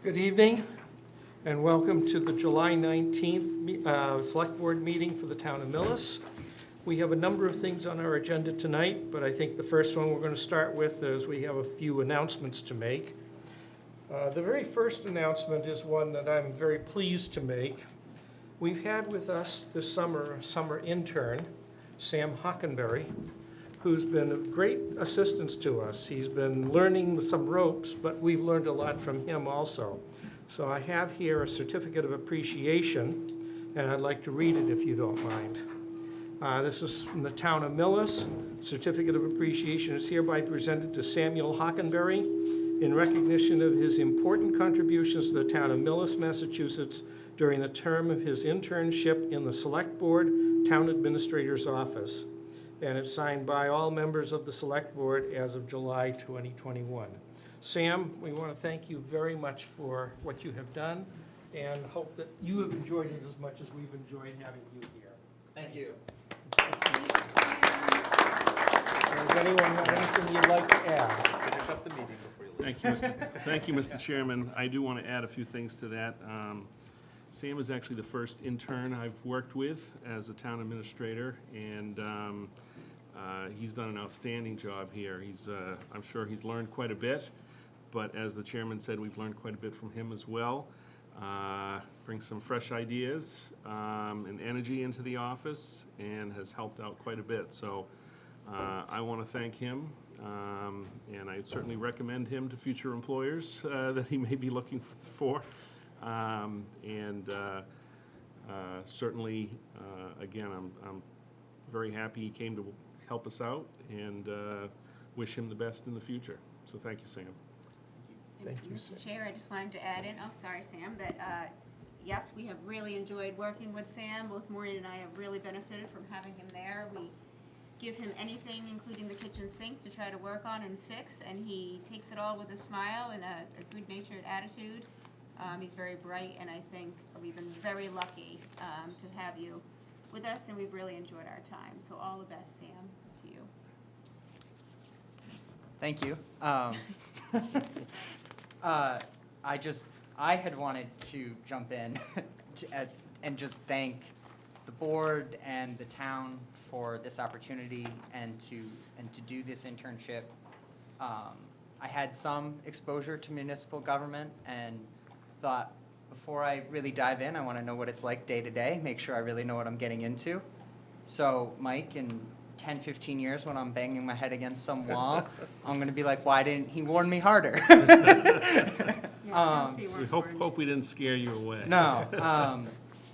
Good evening, and welcome to the July 19th Select Board meeting for the town of Millis. We have a number of things on our agenda tonight, but I think the first one we're going to start with is we have a few announcements to make. The very first announcement is one that I'm very pleased to make. We've had with us this summer a summer intern, Sam Hockenberry, who's been of great assistance to us. He's been learning some ropes, but we've learned a lot from him also. So I have here a certificate of appreciation, and I'd like to read it if you don't mind. This is from the town of Millis. Certificate of appreciation is hereby presented to Samuel Hockenberry in recognition of his important contributions to the town of Millis, Massachusetts during the term of his internship in the Select Board Town Administrator's Office. And it's signed by all members of the Select Board as of July 2021. Sam, we want to thank you very much for what you have done and hope that you have enjoyed it as much as we've enjoyed having you here. Thank you. Does anyone have anything you'd like to add? Finish up the meeting before you leave. Thank you, Mr. Chairman. I do want to add a few things to that. Sam is actually the first intern I've worked with as a town administrator, and he's done an outstanding job here. I'm sure he's learned quite a bit, but as the chairman said, we've learned quite a bit from him as well. Brings some fresh ideas and energy into the office and has helped out quite a bit. So I want to thank him, and I certainly recommend him to future employers that he may be looking for. Certainly, again, I'm very happy he came to help us out, and wish him the best in the future. So thank you, Sam. Thank you, Sam. Mr. Chair, I just wanted to add in, oh, sorry, Sam, that, yes, we have really enjoyed working with Sam. Both Maureen and I have really benefited from having him there. We give him anything, including the kitchen sink, to try to work on and fix, and he takes it all with a smile and a good-natured attitude. He's very bright, and I think we've been very lucky to have you with us, and we've really enjoyed our time. So all the best, Sam, to you. Thank you. I had wanted to jump in and just thank the board and the town for this opportunity and to do this internship. I had some exposure to municipal government and thought, before I really dive in, I want to know what it's like day to day, make sure I really know what I'm getting into. So, Mike, in 10, 15 years when I'm banging my head against some wall, I'm going to be like, why didn't he warn me harder? We hope we didn't scare you away. No.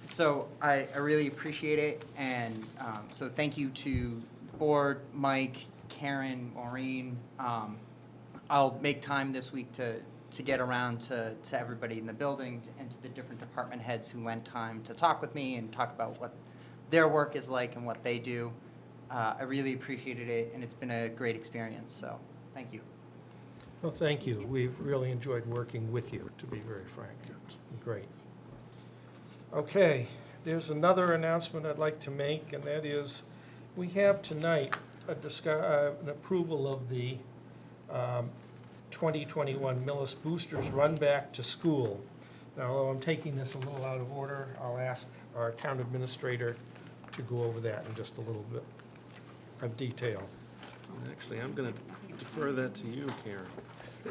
So I really appreciate it, and so thank you to board, Mike, Karen, Maureen. I'll make time this week to get around to everybody in the building and to the different department heads who lent time to talk with me and talk about what their work is like and what they do. I really appreciated it, and it's been a great experience, so thank you. Well, thank you. We've really enjoyed working with you, to be very frank. It's been great. Okay, there's another announcement I'd like to make, and that is we have tonight an approval of the 2021 Millis Boosters Run Back to School. Now, although I'm taking this a little out of order, I'll ask our town administrator to go over that in just a little bit of detail. Actually, I'm going to defer that to you, Karen.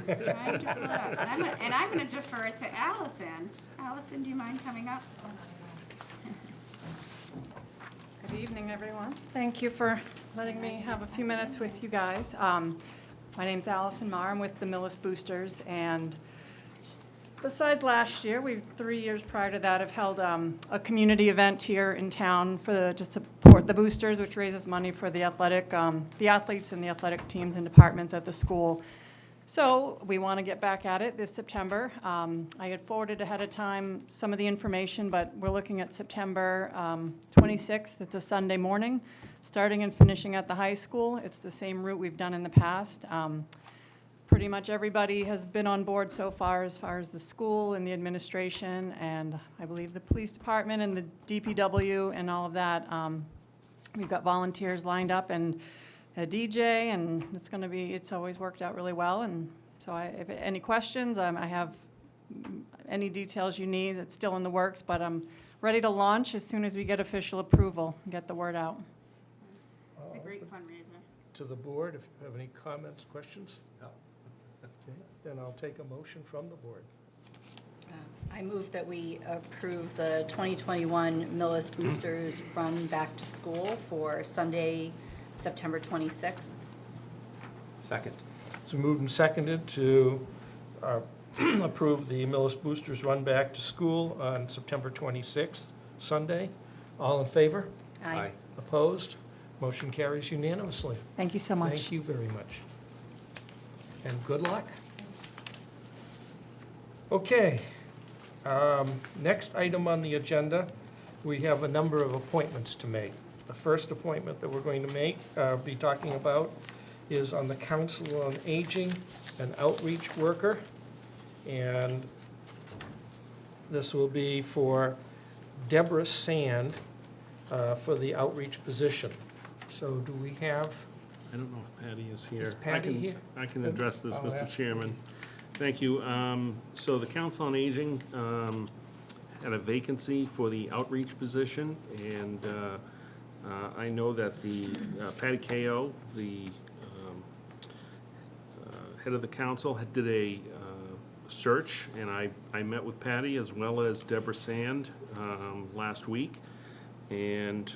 Trying to pull it up. And I'm going to defer it to Allison. Allison, do you mind coming up? Good evening, everyone. Thank you for letting me have a few minutes with you guys. My name's Allison Marr. I'm with the Millis Boosters, and besides last year, 3 years prior to that, have held a community event here in town to support the boosters, which raises money for the athletes and the athletic teams and departments at the school. So we want to get back at it this September. I had forwarded ahead of time some of the information, but we're looking at September 26th. It's a Sunday morning, starting and finishing at the high school. It's the same route we've done in the past. Pretty much everybody has been on board so far as the school and the administration, and I believe the police department and the DPW and all of that. We've got volunteers lined up and a DJ, and it's always worked out really well. And so if any questions, I have any details you need. It's still in the works, but I'm ready to launch as soon as we get official approval and get the word out. It's a great fundraiser. To the board, if you have any comments, questions? No. Okay, then I'll take a motion from the board. I move that we approve the 2021 Millis Boosters Run Back to School for Sunday, September 26th. Second. So moved and seconded to approve the Millis Boosters Run Back to School on September 26th, Sunday. All in favor? Aye. Opposed? Motion carries unanimously. Thank you so much. Thank you very much. And good luck. Okay. Next item on the agenda, we have a number of appointments to make. The first appointment that we're going to be talking about is on the Council on Aging, an outreach worker. And this will be for Deborah Sand for the outreach position. So do we have, I don't know if Patty is here. Is Patty here? I can address this, I'll Mr. ask Chairman. Thank you. So the Council on Aging had a vacancy for the outreach position, and I know that the Patty Ko, the head of the council, did a search, and I met with Patty as well as Deborah Sand last week, and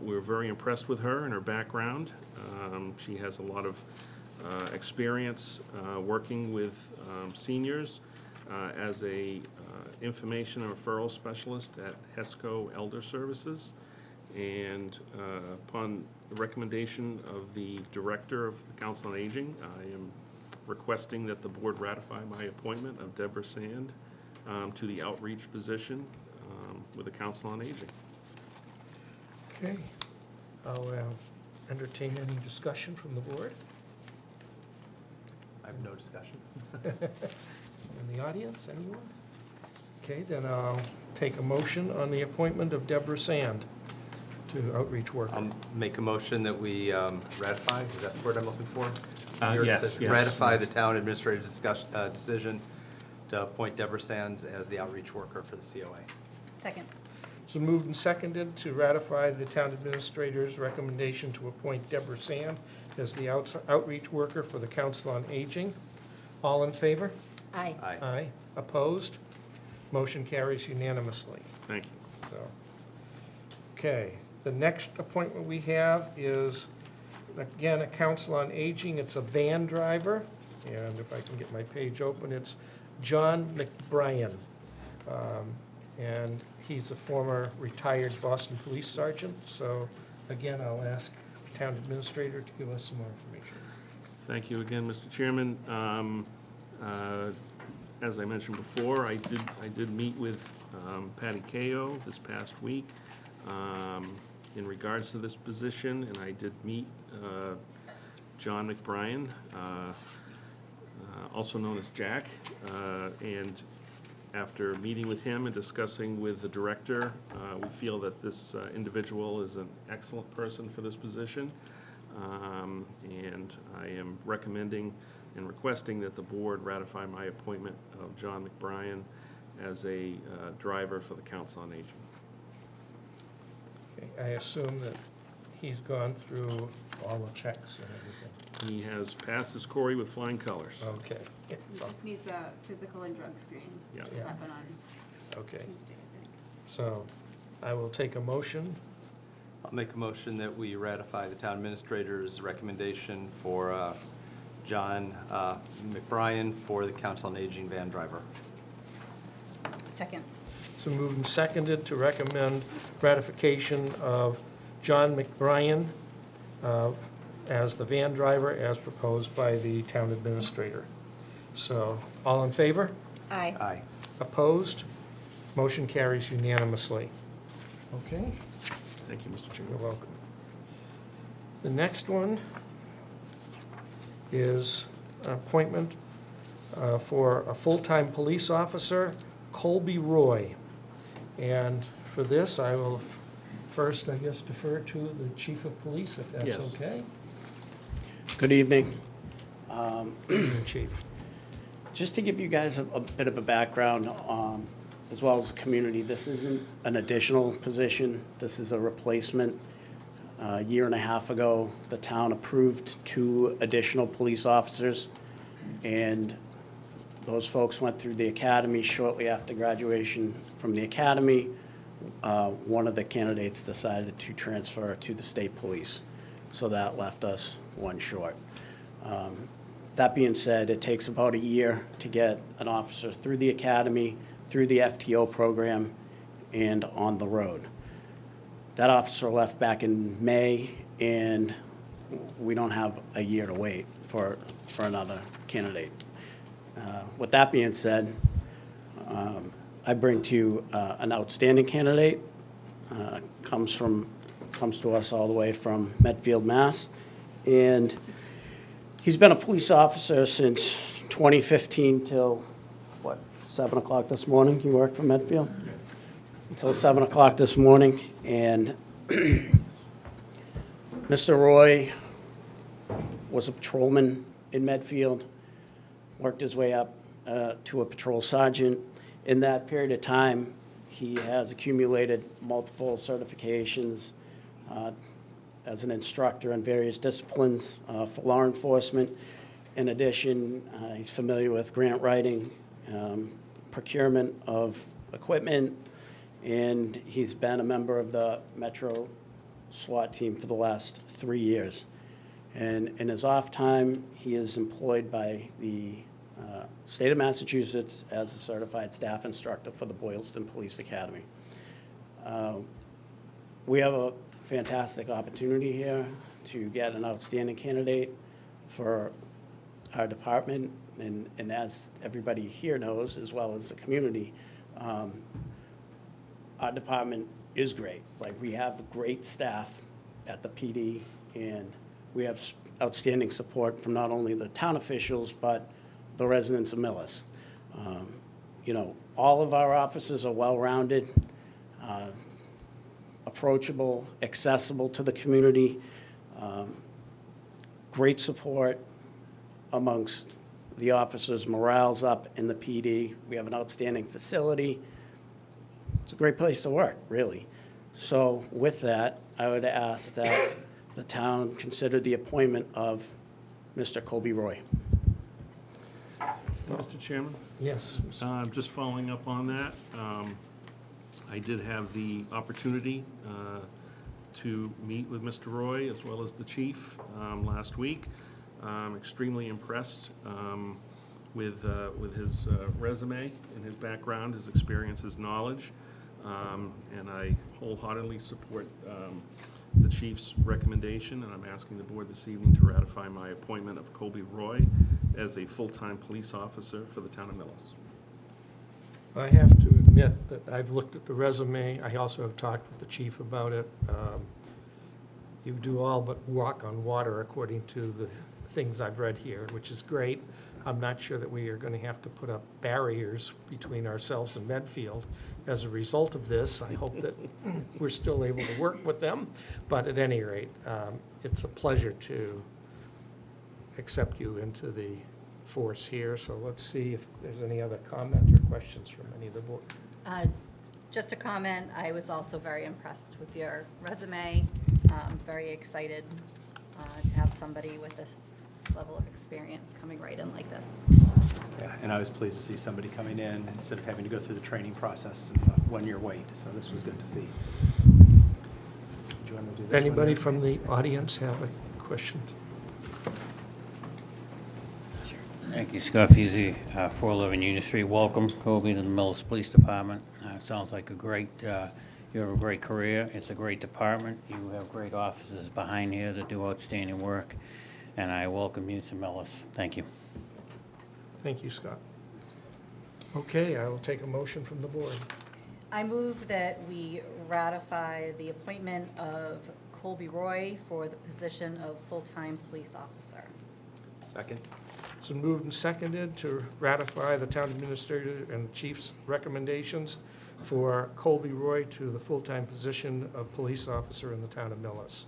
we were very impressed with her and her background. She has a lot of experience working with seniors as a information and referral specialist at HESCO Elder Services. And upon the recommendation of the Director of the Council on Aging, I am requesting that the board ratify my appointment of Deborah Sand to the outreach position with the Council on Aging. okay, I'll entertain any discussion from the board. I have no discussion. In the audience, anyone? Okay, then I'll take a motion on the appointment of Deborah Sand to outreach worker. I'll make a motion that we ratify, is that the word I'm looking for? Here it Yes, says yes. Ratify the town administrative decision to appoint Deborah Sands as the outreach worker for the COA. Second. So moved and seconded to ratify the town administrator's recommendation to appoint Deborah Sand as the outreach worker for the Council on Aging. All in favor? Aye. Aye. Aye. Opposed? Motion carries unanimously. Thank you. So, okay, the next appointment we have is, again, a Council on Aging. It's a van driver, and if I can get my page open, it's John McBrien. And he's a former retired Boston Police Sergeant. So, again, I'll ask the town administrator to give us some more information. Thank you again, Mr. Chairman. As I mentioned before, I did meet with Patty Ko this past week in regards to this position, and I did meet John McBrien, also known as Jack, and after meeting with him and discussing with the director, we feel that this individual is an excellent person for this position. And I am recommending and requesting that the board ratify my appointment of John McBrien as a driver for the Council on Aging. Okay, I assume that he's gone through all the checks and everything. He has passed his query with flying colors. Okay. He just needs a physical and drug screen. Yeah. To Yeah. happen on Okay, Tuesday, I think. so I will take a motion. I'll make a motion that we ratify the town administrator's recommendation for John McBrien for the Council on Aging van driver. Second. So moved and seconded to recommend ratification of John McBrien as the van driver as proposed by the town administrator. So, all in favor? Aye. Aye. Opposed? Motion carries unanimously. Okay, Thank you, Mr. you're Chairman. welcome. The next one is an appointment for a full-time police officer, Colby Roy. And for this, I will first, I guess, defer to the chief of police, if that's Yes. okay. Good evening. Evening, Chief. Just to give you guys a bit of a background, as well as the community, this isn't an additional position. This is a replacement. A year and a half ago, the town approved 2 additional police officers, and those folks went through the academy. Shortly after graduation from the academy, one of the candidates decided to transfer to the state police. So that left us 1 short. That being said, it takes about a year to get an officer through the academy, through the FTO program, and on the road. That officer left back in May, and we don't have a year to wait for another candidate. With that being said, I bring to you an outstanding candidate. Comes to us all the way from Medfield, Mass. And he's been a police officer since 2015 till, 7 o'clock this morning? You worked for Medfield? Until 7 o'clock this morning. And Mr. Roy was a patrolman in Medfield, worked his way up to a patrol sergeant. In that period of time, he has accumulated multiple certifications as an instructor in various disciplines for law enforcement. In addition, he's familiar with grant writing, procurement of equipment, and he's been a member of the Metro SWAT team for the last 3 years. And in his off time, he is employed by the state of Massachusetts as a certified staff instructor for the Boylston Police Academy. We have a fantastic opportunity here to get an outstanding candidate for our department, and as everybody here knows, as well as the community, our department is great. Like, we have great staff at the PD, and we have outstanding support from not only the town officials, but the residents of Millis. You know, all of our officers are well-rounded, approachable, accessible to the community, great support amongst the officers, morale's up in the PD. We have an outstanding facility. It's a great place to work, really. So with that, I would ask that the town consider the appointment of Mr. Colby Roy. Mr. Chairman? Yes. Just following up on that, I did have the opportunity to meet with Mr. Roy as well as the chief last week. I'm extremely impressed with his resume and his background, his experience, his knowledge, and I wholeheartedly support the chief's recommendation, and I'm asking the board this evening to ratify my appointment of Colby Roy as a full-time police officer for the town of Millis. I have to admit that I've looked at the resume. I also have talked with the chief about it. You do all but walk on water according to the things I've read here, which is great. I'm not sure that we are going to have to put up barriers between ourselves and Medfield as a result of this. I hope that we're still able to work with them. But at any rate, it's a pleasure to accept you into the force here. So let's see if there's any other comment or questions from any of the board. Just a comment, I was also very impressed with your resume. Very excited to have somebody with this level of experience coming right in like this. Yeah, and I was pleased to see somebody coming in instead of having to go through the training process in a 1-year wait, so this was good to see. Do you want to do this one Anybody now? from the audience have a question? Thank you, Scott Fusey, 411 Union Street. Welcome, Colby, to the Millis Police Department. Sounds like you have a great career. It's a great department. You have great officers behind here that do outstanding work, and I welcome you to Millis. Thank you. Thank you, Scott. Okay, I will take a motion from the board. I move that we ratify the appointment of Colby Roy for the position of full-time police officer. Second? It's been moved and seconded to ratify the town administrator and chief's recommendations for Colby Roy to the full-time position of police officer in the town of Millis.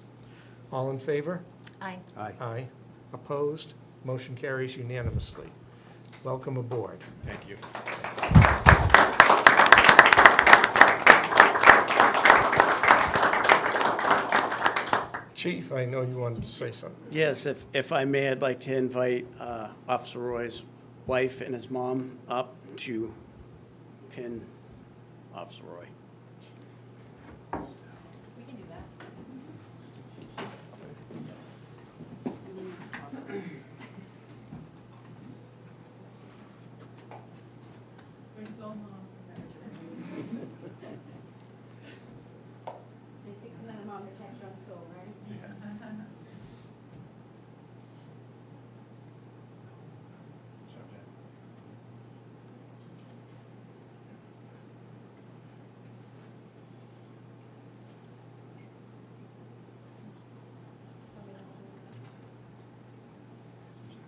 All in favor? Aye. Aye. Aye. Opposed? Motion carries unanimously. Welcome aboard. Thank you. Chief, I know you wanted to say something. Yes, if I may, I'd like to invite Officer Roy's wife and his mom up to pin Officer Roy. We can do that. It takes another mom to catch on the phone, right?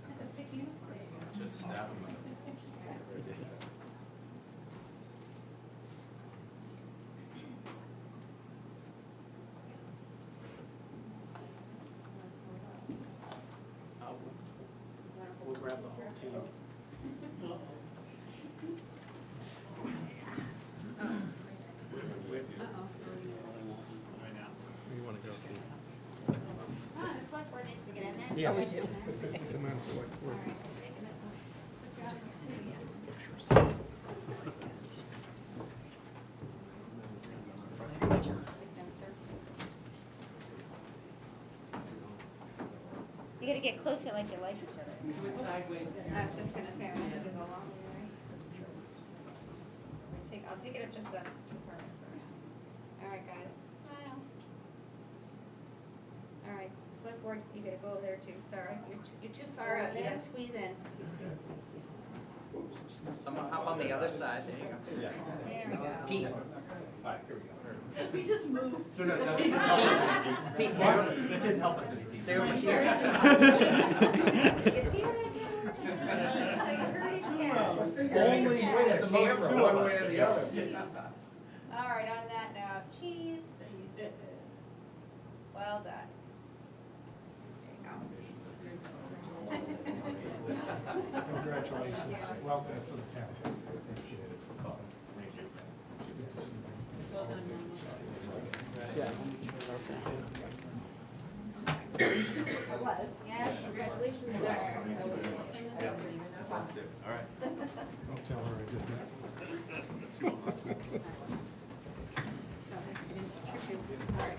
That's a thick uniform. Just stab him. We'll grab the whole team. You want to go? Ah, the select board needs to get in there. Yeah. Oh, we do. Come on, select All board. right, taking it. Good job. You gotta get closer like you like each other. Do it sideways. I was just gonna say, I want to do the long way, right? I'll take it up just the department first. All right, guys, smile. All right, select board, you gotta go over there too, sorry, you're too far out, you gotta squeeze in. Someone hop on the other side, there you go. There we go. Pete. We just moved. Pete, stay over. That didn't help us any. Stay over here. You see what I did? So you heard it, yes. Only with the camera, one way or the other. All right, on that note, cheese. Well done. There you go. Congratulations. Welcome to the town. Appreciate it. It was. Yes, congratulations, sir. All right. Don't tell her I did that. All right.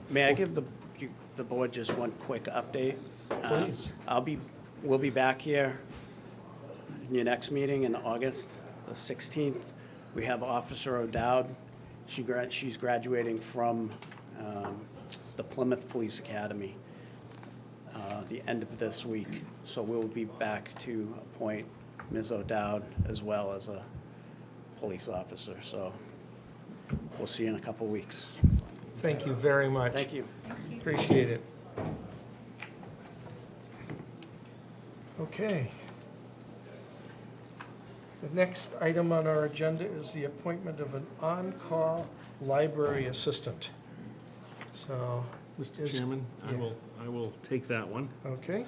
May I give the board just one quick update? Please. We'll be back here in your next meeting in August, the 16th. We have Officer O'Dowd. She's graduating from the Plymouth Police Academy the end of this week. So we'll be back to appoint Ms. O'Dowd as well as a police officer. So we'll see you in a couple weeks. Thank you very much. Thank you. Appreciate it. Okay. The next item on our agenda is the appointment of an on-call library assistant. So, Mr. Chairman, Yeah. I will take that one. Okay,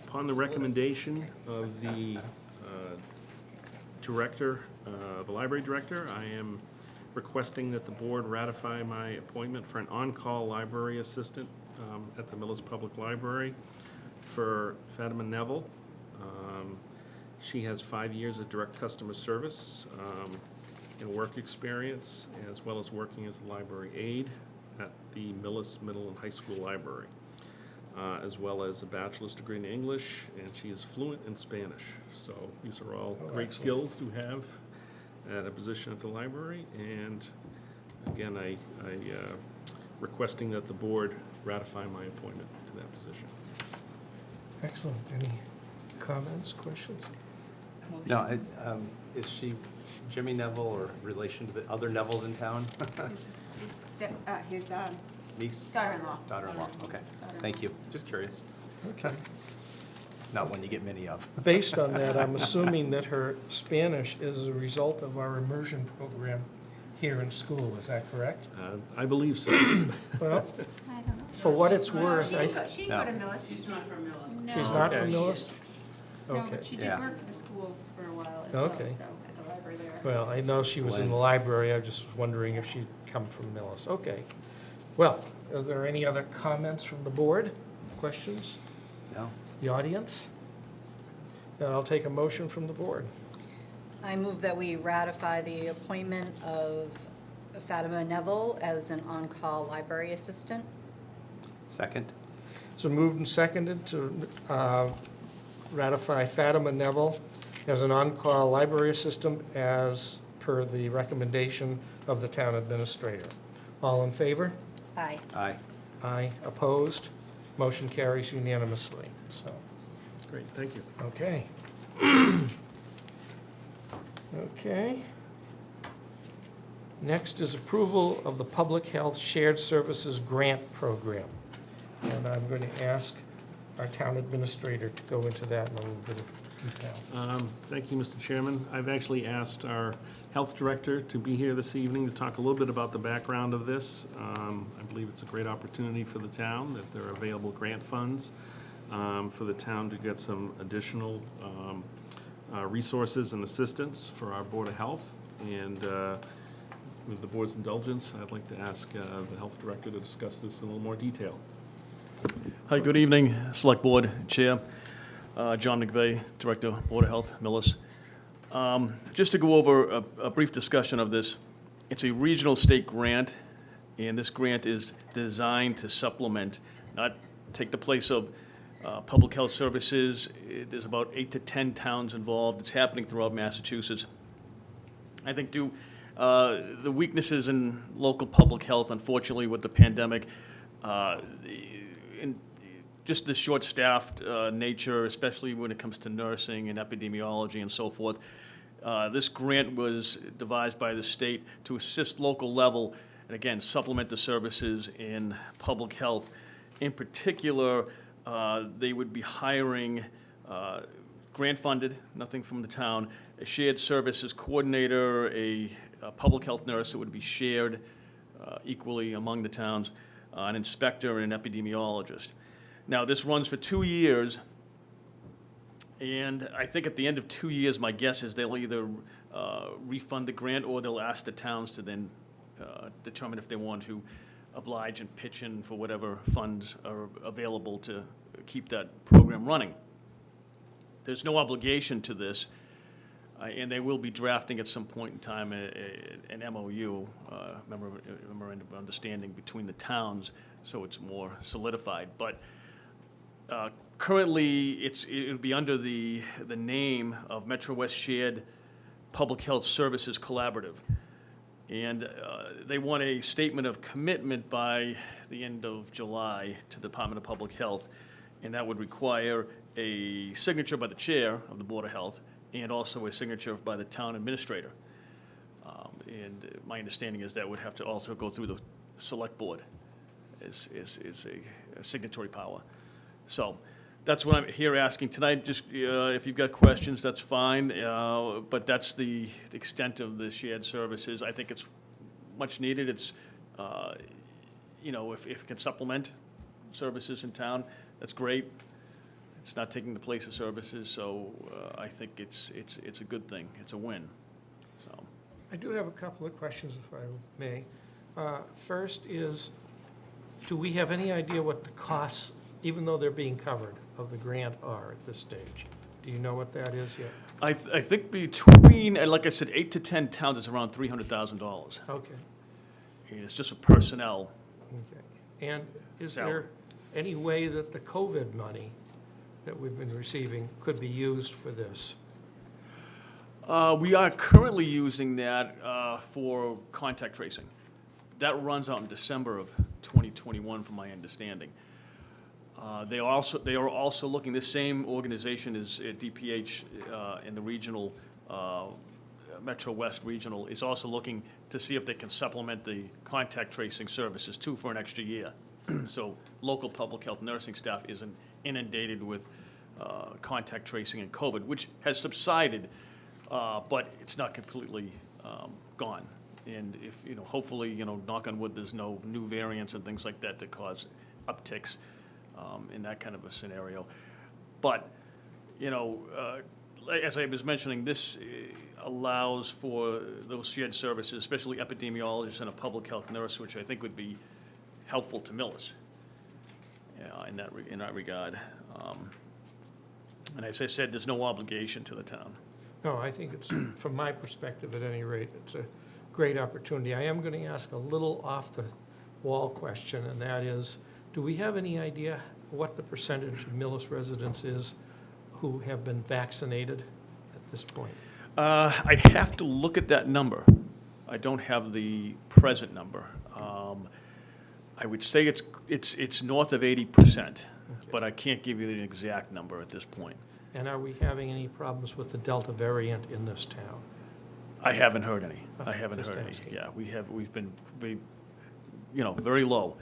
Upon the recommendation of the director, the library director, I am requesting that the board ratify my appointment for an on-call library assistant at the Millis Public Library for Fatima Neville. She has 5 years of direct customer service and work experience, as well as working as a library aide at the Millis Middle and High School Library, as well as a bachelor's degree in English, and she is fluent in Spanish. So these are all great skills to have at a position at the library, and again, I requesting that the board ratify my appointment to that position. excellent. Any comments, questions? No, is she Jimmy Neville or relation to the other Nevilles in town? His Niece? daughter-in-law. Daughter-in-law, okay. Thank you. Just curious. Okay. Not one you get many of. Based on that, I'm assuming that her Spanish is a result of our immersion program here in school, is that correct? I believe so. Well, I don't know. for what it's worth, I, She can go to Millis. She's not from Millis. No. she's not from Okay. Millis? No, Okay. but she did Yeah. work for the schools for a while as well, Okay. so, at the library there. Well, I know she was in the library, I just was wondering if she'd come from Millis. Okay. Well, are there any other comments from the board? Questions? No? The audience? Then I'll take a motion from the board. I move that we ratify the appointment of Fatima Neville as an on-call library assistant. Second? So moved and seconded to ratify Fatima Neville as an on-call library assistant as per the recommendation of the town administrator. All in favor? Aye. Aye. Aye. Opposed? Motion carries unanimously, so, Great, thank you. okay. Okay. Next is approval of the Public Health Shared Services Grant Program. And I'm going to ask our town administrator to go into that in a little bit of detail. Thank you, Mr. Chairman. I've actually asked our health director to be here this evening to talk a little bit about the background of this. I believe it's a great opportunity for the town, that there are available grant funds for the town to get some additional resources and assistance for our Board of Health. And with the board's indulgence, I'd like to ask the health director to discuss this in a little more detail. Hi, good evening, Select Board Chair, John McVeigh, Director, Board of Health, Millis. Just to go over a brief discussion of this, it's a regional state grant, and this grant is designed to supplement, not take the place of public health services. There's about 8 to 10 towns involved. It's happening throughout Massachusetts. I think due the weaknesses in local public health, unfortunately, with the pandemic, in just the short-staffed nature, especially when it comes to nursing and epidemiology and so forth, this grant was devised by the state to assist local level and, again, supplement the services in public health. In particular, they would be hiring grant-funded, nothing from the town, a shared services coordinator, a public health nurse that would be shared equally among the towns, an inspector, and an epidemiologist. Now, this runs for 2 years, and I think at the end of 2 years, my guess is they'll either refund the grant or they'll ask the towns to then determine if they want to oblige and pitch in for whatever funds are available to keep that program running. There's no obligation to this, and they will be drafting at some point in time an MOU, memorandum of understanding between the towns, so it's more solidified. But currently, it would be under the name of Metro West Shared Public Health Services Collaborative. And they want a statement of commitment by the end of July to the Department of Public Health, and that would require a signature by the chair of the Board of Health and also a signature by the town administrator. And my understanding is that would have to also go through the select board as a signatory power. So that's what I'm here asking tonight. Just if you've got questions, that's fine. But that's the extent of the shared services. I think it's much needed. It's, if it can supplement services in town, that's great. It's not taking the place of services, so I think it's a good thing. It's a win. So. I do have a couple of questions, if I may. First is, do we have any idea what the costs, even though they're being covered, of the grant are at this stage? Do you know what that is yet? I think between, like I said, 8 to 10 towns is around $300,000. Okay, And it's just a personnel. okay. And is Salary. there any way that the COVID money that we've been receiving could be used for this? We are currently using that for contact tracing. That runs out in December of 2021, from my understanding. They are also looking, this same organization is DPH in the regional, Metro West Regional, is also looking to see if they can supplement the contact tracing services too for an extra year. So local public health nursing staff isn't inundated with contact tracing and COVID, which has subsided, but it's not completely gone. And if, hopefully, knock on wood, there's no new variants and things like that cause upticks in that kind of a scenario. But, as I was mentioning, this allows for those shared services, especially epidemiologists and a public health nurse, which I think would be helpful to Millis in that regard. And as I said, there's no obligation to the town. No, I think it's, from my perspective at any rate, it's a great opportunity. I am going to ask a little off-the-wall question, and that is, do we have any idea what the percentage of Millis residents is who have been vaccinated at this point? I'd have to look at that number. I don't have the present number. I would say it's north of 80%, but I can't give you the exact number at this point. And are we having any problems with the Delta variant in this town? I haven't heard any. I Okay, haven't just heard any. asking. Yeah, we've been very low.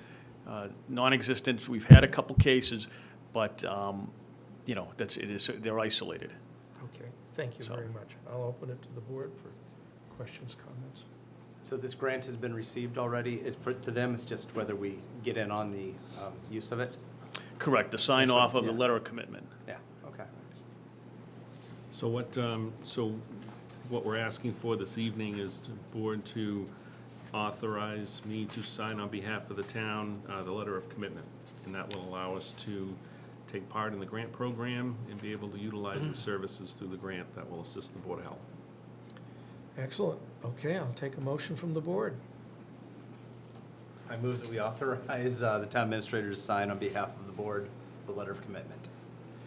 Non-existent. We've had a couple cases, but, they're isolated. Okay, thank you So- very much. I'll open it to the board for questions, comments. So this grant has been received already. To them, it's just whether we get in on the use of it? Correct, the sign off of the yeah. letter of commitment. Yeah, okay. So what we're asking for this evening is the board to authorize me to sign on behalf of the town the letter of commitment. And that will allow us to take part in the grant program and be able to utilize the services through the grant that will assist the Board of Health. Excellent. Okay, I'll take a motion from the board. I move that we authorize the town administrator to sign on behalf of the board the letter of commitment.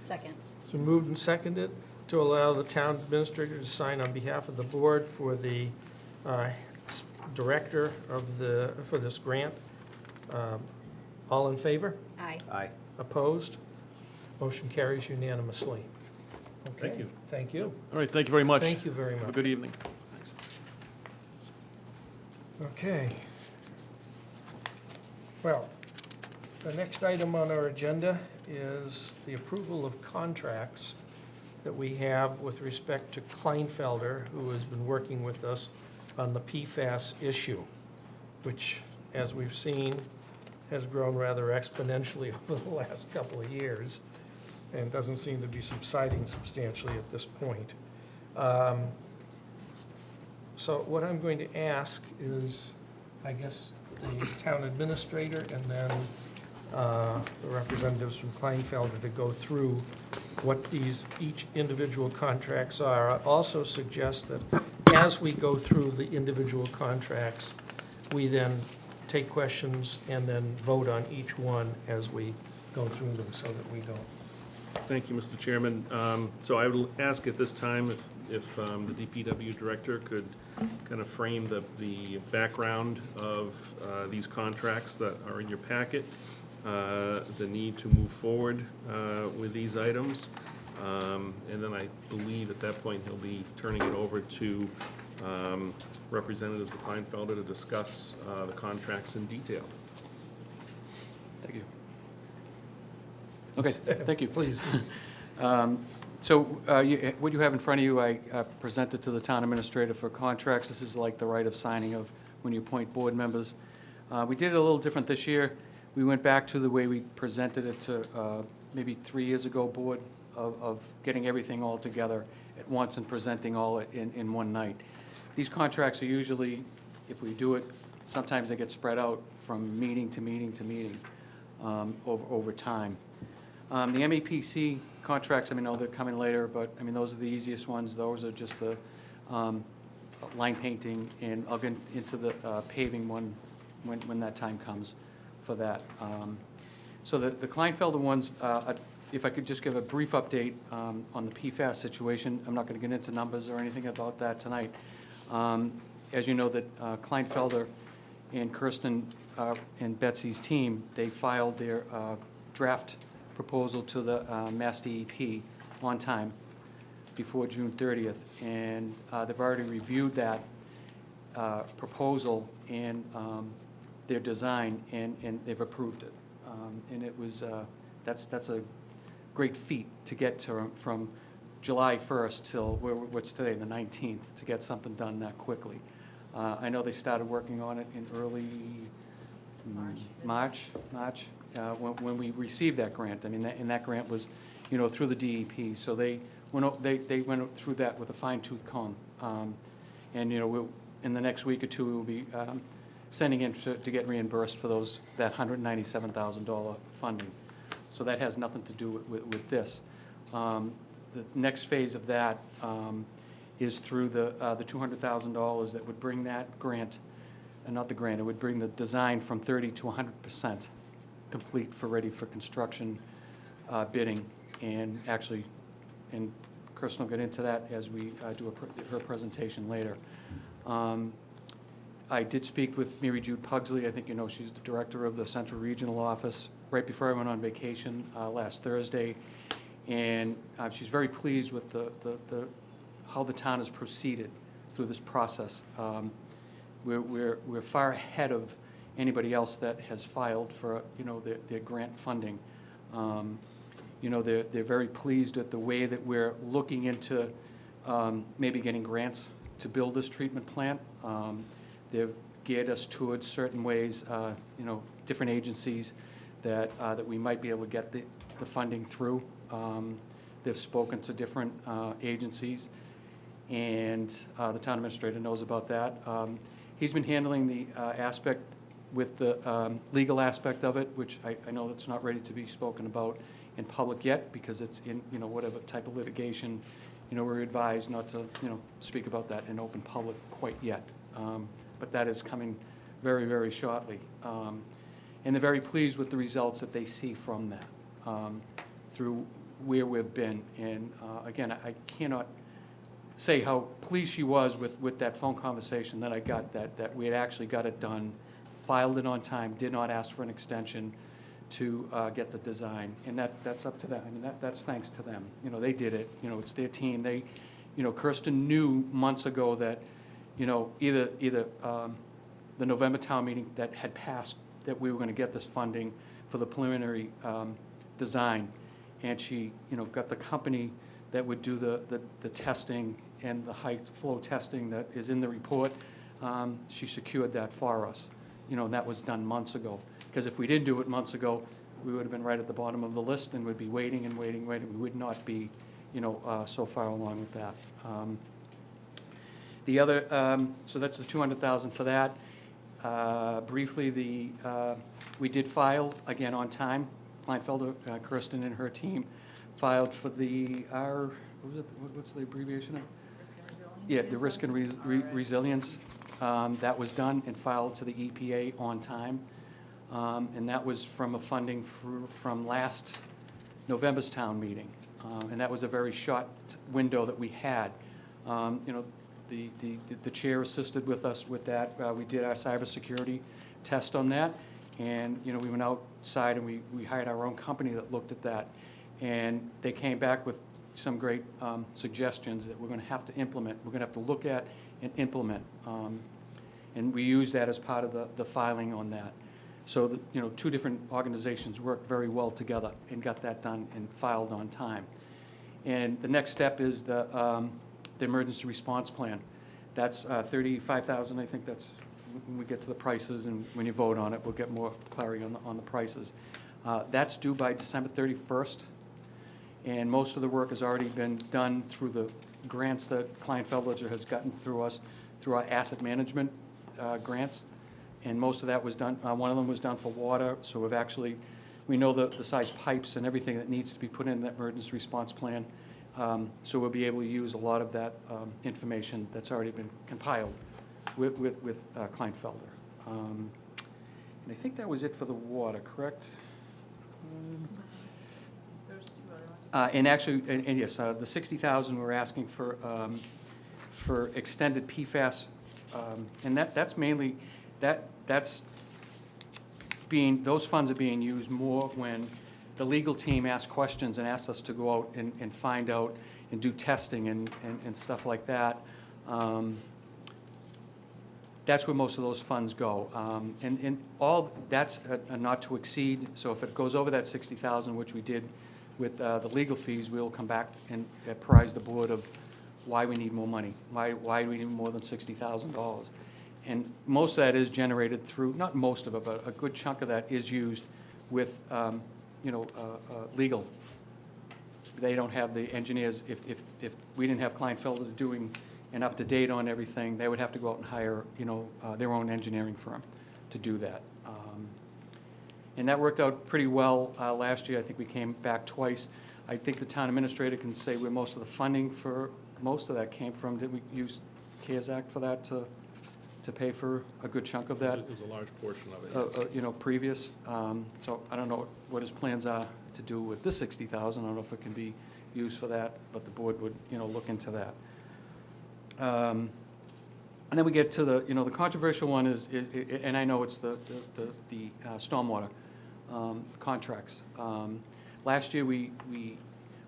Second. So moved and seconded to allow the town administrator to sign on behalf of the board for the director for this grant. All in favor? Aye. Aye. Opposed? Motion carries unanimously. Okay, Thank you. Thank you. All right, thank you very much. Thank you very Have a much. good evening. Okay. Well, the next item on our agenda is the approval of contracts that we have with respect to Kleinfelder, who has been working with us on the PFAS issue, which, as we've seen, has grown rather exponentially over the last couple of years and doesn't seem to be subsiding substantially at this point. So what I'm going to ask is, I guess, the town administrator and then the representatives from Kleinfelder to go through what each individual contracts are. I also suggest that as we go through the individual contracts, we then take questions and then vote on each one as we go through them so that we don't. Thank you, Mr. Chairman. So I would ask at this time if the DPW director could kind of frame the background of these contracts that are in your packet, the need to move forward with these items. And then I believe at that point he'll be turning it over to representatives of Kleinfelder to discuss the contracts in detail. Thank you. Okay, thank you. Please. So what you have in front of you, I presented to the town administrator for contracts. This is like the right of signing of when you appoint board members. We did it a little different this year. We went back to the way we presented it to maybe 3 years ago, board, of getting everything all together at once and presenting all in one night. These contracts are usually, if we do it, sometimes they get spread out from meeting to meeting to meeting over time. The MEPC contracts, I mean, they're coming later, but, I mean, those are the easiest ones. Those are just the line painting, and I'll get into the paving one when that time comes for that. So the Kleinfelder ones, if I could just give a brief update on the PFAS situation. I'm not going to get into numbers or anything about that tonight. As you know, that Kleinfelder and Kirsten and Betsy's team, they filed their draft proposal to the Mass DEP on time before June 30th, and they've already reviewed that proposal and their design, and they've approved it. And it was that's a great feat to get to from July 1st till what's today, the 19th, to get something done that quickly. I know they started working on it in early March, when we received that grant. I mean, and that grant was, through the DEP, so they went through that with a fine-tooth comb. And, in the next week or two, we'll be sending in to get reimbursed for that $197,000 funding. So that has nothing to do with this. The next phase of that is through the $200,000 that would bring that grant, not the grant, it would bring the design from 30 to 100% complete ready for construction bidding. And actually, and Kirsten will get into that as we do her presentation later. I did speak with Mary Jude Pugsley. I think you know she's the director of the Central Regional Office, right before I went on vacation last Thursday. And she's very pleased with how the town has proceeded through this process. We're far ahead of anybody else that has filed for their grant funding. They're very pleased at the way that we're looking into maybe getting grants to build this treatment plant. They've geared us towards certain ways, different agencies that we might be able to get the funding through. They've spoken to different agencies, and the town administrator knows about that. He's been handling the aspect with the legal aspect of it, which I know that's not ready to be spoken about in public yet, because it's in whatever type of litigation. We're advised not to speak about that in open public quite yet, but that is coming very, very shortly. And they're very pleased with the results that they see from that through where we've been. And again, I cannot say how pleased she was with that phone conversation that I got, that we had actually got it done, filed it on time, did not ask for an extension to get the design. And that's up to them. I mean, that's thanks to them. They did it. It's their team. Kirsten knew months ago that, either the November town meeting that had passed, that we were going to get this funding for the preliminary design. And she, got the company that would do the testing and the high flow testing that is in the report. She secured that for us, and that was done months ago. Because if we didn't do it months ago, we would have been right at the bottom of the list and would be waiting and waiting. We would not be, so far along with that. The other, so that's the $200,000 for that. Briefly, we did file again on time. Kleinfelder, Kirsten and her team filed for what's the abbreviation of? Risk and resilience. Yeah, the risk and resilience. That was done and filed to the EPA on time. And that was from a funding from last November's town meeting. And that was a very short window that we had. The chair assisted with us with that. We did our cybersecurity test on that. And, we went outside and we hired our own company that looked at that. And they came back with some great suggestions that we're going to have to implement. We're going to have to look at and implement. And we used that as part of the filing on that. So, two different organizations worked very well together and got that done and filed on time. And the next step is the emergency response plan. That's $35,000. I think that's when we get to the prices, and when you vote on it, we'll get more clarity on the prices. That's due by December 31st, and most of the work has already been done through the grants that Kleinfelder has gotten through us, through our asset management grants. And most of that was done, one of them was done for water, so we know the size pipes and everything that needs to be put in that emergency response plan. So we'll be able to use a lot of that information that's already been compiled with Kleinfelder. And I think that was it for the water, correct? There's two other ones. And actually, and yes, the $60,000 we're asking for extended PFAS, and that's mainly, those funds are being used more when the legal team asks questions and asks us to go out and find out and do testing and stuff like that. That's where most of those funds go. And all that's a not to exceed. So if it goes over that $60,000, which we did with the legal fees, we'll come back and apprise the board of why we need more money. Why do we need more than $60,000? And most of that is generated through, not most of it, but a good chunk of that is used with, legal. They don't have the engineers, if we didn't have Kleinfelder doing and up to date on everything, they would have to go out and hire, their own engineering firm to do that. And that worked out pretty well last year. I think we came back twice. I think the town administrator can say where most of the funding for most of that came from. Did we use CARES Act for that to pay for a good chunk of that? It was a large portion of it. Previous. So I don't know what his plans are to do with this 60,000. I don't know if it can be used for that, but the board would, look into that. And then we get to the controversial one is and I know it's the stormwater contracts. Last year, when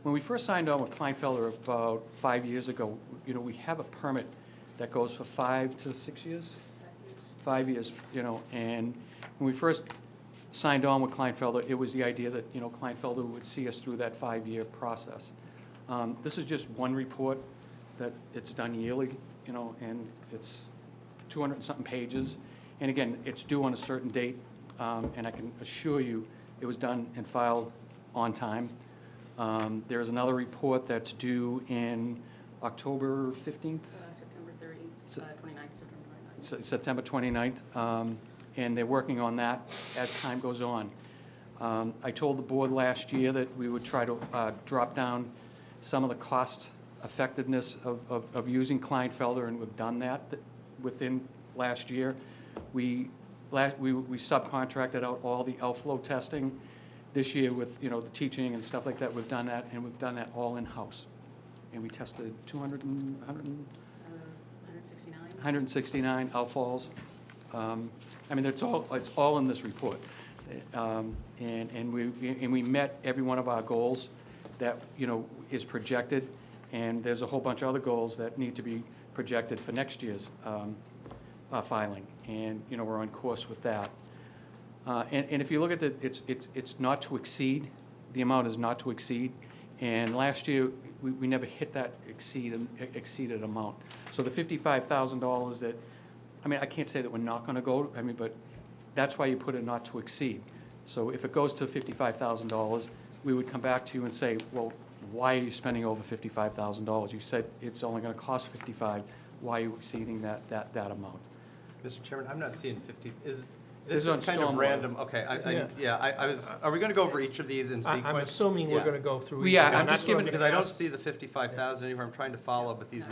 we first signed on with Kleinfelder about 5 years ago, we have a permit that goes for 5 to 6 years? 5 years, and when we first signed on with Kleinfelder, it was the idea that, Kleinfelder would see us through that 5-year process. This is just one report that it's done yearly, and it's 200-something pages. And again, it's due on a certain date, and I can assure you it was done and filed on time. There's another report that's due in October 15th? September 30th, 29th, September 29th, and they're working on that as time goes on. I told the board last year that we would try to drop down some of the cost effectiveness of using Kleinfelder, and we've done that within last year. We subcontracted out all the outflow testing. This year with, the teaching and stuff like that, we've done that, and we've done that all in-house. And we tested 169 outfalls. It's all in this report. And we met every one of our goals that, is projected, and there's a whole bunch of other goals that need to be projected for next year's filing. And, we're on course with that. And if you look at it's not to exceed, the amount is not to exceed. And last year, we never hit that exceeded amount. So the $55,000 that, I can't say that we're not gonna go, but that's why you put it not to exceed. So if it goes to $55,000, we would come back to you and say, well, why are you spending over $55,000? You said it's only gonna cost 55. Why are you exceeding that amount? Mr. Chairman, I'm not seeing 50, This this is is kind on of stormwater. random, okay, are we gonna go over each of these in sequence? I'm assuming we're Yeah. going to go through. We are. each. I'm just not giving- going Because to I don't ask- see the 55,000 anywhere, I'm trying to follow, but these,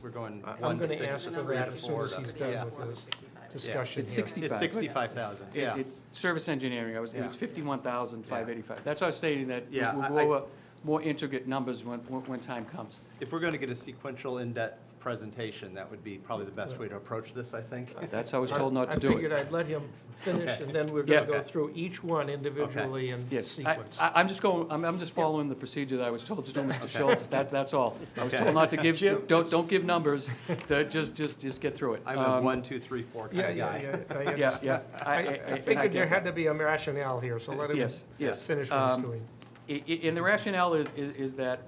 we're going I'm 1 to going to 6 ask to for 3 that to as soon 4 as to. he's Yeah. done with his discussion It's here. 60. It's 65,000, yeah. Service engineering, it was Yeah. 51,585. That's why I was stating that Yeah, we'll go over more intricate numbers when time comes. If we're gonna get a sequential in-depth presentation, that would be probably the best way to approach this, I think. That's how I was told not to I do figured it. I'd let him finish, Okay. and then we're going Yeah. to go through each one individually in Yes, sequence. I'm just following the procedure that I was told to do, Mr. Schultz, that's all. I was Okay. told not to give, Jim? don't give numbers, just get through it. I'm a 1, 2, 3, 4 kind Yeah, of guy. I Yeah, understand. yeah. I figured there had to be a rationale here, so let him Yes, yes. finish what he's doing. And the rationale is that,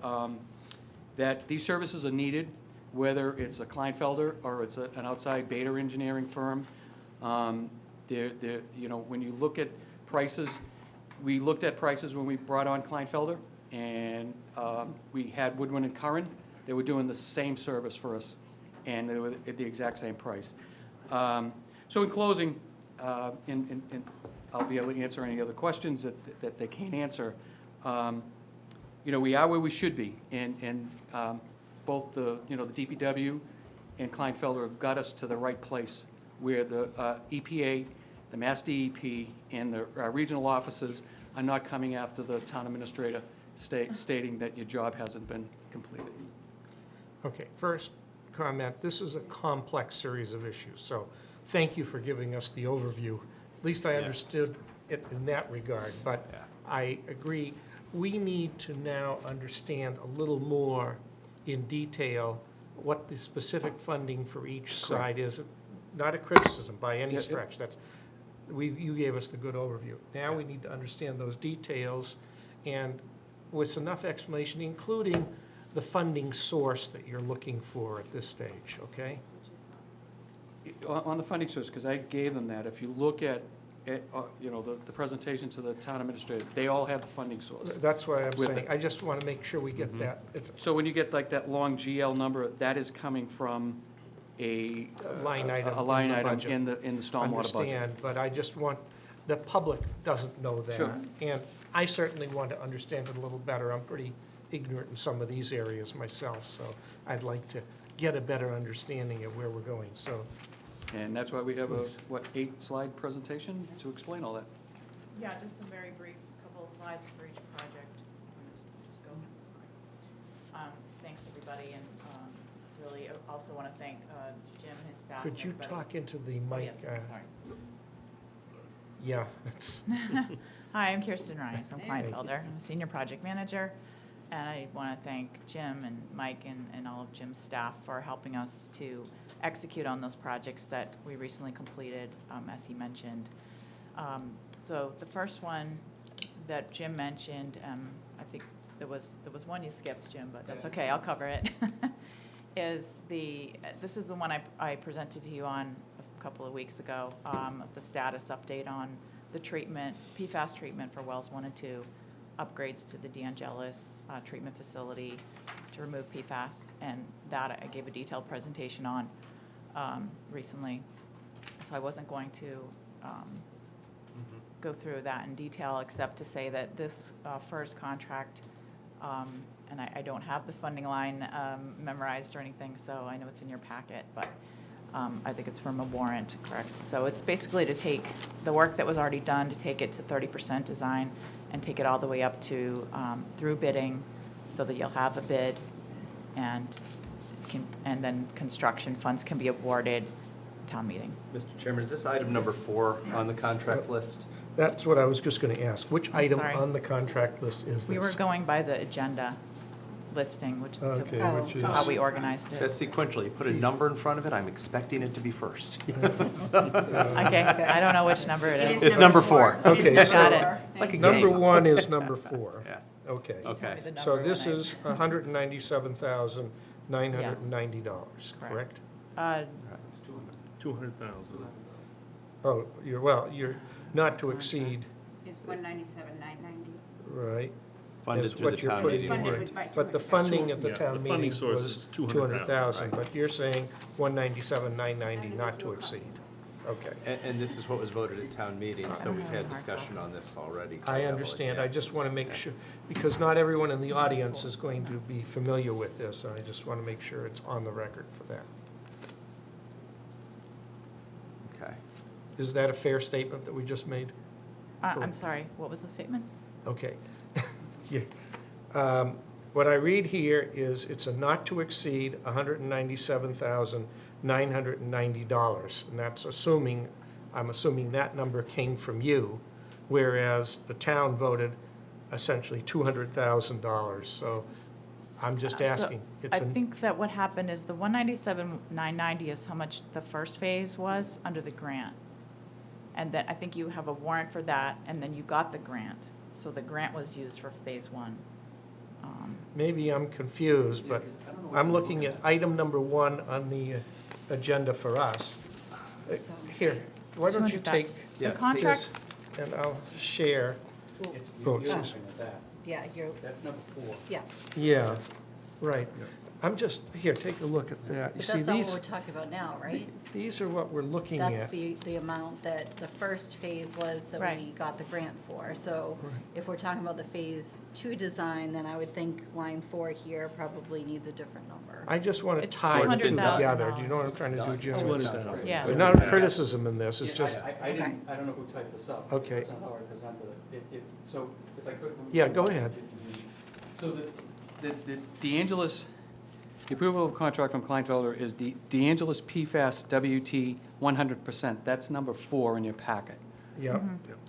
that these services are needed, whether it's a Kleinfelder or it's an outside beta engineering firm. When you look at prices, we looked at prices when we brought on Kleinfelder, and we had Woodwin and Curran. They were doing the same service for us, and they were at the exact same price. So in closing, and I'll be able to answer any other questions that they can't answer. We are where we should be, and both the DPW and Kleinfelder have got us to the right place, where the EPA, the Mass DEP, and the regional offices are not coming after the town administrator stating that your job hasn't been completed. Okay, first comment, this is a complex series of issues, so thank you for giving us the overview. At least I understood it in that regard, but I agree. We need to now understand a little more in detail what the specific funding for each side is. Not a criticism by any Yeah, yeah. stretch. You gave us the good overview. Now we need to understand those details, and with enough explanation, including the funding source that you're looking for at this stage, okay? On the funding source, because I gave them that, if you look at, you know, the presentation to the town administrator, they all have the funding source. That's why I'm With saying, it. I just want to make sure we get that. It's So when you get like that long GL number, that is coming from a. Line item A line in the item budget. in the stormwater budget. understand, but I just want, the public doesn't know that. Sure. And I certainly want to understand it a little better. I'm pretty ignorant in some of these areas myself, so I'd like to get a better understanding of where we're going, so. And that's why we have a, 8-slide presentation to explain all that. Yeah, just some very brief, couple of slides for each project. Just go. Thanks, everybody, and really also want to thank Jim and his staff. Could you and everybody. talk into the Oh, mic? yes, sorry. Yeah, it's, Hi, I'm Kirsten Ryan from Thank you. Kleinfelder. I'm a senior project manager, and I want to thank Jim and Mike and all of Jim's staff for helping us to execute on those projects that we recently completed, as he mentioned. So the first one that Jim mentioned, I think there was one you skipped, Jim, but that's okay, I'll cover it. This is the one I presented to you on a couple of weeks ago, the status update on the treatment, PFAS treatment for wells 1 and 2, upgrades to the DeAngelis treatment facility to remove PFAS, and that I gave a detailed presentation on recently. So I wasn't going to go through that in detail, except to say that this first contract, and I don't have the funding line memorized or anything, so I know it's in your packet, but I think it's from a warrant, correct? So it's basically to take the work that was already done, to take it to 30% design and take it all the way up to through bidding, so that you'll have a bid and then construction funds can be awarded town meeting. Mr. Chairman, is this item number 4 on the contract list? that's what I was just going to ask. Which item sorry. on the contract list is this? We were going by the agenda listing, which Okay, Oh. which is, how we organized So it. that's sequentially, you put a number in front of it, I'm expecting it to be first. Okay, I don't know which number it It is. is It's number 4. It is Okay, number so- Got it. 4. It's like a number game. 1 is number 4. Yeah, Okay. okay. The So number this when I- is $197,990, Correct. correct? 200,000. Oh, you're not to exceed, Is 197,990. right? Funded is through what the you're town putting meeting. Funded warrant. with- by But the 200,000. funding at the Yeah, town the funding meeting source was is 200,000, $200,000, but you're saying 197,990 not to exceed. Okay. And this is what was voted at town meeting, so we've had discussion on this already. I understand. I just want to make sure, because not everyone in the audience is going to be familiar with this, and I just want to make sure it's on the record for that. Okay. Is that a fair statement that we just made? I'm sorry, what was the statement? Okay. Yeah. What I read here is it's a not to exceed $197,990, and that's assuming, I'm assuming that number came from you, whereas the town voted essentially $200,000, so I'm just So, asking. It's I a- think that what happened is the 197,990 is how much the first phase was under the grant. And then I think you have a warrant for that, and then you got the grant. So the grant was used for phase 1. Maybe I'm confused, but I'm looking at item number 1 on the agenda for us. Here, why don't you 200,000. take Yeah, The take contract, and I'll share. It's, Oh, you're excuse- looking at that. Yeah, That's number 4. yeah. Yeah, right. I'm just, here, take a look at that. You But see, that's not what these, we're talking about now, right? these are what we're looking That's at. the amount that the first phase was that we Right. got the grant for. So Right. if we're talking about the phase 2 design, then I would think line 4 here probably needs a different number. I just want to It's tie the two $200,000. together. Do you know what I'm trying to do, Done. Jim? 200,000. Yeah. There's not a criticism in this, it's just, I didn't, I don't know who typed this up. Okay. That's not how I presented it. So if I could. Yeah, go ahead. So the DeAngelis, the approval of contract from Kleinfelder is the DeAngelis PFAS WT 100%. That's number 4 in your packet yeah,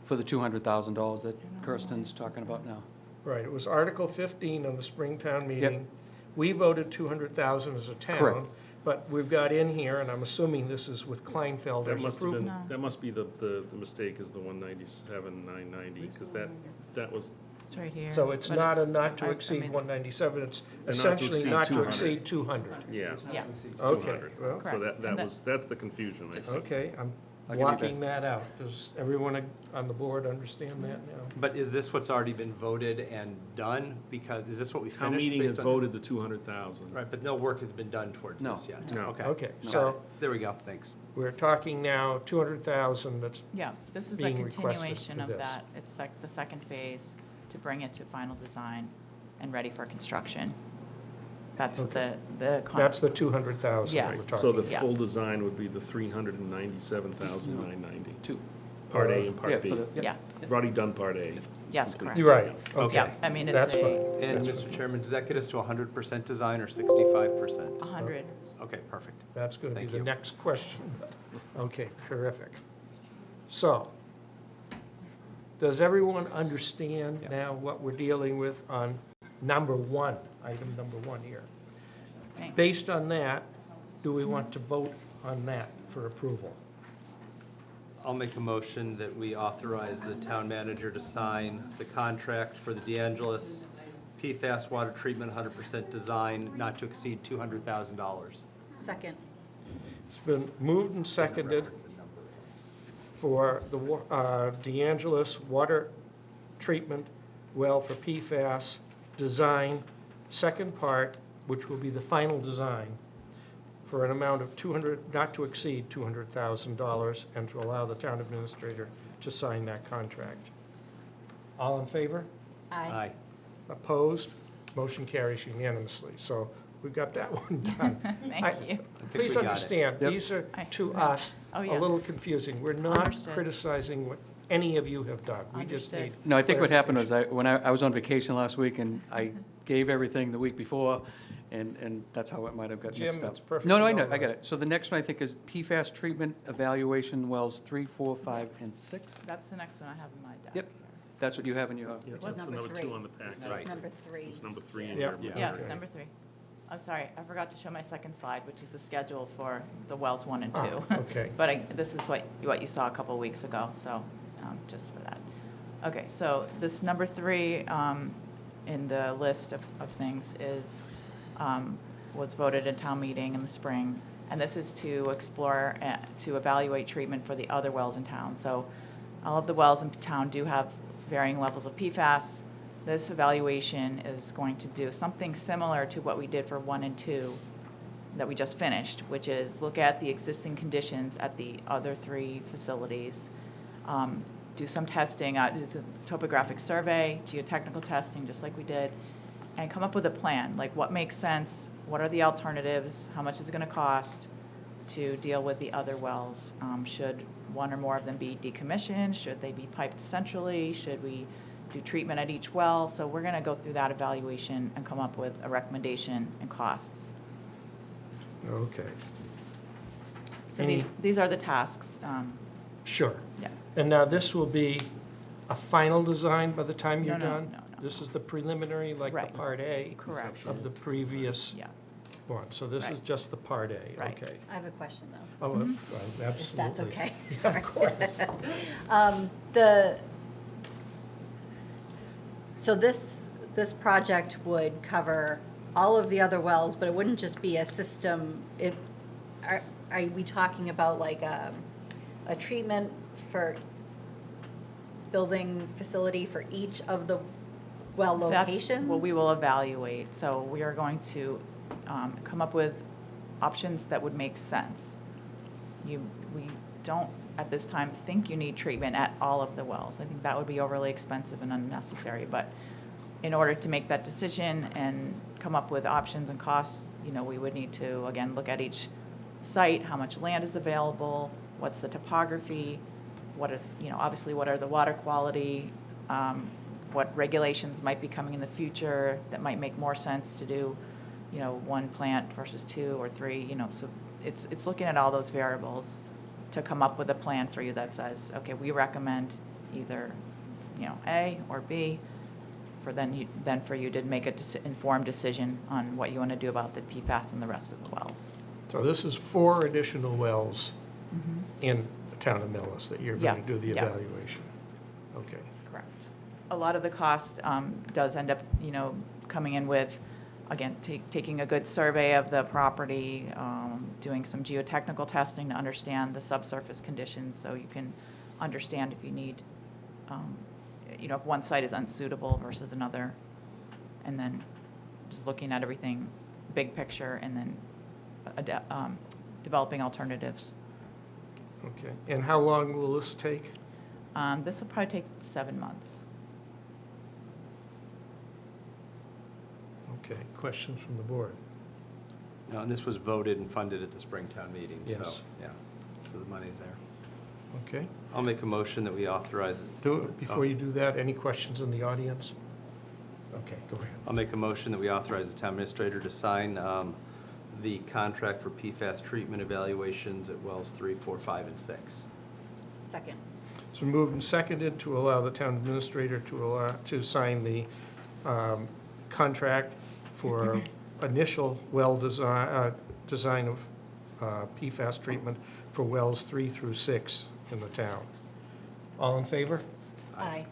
for the $200,000 that Kirsten's talking about now. right. It was Article 15 on the Springtown meeting. We voted 200,000 as a town. Correct. But we've got in here, and I'm assuming this is with That Kleinfelder's must have been, approval. No. that must be the mistake is the 197,990, because that was It's right here. So it's but not a it's- not to I exceed made- 197, it's to essentially exceed not to 200. exceed 200. Yeah. Yeah, Okay, 200. well, So Correct. And that's the confusion, I see. okay, I'm I'll give you blocking that out. Does everyone on the board understand that now? But is this what's already been voted and done? Because, is this what we finished? Town meeting has based on- voted the 200,000. Right, but no work has been done towards No. this yet? No. Okay. Okay, Got so it. There we go, thanks. we're talking now 200,000, that's, yeah, this is a Being requested continuation for of this. that. It's like the second phase to bring it to final design and ready for construction. That's what Okay. that's the 200,000 that we're Yes. talking. So the Yeah. full design would be the 397,990. Two. Part A and Yeah, Part for B. the- yep. Yes, We've already done Part A. yes, correct. You're right, okay. Yeah, I mean, it's That's fine. And, That's Mr. fine. Chairman, does that get us to 100% design or 65%? 100. Okay, perfect. That's going to be Thank the you. next question. Okay, terrific. So, does everyone understand Yeah. now what we're dealing with on number one, item number one here? Thanks. Based on that, do we want to vote on that for approval? I'll make a motion that we authorize the town manager to sign the contract for the DeAngelis PFAS water treatment 100% design, not to exceed $200,000. Second. It's been moved and seconded for the DeAngelis water treatment well for PFAS design, second part, which will be the final design, for an amount of not to exceed $200,000, and to allow the town administrator to sign that contract. All in favor? Aye. Opposed? Motion carries unanimously. So we got that one done. Thank you. Please we got it. understand, Yep. these are, I- to no. us, Oh, a yeah. little confusing. We're not Understood. criticizing what any of you have done. We just Understood. need No, I think what happened was, clarification. when I was on vacation last week, and I gave everything the week before, and that's how it might have got Jim, mixed up. it's perfectly No, I know, all I get right. it. So the next one, I think, is PFAS treatment evaluation wells 3, 4, 5, and 6? That's the next one I have in my deck. Yep. That's what you have in your, Yeah, Which that's is number another 2 three. on the packet. That's Right. number 3. It's number 3 in Yep. your. Yeah. Yes, Okay. number 3. I'm sorry, I forgot to show my second slide, which is the schedule for the wells 1 and 2. Ah, okay. But this is what you saw a couple weeks ago, so just for that. Okay, so this number 3 in the list of things is, was voted at town meeting in the spring, and this is to explore, to evaluate treatment for the other wells in town. So all of the wells in town do have varying levels of PFAS. This evaluation is going to do something similar to what we did for 1 and 2 that we just finished, which is look at the existing conditions at the other 3 facilities, do some testing, do a topographic survey, geotechnical testing, just like we did, and come up with a plan, like what makes sense, what are the alternatives, how much is it going to cost to deal with the other wells? Should one or more of them be decommissioned? Should they be piped centrally? Should we do treatment at each well? So we're going to go through that evaluation and come up with a recommendation and costs. Okay, So these are the tasks. sure. Yeah. And now this will be a final design by the time you're No, no, done? no, no. This is the preliminary, like the Right. Part A Correct. of the previous Yeah. one. So this is Right. just the Part A, Right. okay. I have a question, though. Oh, well, absolutely. If that's okay. Of Sorry. course. So this project would cover all of the other wells, but it wouldn't just be a system. Are we talking about like a treatment for building facility for each of the well locations? That's what we will evaluate. So we are going to come up with options that would make sense. We don't, at this time, think you need treatment at all of the wells. I think that would be overly expensive and unnecessary. But in order to make that decision and come up with options and costs, we would need to, again, look at each site, how much land is available, what's the topography, what is, obviously what are the water quality, what regulations might be coming in the future that might make more sense to do, 1 plant versus 2 or 3, so it's looking at all those variables to come up with a plan for you that says, okay, we recommend either, A or B, then for you to make an informed decision on what you want to do about the PFAS and the rest of the wells. So this is 4 additional wells in the town of Millis that you're Yeah, going to do the yeah. evaluation? Okay. Correct. a lot of the cost does end up, coming in with, again, taking a good survey of the property, doing some geotechnical testing to understand the subsurface conditions, so you can understand if you need, if one site is unsuitable versus another, and then just looking at everything, big picture, and then developing alternatives. Okay, and how long will this take? This will probably take 7 months. Okay, questions from the board? No, and this was voted and funded at the Springtown meeting, so, Yes. yeah, so the money's there. Okay, I'll make a motion that we authorize it. before you do that, any questions in the audience? Okay, go ahead. I'll make a motion that we authorize the town administrator to sign the contract for PFAS treatment evaluations at wells 3, 4, 5, and 6. Second. It's been moved and seconded to allow the town administrator to sign the contract for initial well design of PFAS treatment for wells 3 through 6 in the town. All in favor? Aye.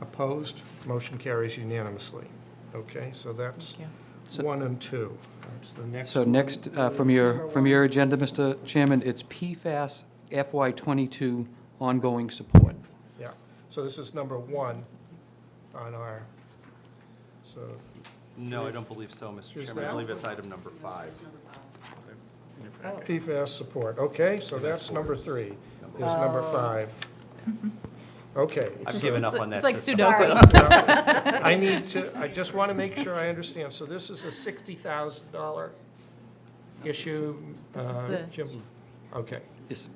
Opposed? Motion carries unanimously. Okay, so that's Thank you. So- 1 and 2. That's the next So one. next, from your agenda, Mr. Chairman, it's PFAS FY22 ongoing support. Yeah, so this is number 1 on our, so, No, I don't believe so, Mr. Is Chairman. I that- believe it's item number 5. Oh. PFAS support, okay, so that's number 3, is number Oh. 5. Okay. I've given up on that It's like system. Sudoku. I just want to make sure I understand. So this is a $60,000 issue, This is the- Jim? Okay, Yes.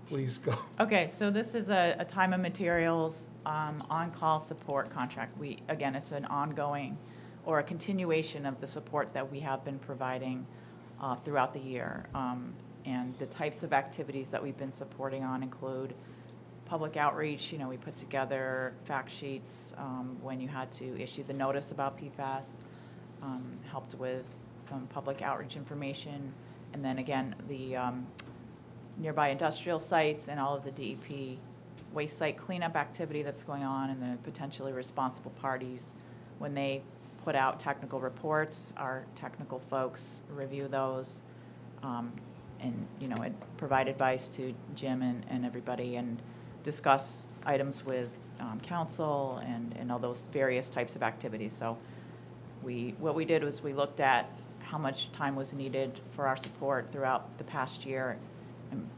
please go. Okay, so this is a time and materials on-call support contract. Again, it's an ongoing or a continuation of the support that we have been providing throughout the year. And the types of activities that we've been supporting on include public outreach. We put together fact sheets when you had to issue the notice about PFAS, helped with some public outreach information, and then again, the nearby industrial sites and all of the DEP waste site cleanup activity that's going on, and the potentially responsible parties. When they put out technical reports, our technical folks review those, and, provide advice to Jim and everybody, and discuss items with council and all those various types of activities. So what we did was we looked at how much time was needed for our support throughout the past year,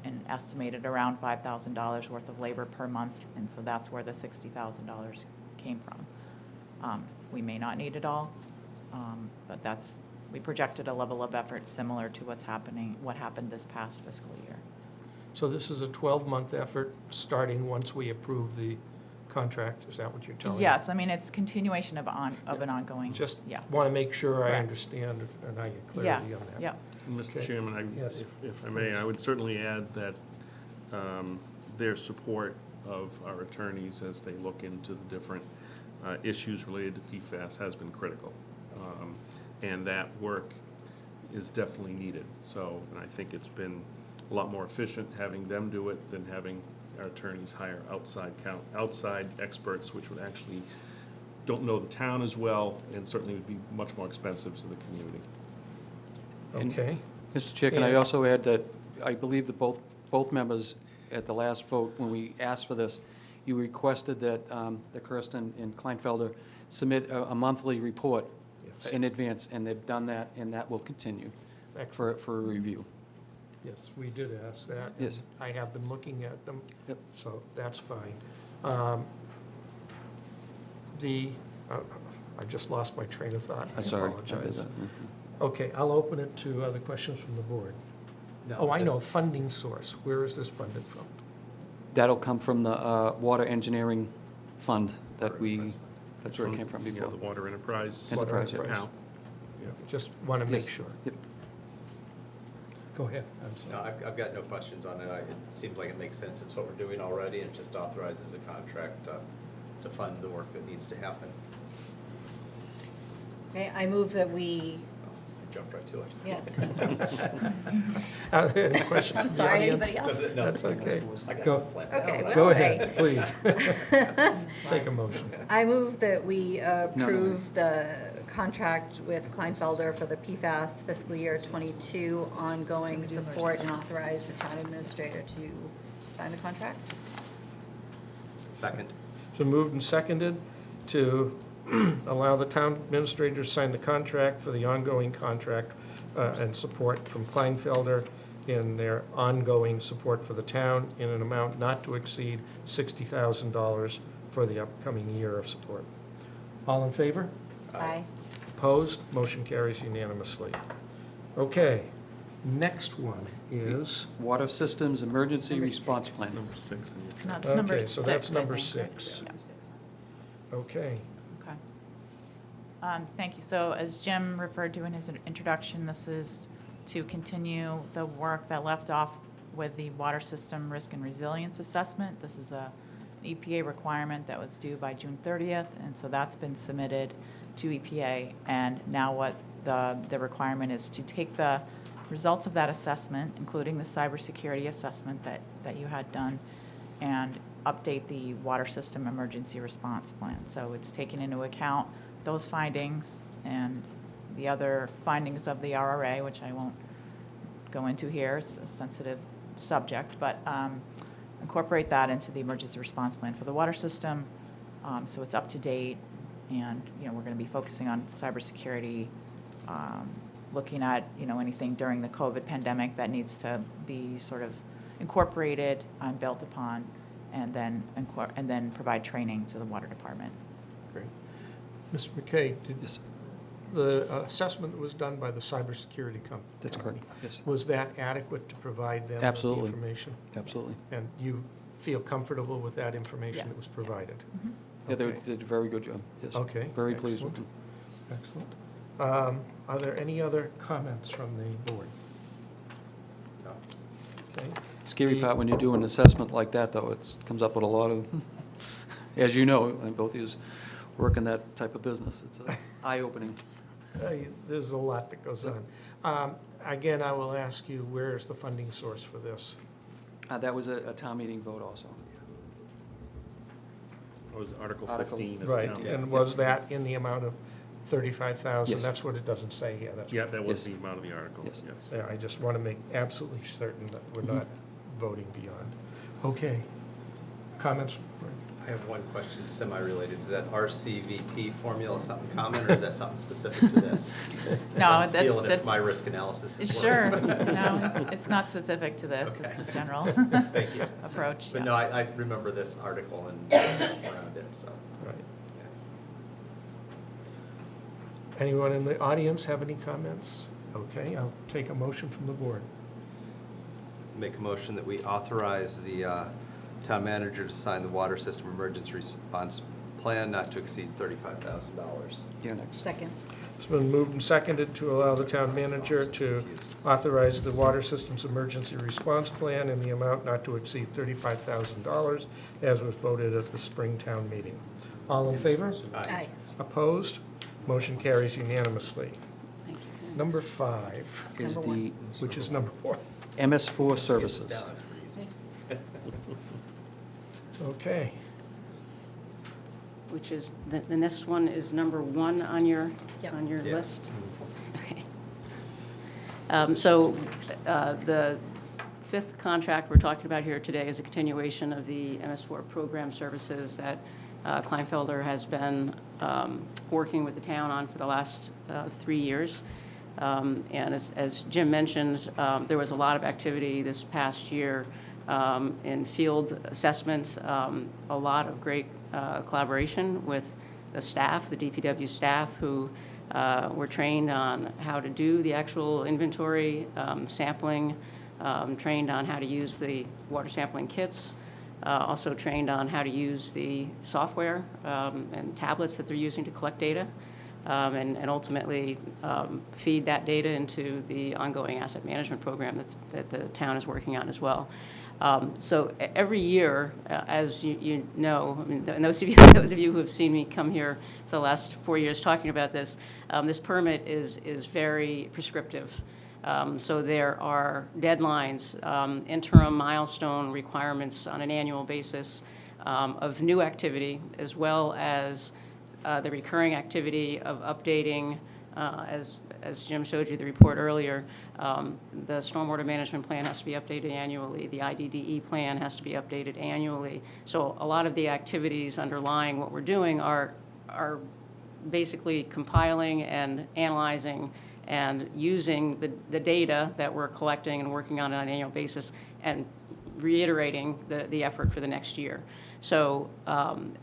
and estimated around $5,000 worth of labor per month, and so that's where the $60,000 came from. We may not need it all, but we projected a level of effort similar to what happened this past fiscal year. So this is a 12-month effort, starting once we approve the contract, is that what you're telling me? Yes, I mean, it's continuation of an ongoing, Just yeah. want to make sure I Correct. understand and I get Yeah, clarity on that. yeah. And Mr. Okay. Chairman, Yes. if I may, I would certainly add that their support of our attorneys as they look into the different issues related to PFAS has been critical. And that work is definitely needed. So, and I think it's been a lot more efficient having them do it than having our attorneys hire outside experts, which would actually don't know the town as well, and certainly would be much more expensive to the community. Okay, Mr. Chair, can I Yeah. also add that I believe that both members at the last vote, when we asked for this, you requested that Kirsten and Kleinfelder submit a monthly report Yes. in advance, and they've done that, and that will continue for review. yes, we did ask that. Yes. and I have been looking at them. Yep. So that's fine. I just lost my train of thought. I Sorry. apologize. Okay, I'll open it to other questions from the board. No, Oh, I know, this- funding source. Where is this funded from? That'll come from the Water Engineering Fund that that's where it came from Yeah, before. the Water Enterprise Enterprise, yeah. account. Just want to make Yes. sure. Yep. Go ahead, I'm No, sorry. I've got no questions on it. It seems like it makes sense. It's what we're doing already, and it just authorizes a contract to fund the work that needs to happen. Okay, I move that we, I jumped right to it. yeah. Any questions I'm from the sorry, audience? anybody else? No, That's okay. I got Go- it slammed Okay, down. Go well, ahead, hey. please. Take a motion. I move that we approve the contract with Kleinfelder for the PFAS fiscal year '22 ongoing support and authorize the town administrator to sign the contract. Second. So moved and seconded to allow the town administrator to sign the contract for the ongoing contract and support from Kleinfelder in their ongoing support for the town in an amount not to exceed $60,000 for the upcoming year of support. All in favor? Aye. Opposed? Motion carries unanimously. Okay, next one is, Water Systems Emergency Response Plan. Number 6 in your chart. That's number okay, 6, so that's I number think. 6. Yeah. Okay, Okay. Thank you. So as Jim referred to in his introduction, this is to continue the work that left off with the Water System Risk and Resilience Assessment. This is an EPA requirement that was due by June 30th, and so that's been submitted to EPA. And now what the requirement is to take the results of that assessment, including the cybersecurity assessment that you had done, and update the Water System Emergency Response Plan. So it's taking into account those findings and the other findings of the RRA, which I won't go into here, it's a sensitive subject, but incorporate that into the emergency response plan for the water system, so it's up to date, and, you know, we're going to be focusing on cybersecurity, looking at, you know, anything during the COVID pandemic that needs to be sort of incorporated and built upon, and then provide training to the water department. great. Mr. McKay, did Yes, the assessment that was done by the cybersecurity company? that's correct. Yes, Was that adequate to provide them with the Absolutely. information? absolutely. And you feel comfortable with that information that Yes, was provided? Yeah, they Okay. did a very good job. Yes. Okay, Very pleased with excellent. them. Excellent. Are there any other comments from the board? No. Okay. Scary part when you do an assessment like that, though, it comes up with a lot of, as you know, and both of you work in that type of business. It's eye-opening. There's a lot that goes on. Again, I will ask you, where is the funding source for this? That was a town meeting vote also. It was Article Article- 15 of the Right, town. and was that in the amount of 35,000? Yes. That's what it doesn't say here. That's Yeah, that was Yes. the amount of the article, Yes. yes. Yeah, I just want to make absolutely certain that we're not voting beyond. Okay. Comments? I have one question semi-related. Is that RCVT formula something common, or is that something specific to this? No, I'm stealing it that's- from my risk analysis. is what- Sure, no, it's not specific to this, it's a Okay. general Thank you. approach. But yeah. no, I remember this article and stuff around it, so. Right. yeah. Anyone in the audience have any comments? Okay, I'll take a motion from the board. Make a motion that we authorize the town manager to sign the water system emergency response plan not to exceed $35,000. You're next. Second. It's been moved and seconded to allow the town manager to authorize the water systems emergency response plan in the amount not to exceed $35,000 as was voted at the spring town meeting. All in favor? Aye. Opposed? Motion carries unanimously. Thank you. Number 5, Is Number the which is number 1. MS4 Services. Okay. Which is, the next one is number 1 on your, Yep. on your Yeah. list? Okay. So the 5th contract we're talking about here today is a continuation of the MS4 Program services that Kleinfelder has been working with the town on for the last 3 years. And as Jim mentioned, there was a lot of activity this past year in field assessments, a lot of great collaboration with the staff, the DPW staff, who were trained on how to do the actual inventory, sampling, trained on how to use the water sampling kits, also trained on how to use the software and tablets that they're using to collect data, and ultimately feed that data into the ongoing asset management program that the town is working on as well. So every year, as you know, I mean, and those of you who have seen me come here for the last 4 years talking about this, this permit is very prescriptive. So there are deadlines, interim milestone requirements on an annual basis of new activity, as well as the recurring activity of updating, as Jim showed you the report earlier, the stormwater management plan has to be updated annually. The IDDE plan has to be updated annually. So a lot of the activities underlying what we're doing are basically compiling and analyzing and using the data that we're collecting and working on an annual basis and reiterating the effort for the next year. So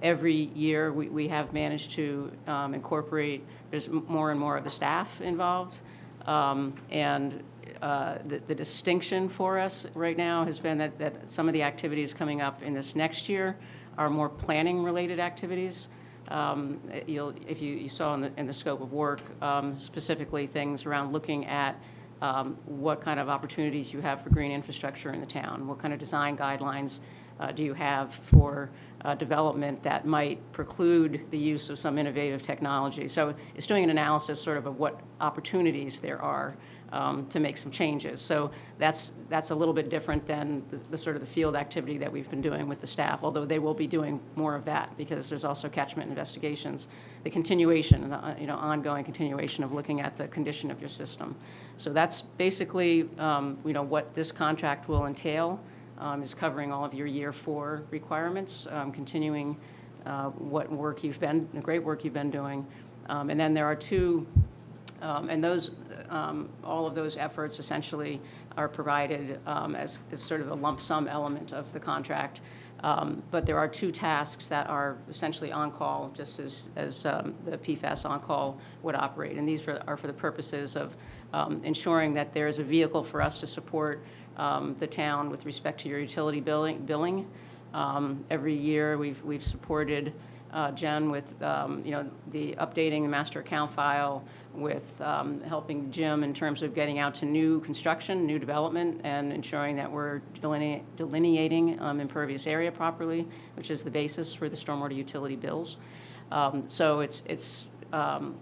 every year we have managed to incorporate, there's more and more of the staff involved. And the distinction for us right now has been that some of the activities coming up in this next year are more planning-related activities. If you saw in the scope of work, specifically things around looking at what kind of opportunities you have for green infrastructure in the town, what kind of design guidelines do you have for development that might preclude the use of some innovative technology. So it's doing an analysis sort of what opportunities there are to make some changes. So that's a little bit different than the sort of the field activity that we've been doing with the staff, although they will be doing more of that because there's also catchment investigations, the continuation, and the ongoing continuation of looking at the condition of your system. So that's basically what this contract will entail. Is covering all of your year 4 requirements, continuing what work you've been, the great work you've been doing. And then there are two, and those, all of those efforts essentially are provided as sort of a lump sum element of the contract. But there are 2 tasks that are essentially on-call, just as the PFAS on-call would operate. And these are for the purposes of ensuring that there's a vehicle for us to support the town with respect to your utility billing. Every year we've supported Jen with the updating the master account file, with helping Jim in terms of getting out to new construction, new development, and ensuring that we're delineating impervious area properly, which is the basis for the stormwater utility bills. So it's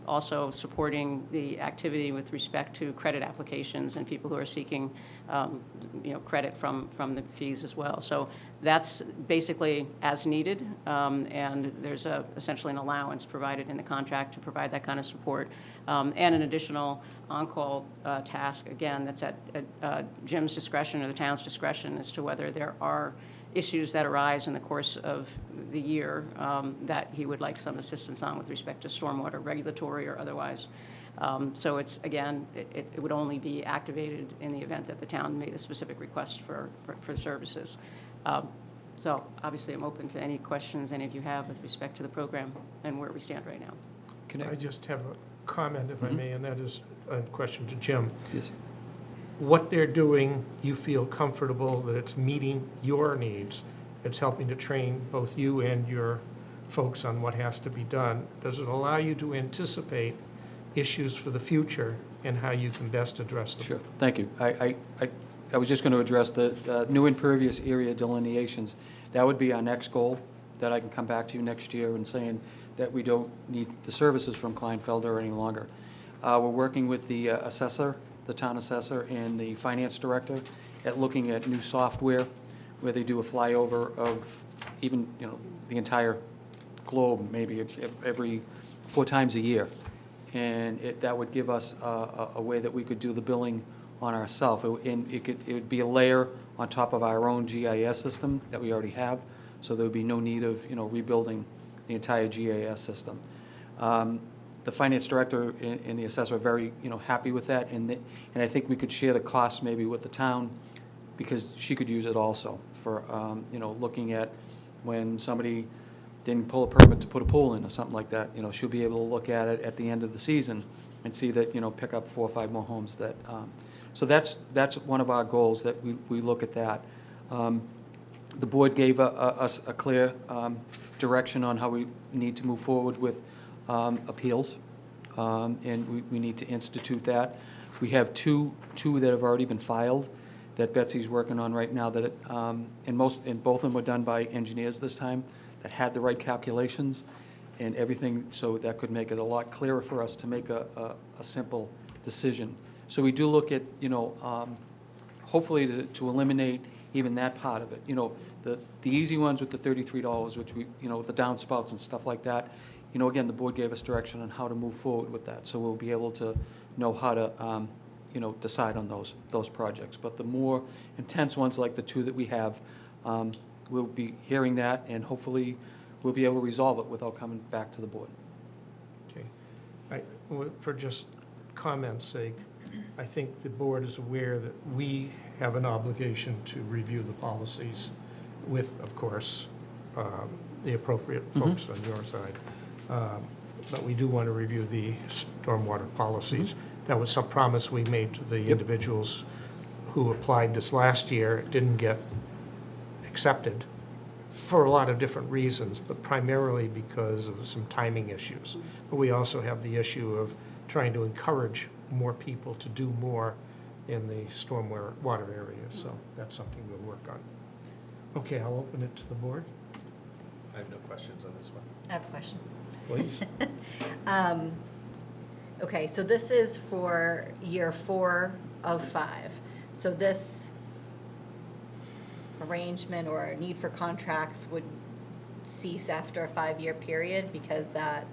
also supporting the activity with respect to credit applications and people who are seeking credit from the fees as well. So that's basically as needed, and there's essentially an allowance provided in the contract to provide that kind of support, and an additional on-call task, again, that's at Jim's discretion or the town's discretion as to whether there are issues that arise in the course of the year that he would like some assistance on with respect to stormwater, regulatory or otherwise. So it's, again, it would only be activated in the event that the town made a specific request for services. So obviously I'm open to any questions any of you have with respect to the program and where we stand right now. I just have a comment, if I may, and that is a question to Jim. Yes. What they're doing, you feel comfortable that it's meeting your needs? It's helping to train both you and your folks on what has to be done. Does it allow you to anticipate issues for the future and how you can best address them? Sure, thank you. I was just going to address the new impervious area delineations. That would be our next goal, that I can come back to you next year and saying that we don't need the services from Kleinfelder any longer. We're working with the assessor, the town assessor, and the finance director at looking at new software where they do a flyover of even, the entire globe, maybe every 4 times a year. And that would give us a way that we could do the billing on ourselves. It would be a layer on top of our own GIS system that we already have, so there would be no need of, rebuilding the entire GIS system. The finance director and the assessor are very, happy with that, and I think we could share the costs maybe with the town, because she could use it also for, looking at when somebody didn't pull a permit to put a pool in or something like that. She'll be able to look at it at the end of the season and see that, pick up 4 or 5 more homes that. So that's one of our goals, that we look at that. The board gave us a clear direction on how we need to move forward with appeals, and we need to institute that. We have two that have already been filed that Betsy's working on right now, that and both of them were done by engineers this time that had the right calculations and everything, so that could make it a lot clearer for us to make a simple decision. So we do look at, hopefully to eliminate even that part of it. You know, the easy ones with the $33, which we, you know, the downspouts and stuff like that, you know, again, the board gave us direction on how to move forward with that. So we'll be able to know how to, you know, decide on those projects. But the more intense ones, like the two that we have, we'll be hearing that, and hopefully we'll be able to resolve it without coming back to the board. Okay. For just comments' sake, I think the board is aware that we have an obligation to review the policies with, of course, the appropriate folks on your side. But we do want to review the stormwater policies. That was some promise we made to the individuals who applied this last year. It didn't get accepted for a lot of different reasons, but primarily because of some timing issues. But we also have the issue of trying to encourage more people to do more in the stormwater water area, so that's something we'll work on. Okay, I'll open it to the board. I have no questions on this one. I have a question. Please. Okay, so this is for year 4 of 5. So this arrangement or need for contracts would cease after a 5-year period because that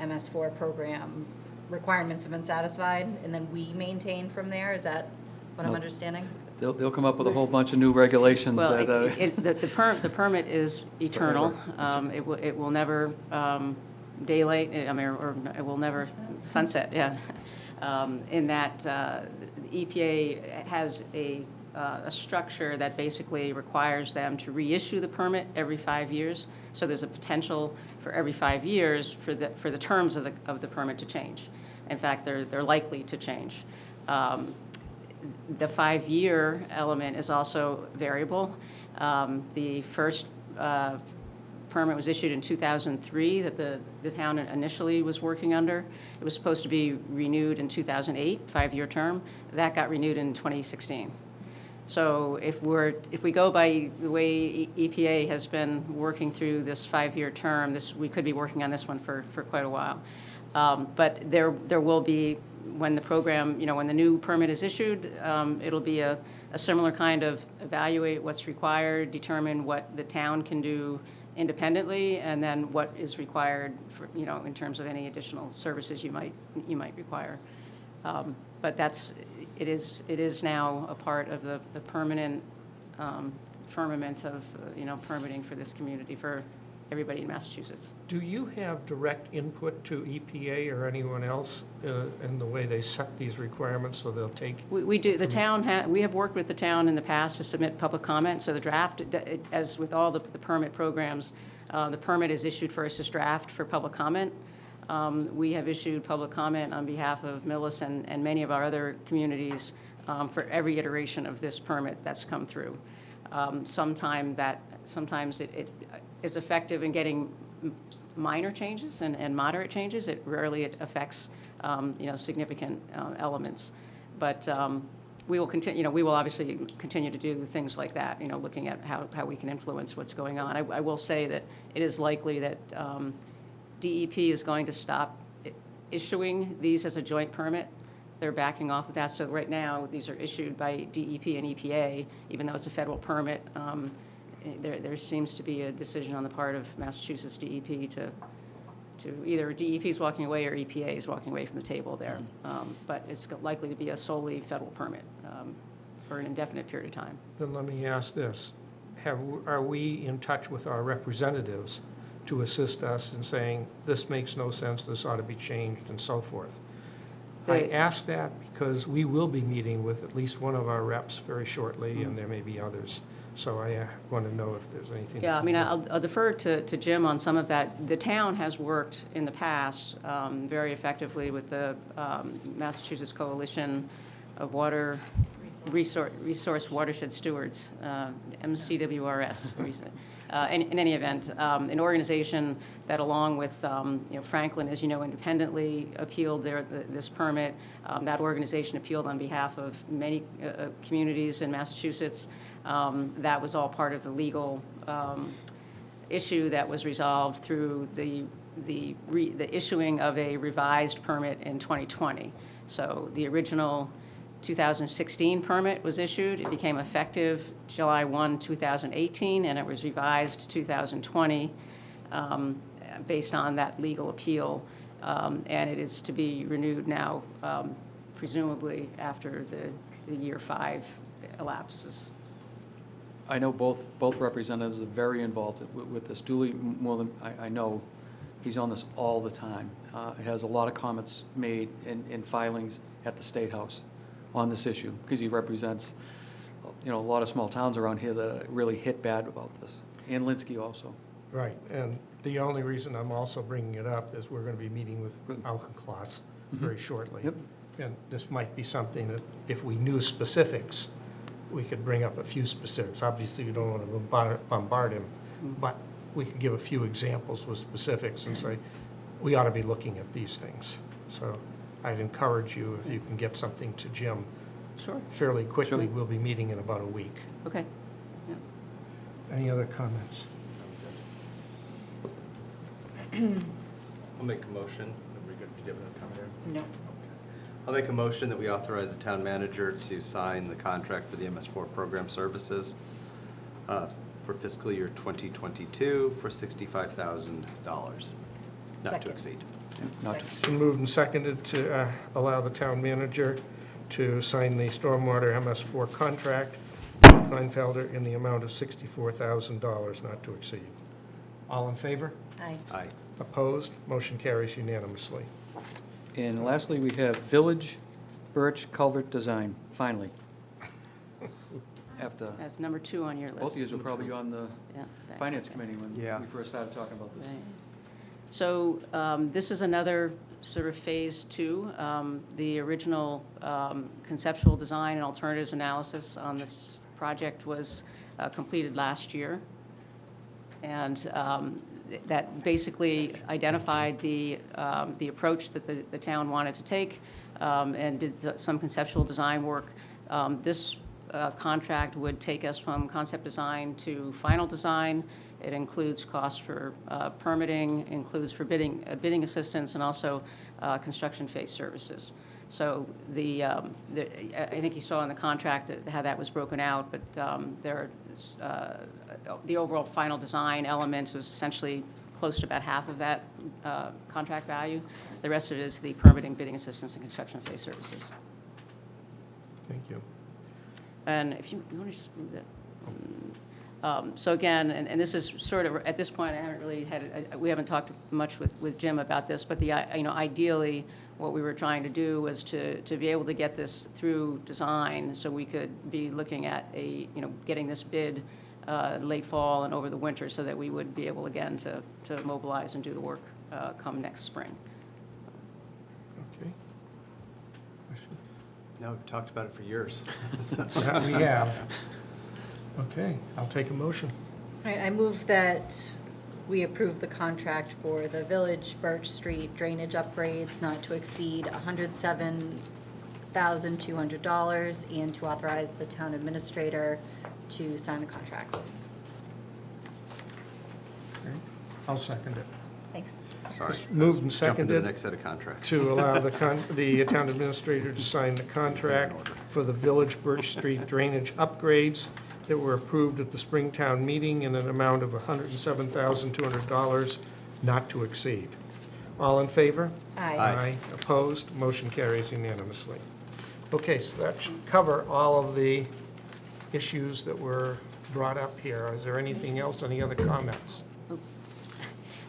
MS4 program requirements have been satisfied, and then we maintain from there? Is that what I'm Nope. understanding? They'll come up with a whole bunch of new regulations Well, that, the permit is eternal. It will never daylight, or it will never sunset, yeah. In that the EPA has a structure that basically requires them to reissue the permit every 5 years. So there's a potential for every 5 years for the terms of the permit to change. In fact, they're likely to change. The 5-year element is also variable. The first permit was issued in 2003 that the town initially was working under. It was supposed to be renewed in 2008, 5-year term. That got renewed in 2016. So if we go by the way EPA has been working through this 5-year term, we could be working on this one for quite a while. But there will be, when the program, when the new permit is issued, it'll be a similar kind of evaluate what's required, determine what the town can do independently, and then what is required for, in terms of any additional services you might require. But it is now a part of the permanent firmament of permitting for this community for everybody in Massachusetts. Do you have direct input to EPA or anyone else in the way they set these requirements so they'll take? We do. The town, we have worked with the town in the past to submit public comment. So the draft, as with all the permit programs, the permit is issued first as draft for public comment. We have issued public comment on behalf of Millis and many of our other communities for every iteration of this permit that's come through. Sometimes it is effective in getting minor changes and moderate changes. It rarely affects significant elements. But we will continue. We will obviously continue to do things like that. Looking at how we can influence what's going on. I will say that it is likely that DEP is going to stop issuing these as a joint permit. They're backing off of that. So right now, these are issued by DEP and EPA, even though it's a federal permit. There seems to be a decision on the part of Massachusetts DEP to either DEP is walking away or EPA is walking away from the table there. But it's likely to be a solely federal permit for an indefinite period of time. Then let me ask this. Are we in touch with our representatives to assist us in saying, this makes no sense, this ought to be changed, and so forth? I ask that because we will be meeting with at least one of our reps very shortly, and there may be others. So I want to know if there's anything. Yeah, I'll defer to Jim on some of that. The town has worked in the past very effectively with the Massachusetts Coalition of Water Resource Watershed Stewards, MCWRS. In any event, an organization that, along with Franklin, as you know, independently appealed this permit. That organization appealed on behalf of many communities in Massachusetts. That was all part of the legal issue that was resolved through the issuing of a revised permit in 2020. So the original 2016 permit was issued. It became effective July 1, 2018, and it was revised 2020 based on that legal appeal. And it is to be renewed now, presumably after the year 5 elapses. I know both representatives are very involved with this. Dooley, more than I know, he's on this all the time. Has a lot of comments made in filings at the State House on this issue, because he represents, a lot of small towns around here that are really hit bad about this, and Linsky also. Right, and the only reason I'm also bringing it up is we're going to be meeting with Alconclass very shortly. Yep. And this might be something that, if we knew specifics, we could bring up a few specifics. Obviously, we don't want to bombard him, but we could give a few examples with specifics and say, we ought to be looking at these things. So I'd encourage you, if you can get something to Jim Sure. fairly quickly. Sure. We'll be meeting in about a week. Okay. Yeah. Any other comments? I'll make a motion. Are we good? Do you have another comment here? No. I'll make a motion that we authorize the town manager to sign the contract for the MS4 Program services for fiscal year 2022 for $65,000, not to Second. exceed. Not to It's been moved and seconded to allow the town manager to sign the stormwater MS4 contract with Kleinfelder in the amount of $64,000, not to exceed. All in favor? Aye. Aye. Opposed? Motion carries unanimously. And lastly, we have Village Birch Culvert Design, finally. After, That's number 2 on your list. both of you were probably on the Yeah, that- Finance okay. Committee when Yeah. we first started talking about this. Right. So this is another sort of phase 2. The original conceptual design and alternatives analysis on this project was completed last year. And that basically identified the approach that the town wanted to take and did some conceptual design work. This contract would take us from concept design to final design. It includes costs for permitting, includes for bidding assistance, and also construction phase services. So I think you saw in the contract how that was broken out, but the overall final design element was essentially close to about half of that contract value. The rest of it is the permitting, bidding assistance, and construction phase services. Thank you. And if you want to just move that. So again, and this is sort of, at this point, I haven't really we haven't talked much with Jim about this, but ideally, what we were trying to do was to be able to get this through design so we could be looking at getting this bid late fall and over the winter so that we would be able again to mobilize and do the work come next spring. Okay. Question? No, we've talked about it for years. Yeah, we have. Okay, I'll take a motion. I move that we approve the contract for the Village Birch Street drainage upgrades not to exceed $107,200 and to authorize the town administrator to sign the contract. Okay, I'll second it. Thanks. Sorry. Moved and Jump into the seconded next set of contracts. to allow the town administrator to sign the contract for the Village Birch Street drainage upgrades that were approved at the Springtown meeting in an amount of $107,200, not to exceed. All in favor? Aye. Aye. Opposed? Motion carries unanimously. Okay, so that should cover all of the issues that were brought up here. Is there anything else, any other comments?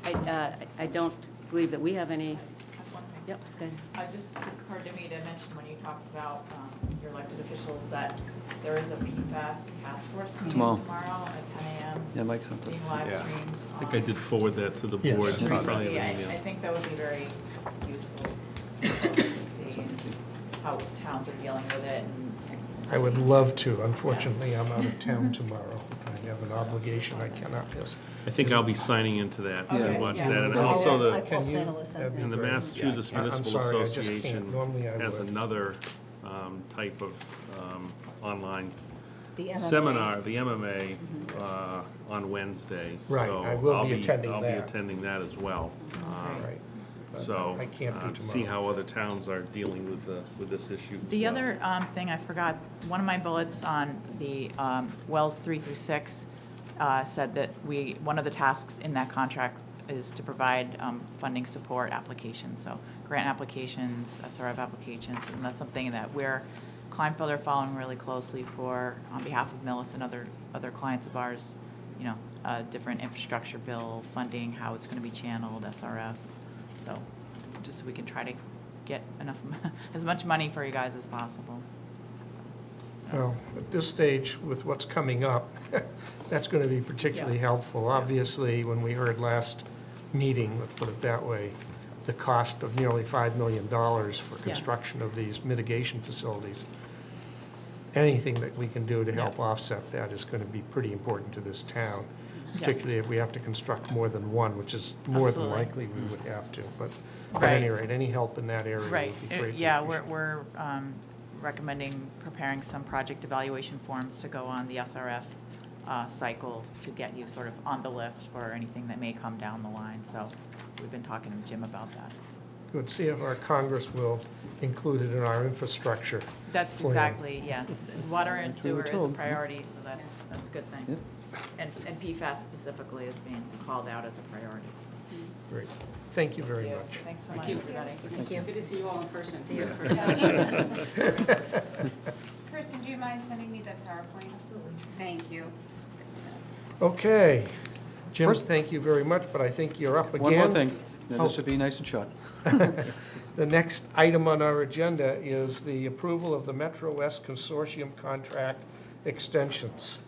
I don't believe that we have any. That's one thing. Yep, go ahead. It just occurred to me to mention when you talked about your elected officials that there is a PFAS task force meeting Tomorrow. tomorrow at 10 a.m. Yeah, Mike sent being it. live Yeah. streamed. I think I did forward that to the Yes. board. Great so I probably have an email. think that would be very useful to see how towns are dealing with it and. I would love to. Unfortunately, I'm out of town tomorrow. I have an obligation I cannot miss. I think I'll be signing into that to Okay, watch yeah. that. And I'll- also I'll the, Can you- plan to listen. that'd be and the great. Massachusetts Yeah, I'm Municipal sorry, I just can't. Association Normally I has would. another type of online The MMA. seminar, the MMA, on Wednesday. Right, So I will I'll be attending I'll be that. attending that as well. Right. but So, I can't do see tomorrow. how other towns are dealing with this issue. The other thing I forgot, one of my bullets on the wells 3 through 6 said that one of the tasks in that contract is to provide funding support applications, so grant applications, SRF applications, and that's something that Kleinfelder are following really closely for, on behalf of Millis and other clients of ours, you know, different infrastructure bill funding, how it's going to be channeled, SRF. So just so we can try to get enough, as much money for you guys as possible. Well, at this stage, with what's coming up, that's going to be particularly helpful. Obviously, when we heard last meeting, let's put it that way, the cost of nearly $5 million for construction of these mitigation facilities, anything that we can do to help offset that is going to be pretty important to this town, particularly if we have to construct more than one, which is more than Absolutely. likely we would have to. But at Right. any rate, any help in that area Right, would be great. yeah, we're recommending preparing some project evaluation forms to go on the SRF cycle to get you sort of on the list for anything that may come down the line. So we've been talking to Jim about that. Good, see if our Congress will include it in our infrastructure. That's plan. exactly, yeah. Water and That's what we're sewer is a told. priority, so that's a good thing. And PFAS specifically is being called out as a priority. So. Great. Thank you very much. Thanks so much, everybody. Thank you. Good to see you all in person. See you. Kirsten, do you mind sending me the PowerPoint? Absolutely. Thank you. Okay. Jim, First- thank you very much, but I think you're up again. One more thing. Now, this Oh. would be nice and short. The next item on our agenda is the approval of the Metro West Consortium contract extensions.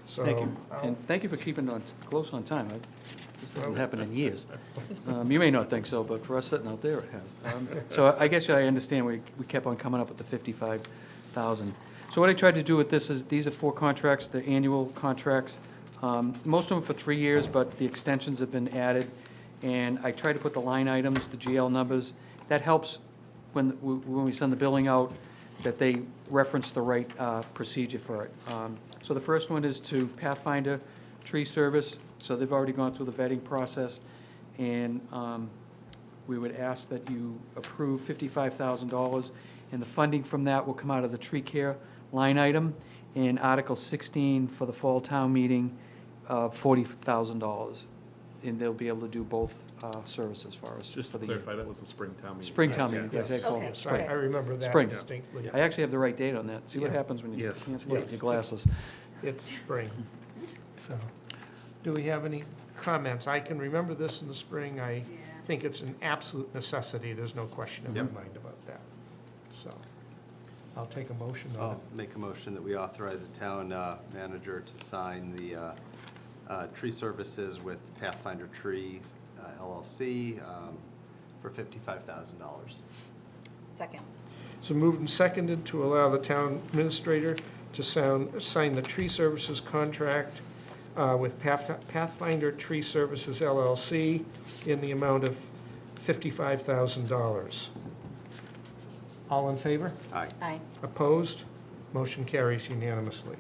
So, Thank you. I'll- And thank you for keeping on close on time. This doesn't happen in years. You may not think so, but for us sitting out there, it has. So I guess I understand we kept on coming up with the 55,000. So what I tried to do with this is, these are 4 contracts, the annual contracts. Most of them for 3 years, but the extensions have been added. And I tried to put the line items, the GL numbers. That helps when we send the billing out, that they reference the right procedure for it. So the first one is to Pathfinder Tree Service. So they've already gone through the vetting process. And we would ask that you approve $55,000. And the funding from that will come out of the tree care line item. And Article 16 for the fall town meeting, $40,000. And they'll be able to do both services for us. Just for to the year. clarify, that was the Springtown meeting. Springtown Yes, meeting, yes. yes, I call Okay. it spring. I remember that Spring. distinctly. I actually have the right date on that. See what Yeah. happens when you Yes. can't look at Yes. your glasses. It's spring. So, do we have any comments? I can remember this in the spring. I think it's an absolute necessity. There's no question in my Yep. mind about that. So, I'll take a motion on I'll it. make a motion that we authorize the town manager to sign the tree services with Pathfinder Trees LLC for $55,000. Second. So moved and seconded to allow the town administrator to sign the tree services contract with Pathfinder Tree Services LLC in the amount of $55,000. All in favor? Aye. Aye. Opposed? Motion carries unanimously.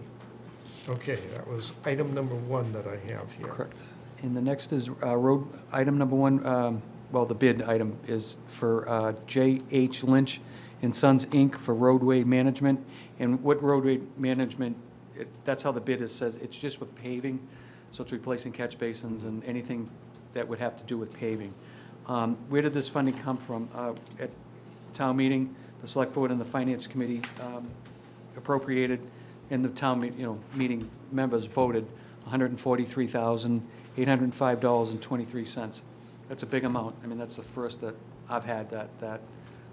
Okay, that was item number 1 that I have here. Correct. And the next is road, item number 1, well, the bid item is for J.H. Lynch and Sons, Inc. for roadway management. And what roadway management, that's how the bid is, says it's just with paving, so it's replacing catch basins and anything that would have to do with paving. Where did this funding come from? At town meeting, the select board and the finance committee appropriated, and the town, meeting members voted $143,805.23. That's a big amount. I mean, that's the first that I've had that,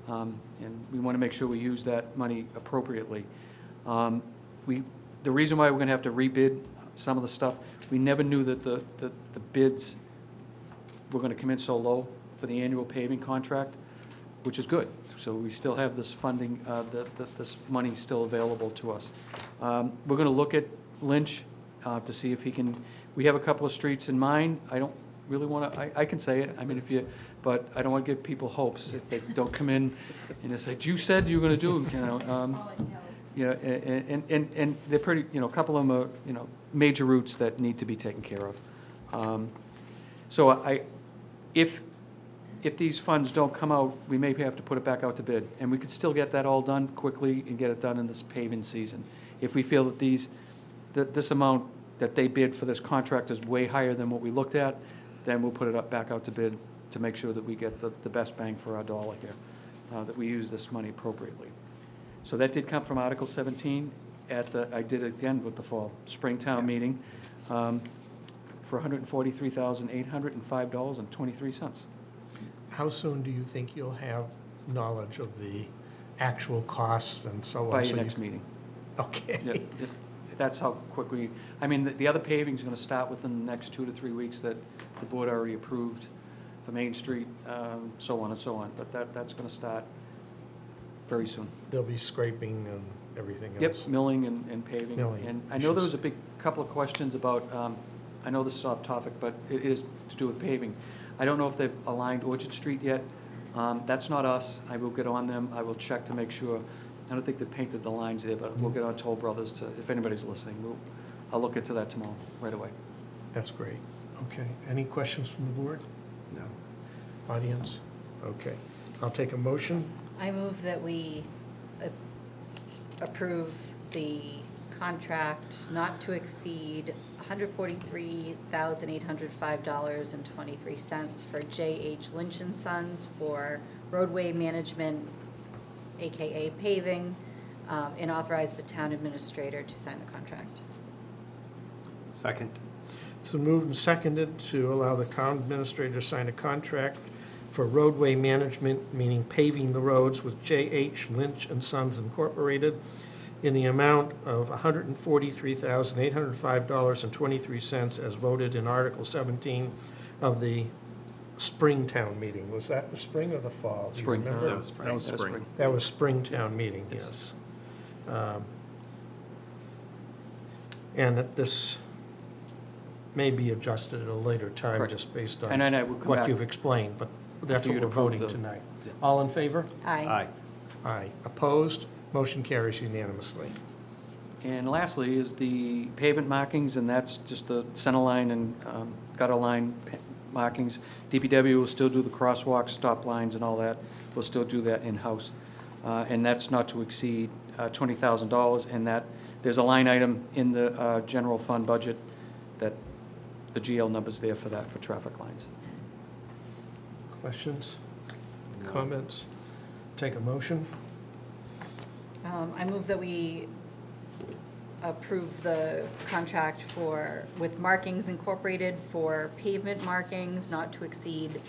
and we want to make sure we use that money appropriately. The reason why we're going to have to rebid some of the stuff, we never knew that the bids were going to come in so low for the annual paving contract, which is good. So we still have this funding, this money still available to us. We're going to look at Lynch to see if he can, we have a couple of streets in mind. I don't really want to, I can say it, I mean, but I don't want to give people hopes if they don't come in and they say, you said you were going to do, and they're pretty, a couple of them are, major routes that need to be taken care of. So if if these funds don't come out, we may have to put it back out to bid, and we could still get that all done quickly and get it done in this paving season. If we feel that this amount that they bid for this contract is way higher than what we looked at, then we'll put it back out to bid to make sure that we get the best bang for our dollar here, that we use this money appropriately. So that did come from Article 17 I did it again with the fall Springtown meeting, for $143,805.23. How soon do you think you'll have knowledge of the actual costs and so on? By So your you- next meeting. Okay. Yeah, that's how quick I mean, the other paving's gonna start within the next 2 to 3 weeks that the board already approved for Main Street, so on and so on. But that's gonna start very soon. There'll be scraping and everything Yep, else. milling and paving. Milling. And I know there was a couple of questions about, I know this is off topic, but it is to do with paving. I don't know if they've aligned Orchard Street yet. That's not us. I will get on them. I will check to make sure. I don't think they painted the lines there, but we'll get on Toll Brothers to, if anybody's listening, I'll look into that tomorrow, right away. That's great. Okay. Any questions from the board? No. Audience? Okay. I'll take a motion. I move that we approve the contract not to exceed $143,805.23 for J.H. Lynch and Sons for roadway management, AKA paving, and authorize the town administrator to sign the contract. Second. So moved and seconded to allow the town administrator to sign a contract for roadway management, meaning paving the roads with J.H. Lynch and Sons Incorporated in the amount of $143,805.23 as voted in Article 17 of the Springtown meeting. Was that the spring or the fall? Do you Spring. remember? That was spring. That was Springtown meeting, yes. And that this may be adjusted at a later time, Correct. just based And on then I will come what back. you've explained, but that's For what you to we're approve voting the- tonight. yeah. All in favor? Aye. Aye. Opposed? Motion carries unanimously. And lastly is the pavement markings, and that's just the center line and gutter line markings. DPW will still do the crosswalks, stop lines, and all that. We'll still do that in-house. And that's not to exceed $20,000, and that, there's a line item in the general fund budget that the GL number's there for that, for traffic lines. Questions? Comments? Take a motion. I move that we approve the contract with Markings Incorporated for pavement markings not to exceed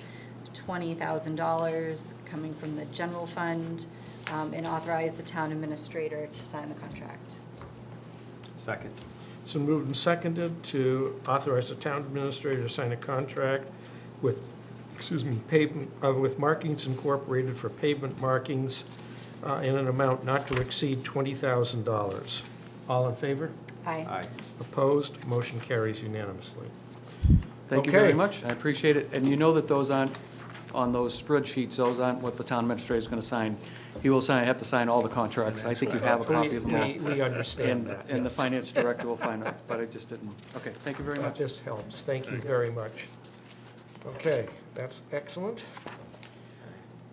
$20,000 coming from the general fund, and authorize the town administrator to sign the contract. Second. So moved and seconded to authorize the town administrator to sign a contract with, with Markings Incorporated for pavement markings in an amount not to exceed $20,000. All in favor? Aye. Aye. Opposed? Motion carries unanimously. Thank you very Okay. much, I appreciate it. And you know that those aren't, on those spreadsheets, those aren't what the town administrator is going to sign. He will have to sign all the contracts. I think you have a copy of them all. We understand And, that. and the yes. finance director will find out, but I just didn't. Okay, thank you very That much. just helps. Thank you very much. Okay, that's excellent.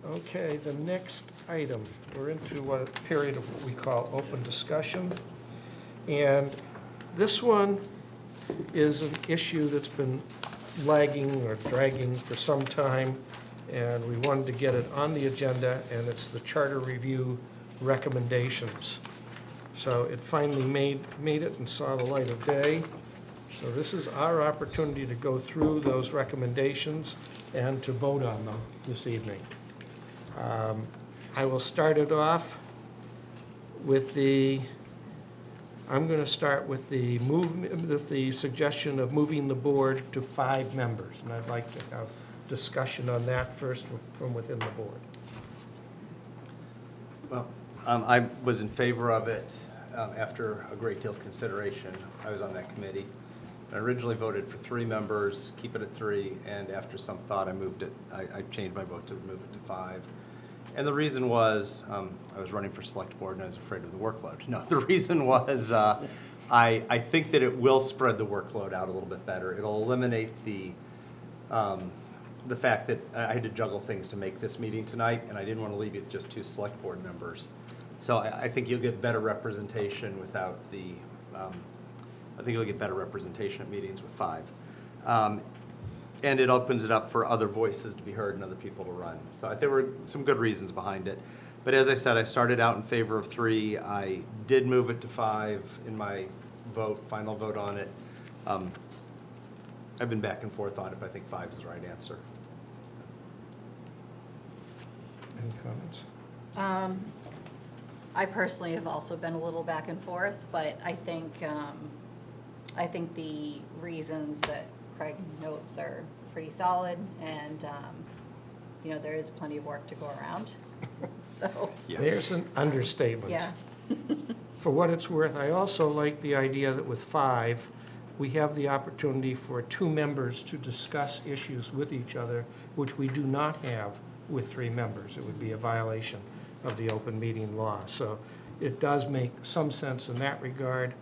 Okay, the next item, we're into a period of what we call open discussion. And this one is an issue that's been lagging or dragging for some time, and we wanted to get it on the agenda, and it's the charter review recommendations. So it finally made it and saw the light of day. So this is our opportunity to go through those recommendations and to vote on them this evening. I will start it off with I'm going to start with the suggestion of moving the board to 5 members. And I'd like to have discussion on that first from within the board. Well, I was in favor of it after a great deal of consideration. I was on that committee. I originally voted for 3 members, keep it at 3, and after some thought, I changed my vote to move it to 5. And the reason was, I was running for select board and I was afraid of the workload. No, the reason was, I think that it will spread the workload out a little bit better. It'll eliminate the the fact that I had to juggle things to make this meeting tonight, and I didn't want to leave you with just 2 select board members. So I think you'll get better representation without the, I think you'll get better representation at meetings with 5. And it opens it up for other voices to be heard and other people to run. So there were some good reasons behind it. But as I said, I started out in favor of 3. I did move it to 5 in my final vote on it. I've been back and forth on it, but I think 5 is the right answer. Any comments? I personally have also been a little back and forth, but I think the reasons that Craig notes are pretty solid, and, there is plenty of work to go around, so, There's an understatement. yeah. For what it's worth, I also like the idea that with 5, we have the opportunity for 2 members to discuss issues with each other, which we do not have with 3 members. It would be a violation of the open meeting law. So it does make some sense in that regard.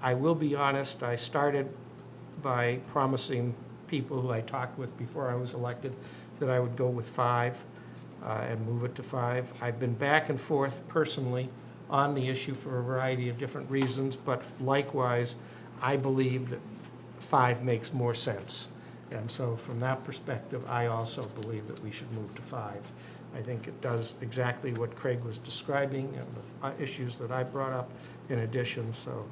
I will be honest, I started by promising people who I talked with before I was elected that I would go with 5 and move it to 5. I've been back and forth personally on the issue for a variety of different reasons, but likewise, I believe that 5 makes more sense. And so from that perspective, I also believe that we should move to 5. I think it does exactly what Craig was describing and the issues that I brought up in addition, so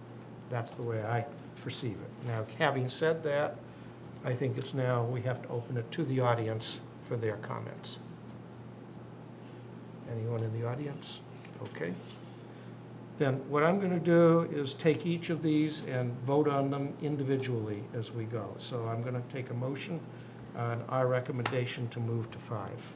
that's the way I perceive it. Now, having said that, I think it's now, we have to open it to the audience for their comments. Anyone in the audience? Okay. Then what I'm going to do is take each of these and vote on them individually as we go. So I'm going to take a motion on our recommendation to move to 5.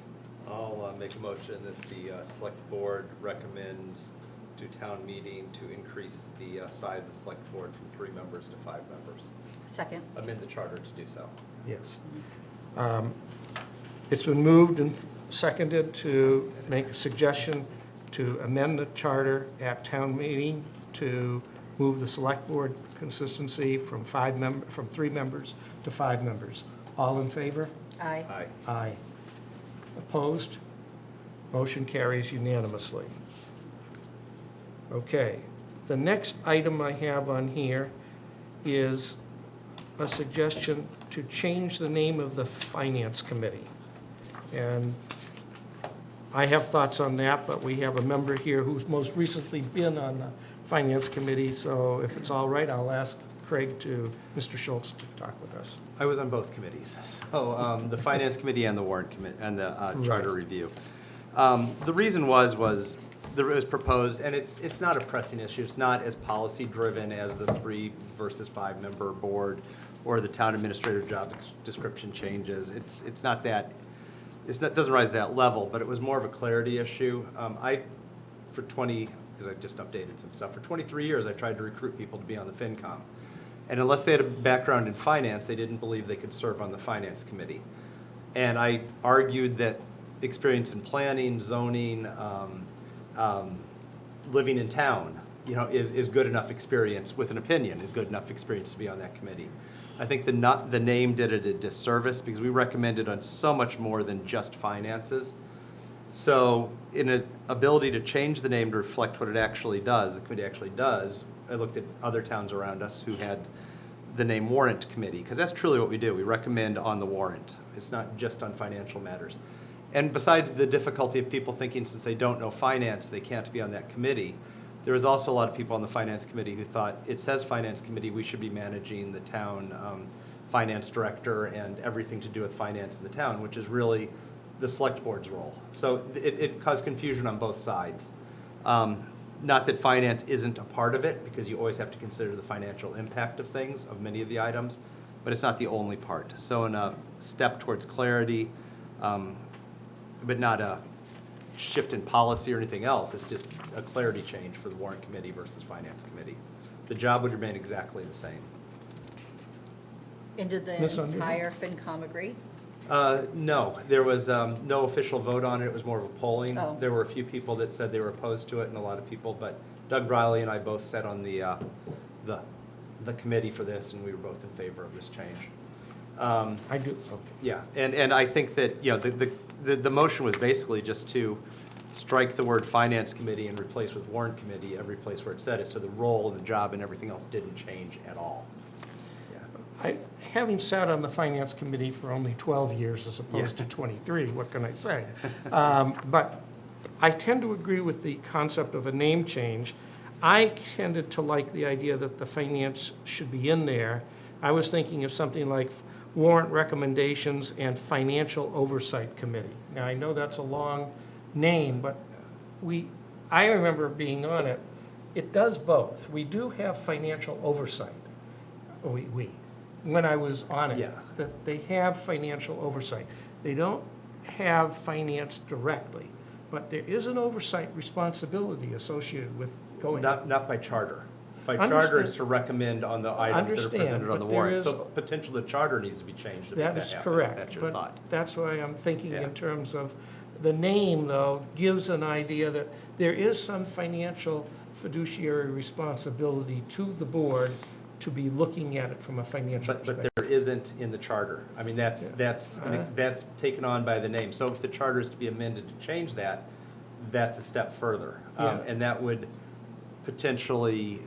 I'll make a motion that the select board recommends to town meeting to increase the size of the select board from 3 members to 5 members. Second. Amend the charter to do so. Yes. It's been moved and seconded to make a suggestion to amend the charter at town meeting to move the select board consistency from 3 members to 5 members. All in favor? Aye. Aye. Aye. Opposed? Motion carries unanimously. Okay. The next item I have on here is a suggestion to change the name of the Finance Committee. And I have thoughts on that, but we have a member here who's most recently been on the Finance Committee, so if it's all right, I'll ask Mr. Schultz to talk with us. I was on both committees, so the Finance Committee and the Warrant Committee, and the Charter Right. Review. The reason was it was proposed, and it's not a pressing issue. It's not as policy-driven as the 3 versus 5 member board or the town administrator job description changes. It's not that, doesn't rise to that level, but it was more of a clarity issue. Because I just updated some stuff, for 23 years, I tried to recruit people to be on the FinCom. And unless they had a background in finance, they didn't believe they could serve on the Finance Committee. And I argued that experience in planning, zoning, living in town, is good enough experience, with an opinion, is good enough experience to be on that committee. I think the name did it a disservice because we recommended on so much more than just finances. So in an ability to change the name to reflect what it actually does, the committee actually does, I looked at other towns around us who had the name Warrant Committee, because that's truly what we do. We recommend on the warrant. It's not just on financial matters. And besides the difficulty of people thinking since they don't know finance, they can't be on that committee, there was also a lot of people on the Finance Committee who thought, it says Finance Committee, we should be managing the town finance director and everything to do with finance in the town, which is really the select board's role. So it caused confusion on both sides. Not that finance isn't a part of it, because you always have to consider the financial impact of things, of many of the items, but it's not the only part. So in a step towards clarity, but not a shift in policy or anything else, it's just a clarity change for the Warrant Committee versus Finance Committee. The job would remain exactly the same. And did the Ms. Underwood? entire FinCom agree? No, there was no official vote on it. It was more of a polling. Oh. There were a few people that said they were opposed to it, and a lot of people, but Doug Briley and I both sat on the committee for this, and we were both in favor of this change. I do. Yeah, and I think that, you know, the motion was basically just to strike the word finance committee and replace with warrant committee every place where it said it, so the role and the job and everything else didn't change at all. Yeah. Having sat on the finance committee for only 12 years as opposed to 23, what can I say? But I tend to agree with the concept of a name change. I tended to like the idea that the finance should be in there. I was thinking of something like warrant recommendations and financial oversight committee. Now, I know that's a long name, but I remember being on it. It does both. We do have financial oversight. When I was on it, Yeah. that they have financial oversight. They don't have finance directly, but there is an oversight responsibility associated with going. Not by charter. By charter, Understand. it's to recommend on the items that are Understand, presented on the but there warrant. is- So potential the charter needs to be changed to make That that is happen. correct. That's your but thought. That's why I'm thinking Yeah. in terms of, the name, though, gives an idea that there is some financial fiduciary responsibility to the board to be looking at it from a financial But perspective. there isn't in the charter. I mean, that's taken on by the name. So if the charter is to be amended to change that, that's a step further. Yeah. And that would potentially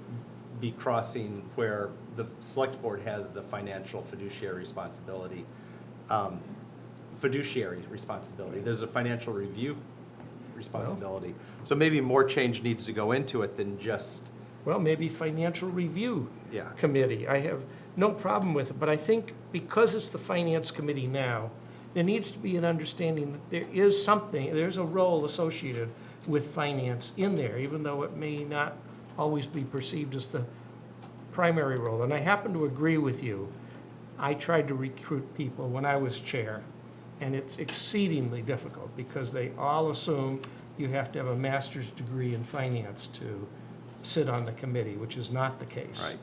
be crossing where the select board has the financial fiduciary responsibility. There's a financial review responsibility. So maybe more change needs to go into it than just, Well, maybe financial review yeah. committee. I have no problem with it, but I think because it's the finance committee now, there needs to be an understanding that there's a role associated with finance in there, even though it may not always be perceived as the primary role. And I happen to agree with you. I tried to recruit people when I was chair, and it's exceedingly difficult because they all assume you have to have a master's degree in finance to sit on the committee, which is not the case.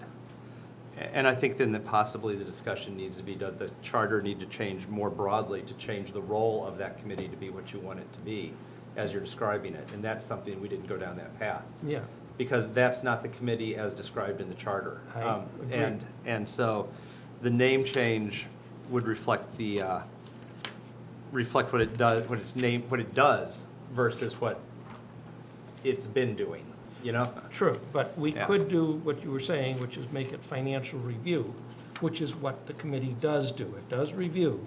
Right. And I think then that possibly the discussion needs to be, does the charter need to change more broadly to change the role of that committee to be what you want it to be, as you're describing it? And that's something, we didn't go down that path. Yeah. Because that's not the committee as described in the charter. I agree. And so the name change would reflect reflect what it does, what it does versus what it's been doing, you know? True, but we Yeah. could do what you were saying, which is make it financial review, which is what the committee does do. It does review.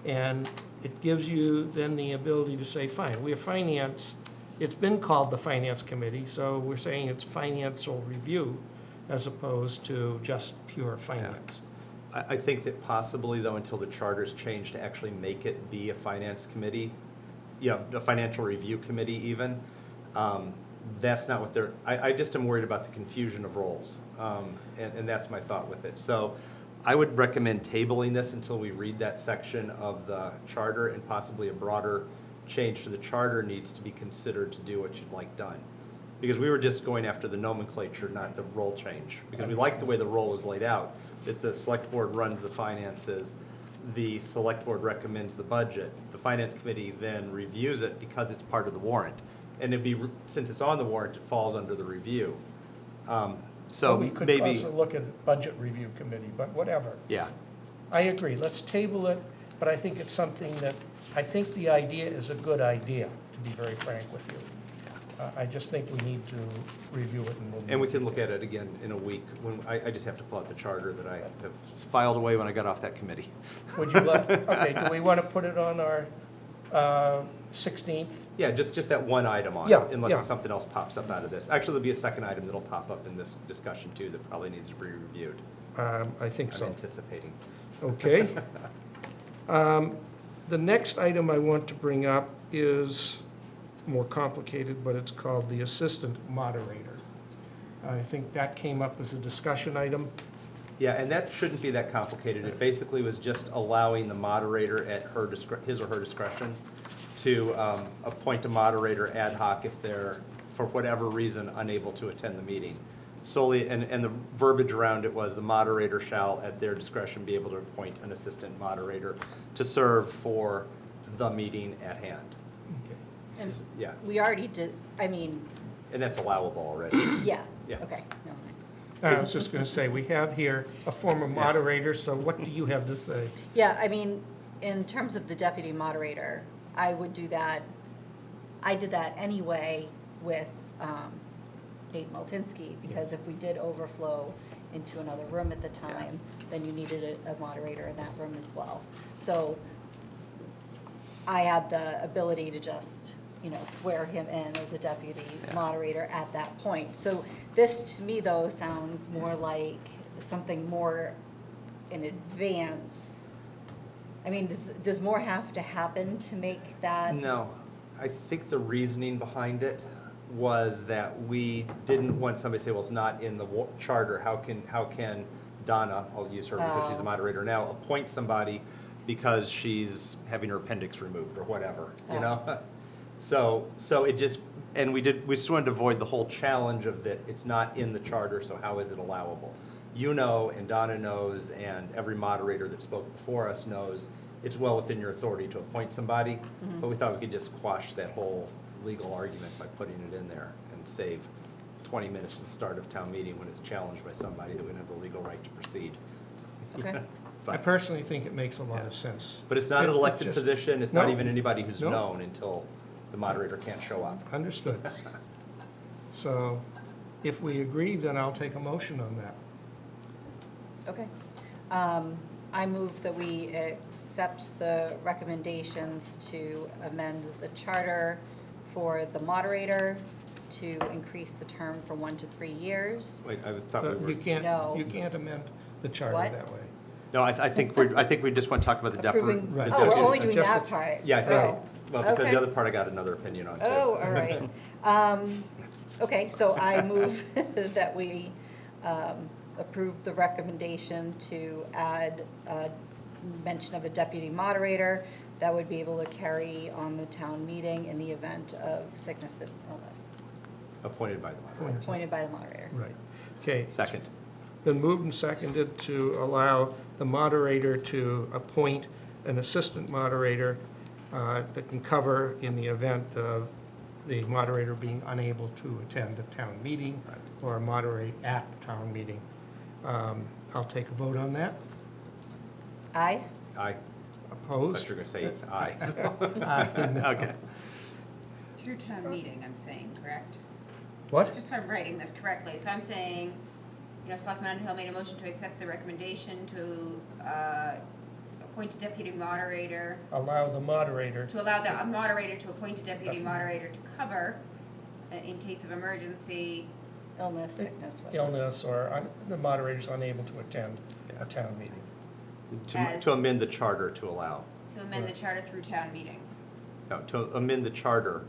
And it gives you then the ability to say, fine, we're finance, it's been called the finance committee, so we're saying it's financial review as opposed to just pure finance. I think that possibly, though, until the charter's changed to actually make it be a finance committee, you know, a financial review committee even, that's not what they're, I just am worried about the confusion of roles. And that's my thought with it. So I would recommend tabling this until we read that section of the charter, and possibly a broader change to the charter needs to be considered to do what you'd like done. Because we were just going after the nomenclature, not the role change. Because we like the way the role is laid out, that the select board runs the finances, the select board recommends the budget, the finance committee then reviews it because it's part of the warrant. And it'd be, since it's on the warrant, it falls under the review. So Well, we could maybe, also look at budget review committee, but whatever. yeah, I agree, let's table it, but I think it's something that, I think the idea is a good idea, to be very frank with you. I just think we need to review it and we'll. and we can look at it again in a week, when I just have to pull out the charter that I have filed away when I got off that committee. Would you like, okay, do we want to put it on our 16th? Yeah, just that one item on Yeah, it, yeah. unless something else pops up out of this. Actually, there'll be a second item that'll pop up in this discussion too, that probably needs to be reviewed. I think I'm so. anticipating. Okay. The next item I want to bring up is more complicated, but it's called the assistant moderator. I think that came up as a discussion item. Yeah, and that shouldn't be that complicated. It basically was just allowing the moderator at his or her discretion to appoint a moderator ad hoc if they're, for whatever reason, unable to attend the meeting. Solely, and the verbiage around it was the moderator shall, at their discretion, be able to appoint an assistant moderator to serve for the meeting at hand. And Yeah, we already did, I mean, and that's allowable already. yeah, Yeah. okay. No. I was just going to say, we have here a former moderator, so what do you have to say? Yeah, I mean, in terms of the deputy moderator, I would do that. I did that anyway with Nate Maltinsky, because if we did overflow into another room at the time, then you needed a moderator in that room as well. So I had the ability to just, swear him in as a deputy moderator at that point. So this, to me, though, sounds more like something more in advance. I mean, does more have to happen to make that? No, I think the reasoning behind it was that we didn't want somebody to say, well, it's not in the charter, how can Donna, I'll use her because she's the moderator now, appoint somebody because she's having her appendix removed or whatever, you know? So it just, and we just wanted to avoid the whole challenge of that it's not in the charter, so how is it allowable? And Donna knows, and every moderator that spoke before us knows, it's well within your authority to appoint somebody, but we thought we could just quash that whole legal argument by putting it in there and save 20 minutes to the start of town meeting when it's challenged by somebody that wouldn't have the legal right to proceed. Okay. I personally think it makes a lot of sense. But it's not an It's elected just- position, it's not No. even anybody who's No. known until the moderator can't show up. Understood. So if we agree, then I'll take a motion on that. Okay. I move that we accept the recommendations to amend the charter for the moderator to increase the term from 1 to 3 years. Wait, I thought we But were, you can't, No. you can't amend the charter What? that way. no, I think we just want to talk about the Approving, Right. oh, we're deputy. only doing Just that the- part? Yeah, I think, Oh. well, because Okay. the other part I got another opinion on too. Oh, all right. Okay, so I move that we approve the recommendation to add mention of a deputy moderator that would be able to carry on the town meeting in the event of sickness and illness, Appointed by the moderator. appointed by the moderator. Right. Okay, Second. been moved and seconded to allow the moderator to appoint an assistant moderator that can cover in the event of the moderator being unable to attend a town meeting or moderate at the town meeting. I'll take a vote on that. Aye? Aye. I Opposed? thought you were going to say aye. Aye. Okay. Through town meeting, I'm saying, correct? What? Just so I'm writing this correctly, so I'm saying, Selectman Underhill made a motion to accept the recommendation to appoint a deputy moderator, Allow the moderator, to allow the moderator to appoint a deputy moderator to cover in case of emergency. Illness, sickness, whatever. illness, or the moderator's unable to attend a town meeting. To amend the charter to allow. To amend the charter through town meeting. No, to amend the charter,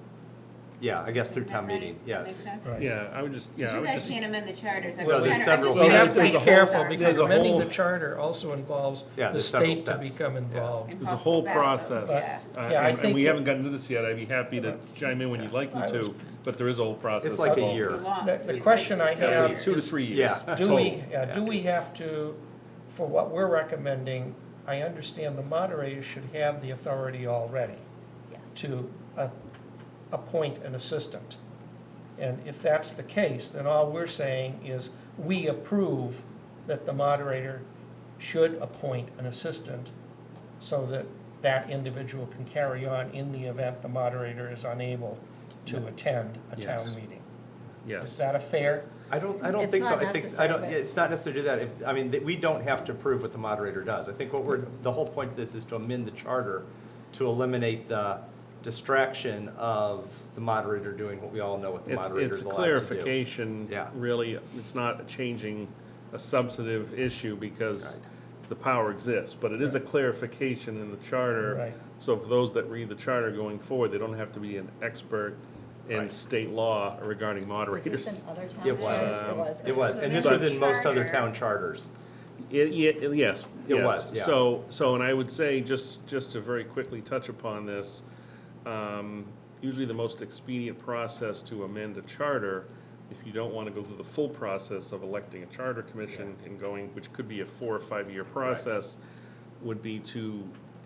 yeah, I guess through Isn't town that right? meeting, Does yeah. that make sense? Right. Yeah, I would just, Because you guys just, can't amend the charters. I'm Well, just there's trying to- I'm several just We steps. have to be trying careful, sorry. because There's a amending whole- the charter also involves Yeah, the there's several state to steps. become involved. there's a whole Impossible balance, process. yeah. Yeah, I And think we what- haven't gotten into this yet. I'd be happy to chime in when you'd like me I was- to, but there is a whole process. It's like a involved. year. It's a long- The it's question like I 3 have- years. 2 to 3 years. Yeah. Do total. we have to, for what we're recommending, I understand the moderator should have the authority already Yes. to appoint an assistant. And if that's the case, then all we're saying is we approve that the moderator should appoint an assistant so that that individual can carry on in the event the moderator is unable to attend a Yes. town meeting. Is Yes. that a fair? I don't It's think so. not I think, necessary, but- it's not necessary to do that. I mean, we don't have to approve what the moderator does. I think the whole point of this is to amend the charter to eliminate the distraction of the moderator doing what we all know what the moderator It's is a allowed to do. clarification, Yeah. really. It's not changing a substantive issue because Right. the power exists, but it is a clarification in the charter. Right. So for those that read the charter going forward, they don't have to be an expert in Right. state law regarding Was moderators. this in other towns? It was. It was. It was, and this But- was in most other Charter. town charters. Yes. It yes. was, yeah. So, and I would say, just to very quickly touch upon this, usually the most expedient process to amend a charter, if you don't want to go through the full process of electing a charter commission and going, which could be a 4 or 5 year process, would be to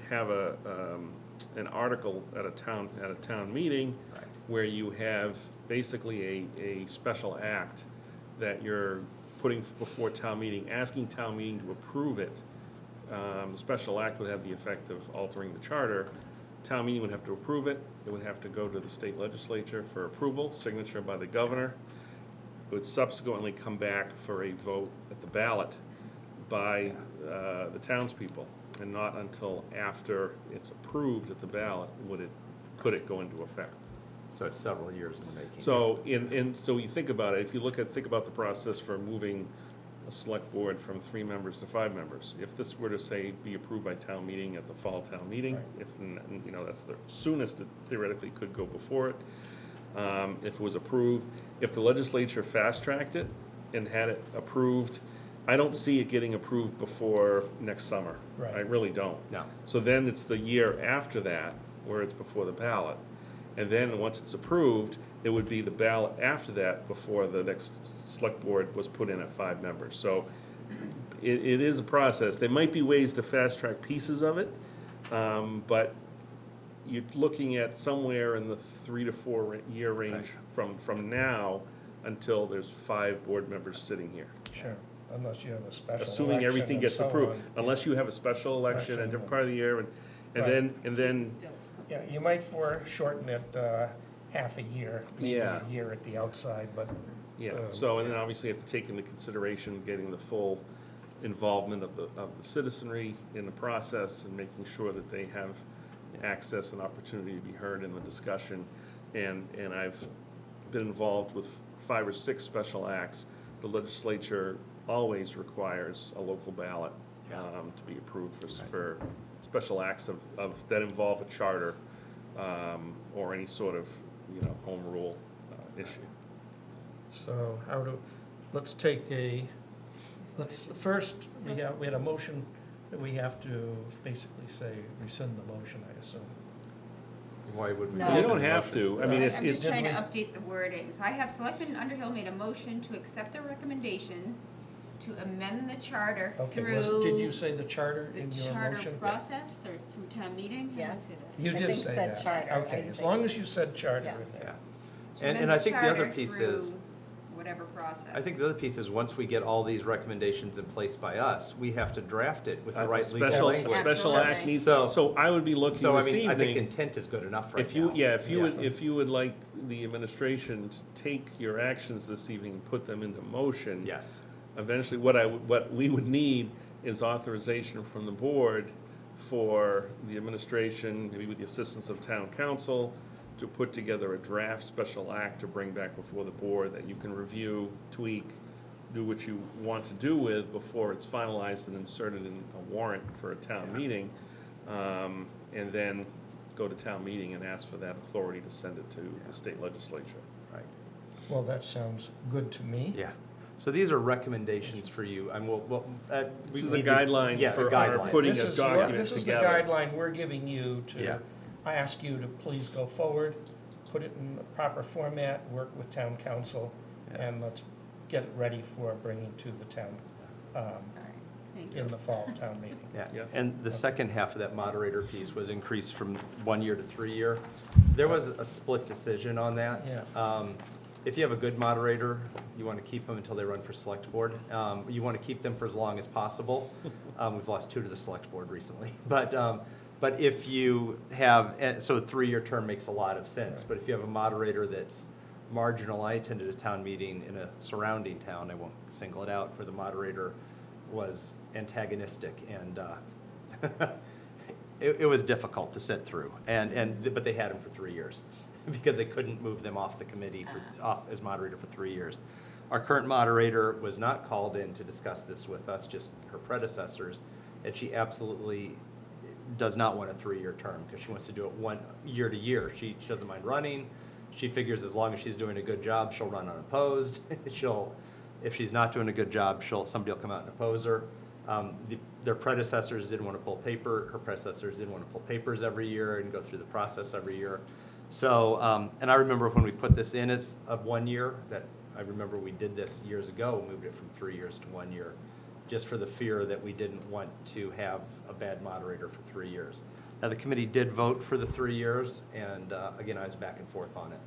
have an article at a town meeting where you have basically a special act that you're putting before town meeting, asking town meeting to approve it. The special act would have the effect of altering the charter. Town meeting would have to approve it. It would have to go to the state legislature for approval, signature by the governor. It would subsequently come back for a vote at the ballot by the townspeople, and not until after it's approved at the ballot could it go into effect. So it's several years in the making. So, so you think about it, if you think about the process for moving a select board from 3 members to 5 members, if this were to say be approved by town meeting at the fall town meeting, if, you know, that's the soonest it theoretically could go before it. If it was approved, if the legislature fast-tracked it and had it approved, I don't see it getting approved before next summer. Right. I really don't. No. So then it's the year after that where it's before the ballot. And then, once it's approved, it would be the ballot after that before the next select board was put in at 5 members. So it is a process. There might be ways to fast-track pieces of it, but you're looking at somewhere in the 3 to 4 year range from now until there's 5 board members sitting here. Sure, unless you have a special election. Assuming everything and gets so approved, on. unless you have a special election at a different part of the year, and then, Yeah, you might shorten it half a year, maybe Yeah. a year at the outside, but. yeah, so, and then obviously you have to take into consideration getting the full involvement of the citizenry in the process and making sure that they have access and opportunity to be heard in the discussion. And I've been involved with 5 or 6 special acts. The legislature always requires a local ballot to be approved for special acts that involve a charter or any sort of, you know, home rule issue. So first, we had a motion that we have to basically say rescind the motion, I assume. Why would we? No. You rescind don't the have motion? to, I mean, it's, I'm just trying to Didn't update the wording. So I have Selectman Underhill made a motion to accept the recommendation to amend the charter Okay, through did you say the charter the in your charter motion? process or through town meeting? How do I Yes. say that? You I did think say said that. charter. I Okay, didn't as say long that. as you said charter Yeah. in there. Yeah. To And amend I think the other charter piece through is, whatever process. I think the other piece is, once we get all these recommendations in place by us, we have to draft it with the a right legal special, language. special act Absolutely. needs, So- so I would be looking So, I this mean, I think evening, intent is good enough right if you, now. yeah, if you would like the administration to take your actions this evening and put them into motion. Yes. Eventually, what we would need is authorization from the board for the administration, maybe with the assistance of town council, to put together a draft special act to bring back before the board that you can review, tweak, do what you want to do with before it's finalized and inserted in a warrant for a town meeting. And then go to town meeting and ask for that authority to send it to the state legislature. Right. Well, that sounds good to me. Yeah. So these are recommendations for you, and This is a guideline for our putting a document This is the together. guideline we're giving you Yeah. to ask you to please go forward, put it in the proper format, work with town council, Yeah. and let's get it ready for bringing to the town All right, thank you. in the fall town meeting. Yeah. Yeah, and the second half of that moderator piece was increased from 1 year to 3 year. There was a split decision on that. Yeah. If you have a good moderator, you want to keep them until they run for select board. You want to keep them for as long as possible. We've lost 2 to the select board recently. But if you have, so a 3-year term makes a lot of sense. Right. But if you have a moderator that's marginal, I attended a town meeting in a surrounding town, I won't single it out, where the moderator was antagonistic, and it was difficult to sit through. But they had him for 3 years because they couldn't move them off the committee as moderator for 3 years. Our current moderator was not called in to discuss this with us, just her predecessors, and she absolutely does not want a 3-year term because she wants to do it 1 year to year. She doesn't mind running. She figures as long as she's doing a good job, she'll run unopposed. If she's not doing a good job, somebody will come out and oppose her. Their predecessors didn't want to pull paper. Her predecessors didn't want to pull papers every year and go through the process every year. So, and I remember when we put this in as of 1 year, that I remember we did this years ago, moved it from 3 years to 1 year, just for the fear that we didn't want to have a bad moderator for 3 years. Now, the committee did vote for the 3 years, and again, I was back and forth on it.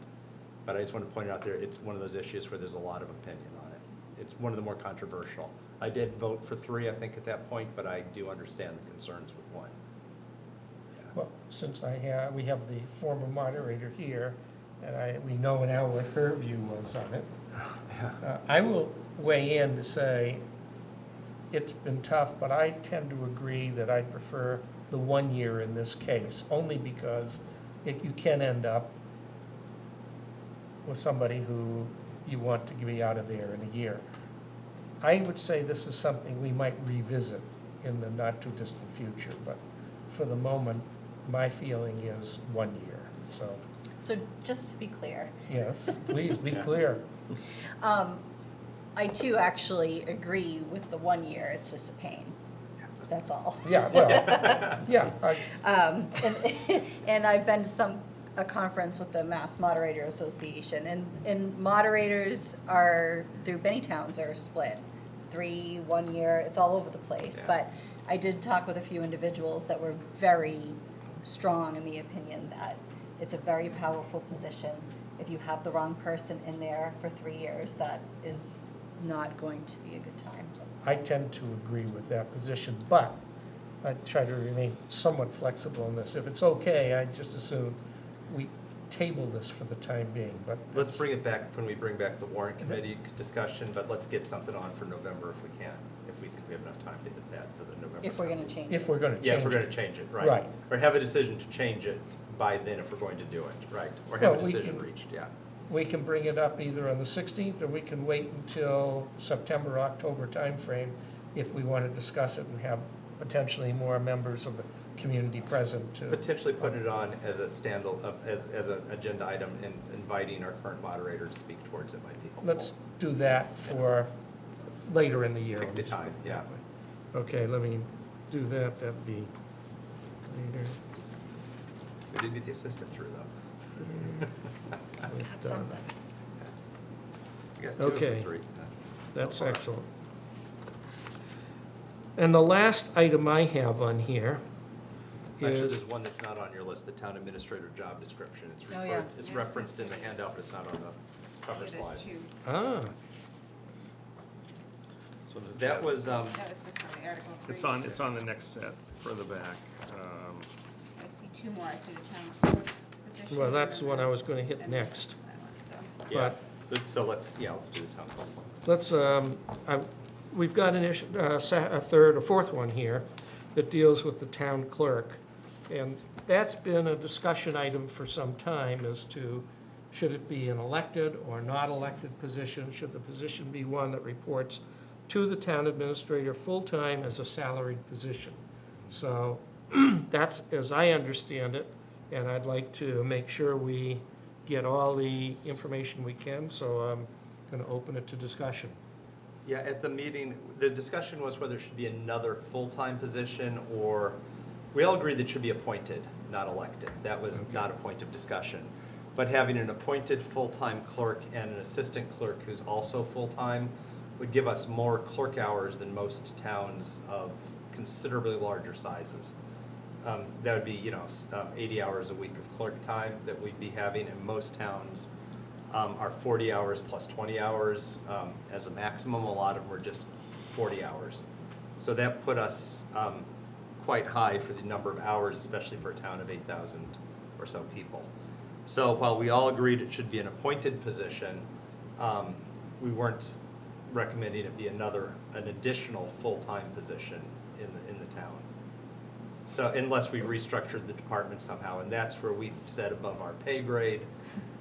But I just want to point out there, it's one of those issues where there's a lot of opinion on it. it's one of the more controversial. I did vote for 3, I think, at that point, but I do understand the concerns with 1. Well, since we have the former moderator here, and we know now what her view was on it, I will weigh in to say it's been tough, but I tend to agree that I prefer the 1 year in this case, only because you can end up with somebody who you want to be out of there in a year. I would say this is something we might revisit in the not-too-distant future, but for the moment, my feeling is 1 year, so, So just to be clear, yes, please be clear. I too actually agree with the 1 year, it's just a pain. That's all. Yeah, well, yeah, And I've been to a conference with the Mass Moderator Association, and moderators through many towns are split, 3, 1 year, it's all over the place. Yeah. But I did talk with a few individuals that were very strong in the opinion that it's a very powerful position. If you have the wrong person in there for 3 years, that is not going to be a good time. I tend to agree with that position, but I try to remain somewhat flexible in this. If it's okay, I just assume we table this for the time being, but. Let's bring it back when we bring back the warrant committee discussion, but let's get something on for November if we can, if we think we have enough time to hit that for the November. If we're gonna change it. If we're gonna change it. Yeah, if we're gonna change it, right. Right. Or have a decision to change it by then if we're going to do it, right? Or have a Well, we decision can- reached, yeah. We can bring it up either on the 16th, or we can wait until September, October timeframe if we want to discuss it and have potentially more members of the community present to. Potentially putting it on as a as an agenda item and inviting our current moderator to speak towards it might be helpful. Let's do that for later in the year. Pick the time, yeah. Okay, let me do that, that'd be later. We did get the assistant through, though. That's something. We got 2 of the Okay. 3. That's so far. excellent. And the last item I have on here Actually, is, there's one that's not on your list, the town administrator job description. It's Oh, yeah. it's referenced in the handout, but it's not on the cover slide. ah, That was, That was this one, the Article 3. It's on the next set, further back. I see 2 more, I see the town clerk position. well, that's the and one then- I was going to hit and next. that one, so. yeah, but- so let's do the town clerk one. Let's, we've got a third or fourth one here that deals with the town clerk. And that's been a discussion item for some time as to, should it be an elected or not elected position? Should the position be one that reports to the town administrator full-time as a salaried position? So that's, as I understand it, and I'd like to make sure we get all the information we can, so I'm going to open it to discussion. Yeah, at the meeting, the discussion was whether it should be another full-time position or, we all agreed that it should be appointed, not elected. That was not a point of discussion. But having an appointed full-time clerk and an assistant clerk who's also full-time would give us more clerk hours than most towns of considerably larger sizes. That would be, 80 hours a week of clerk time that we'd be having, and most towns are 40 hours plus 20 hours as a maximum. A lot of them are just 40 hours. So that put us quite high for the number of hours, especially for a town of 8,000 or so people. So while we all agreed it should be an appointed position, we weren't recommending it be an additional full-time position in the town. So unless we restructured the department somehow, and that's where we've said above our pay grade,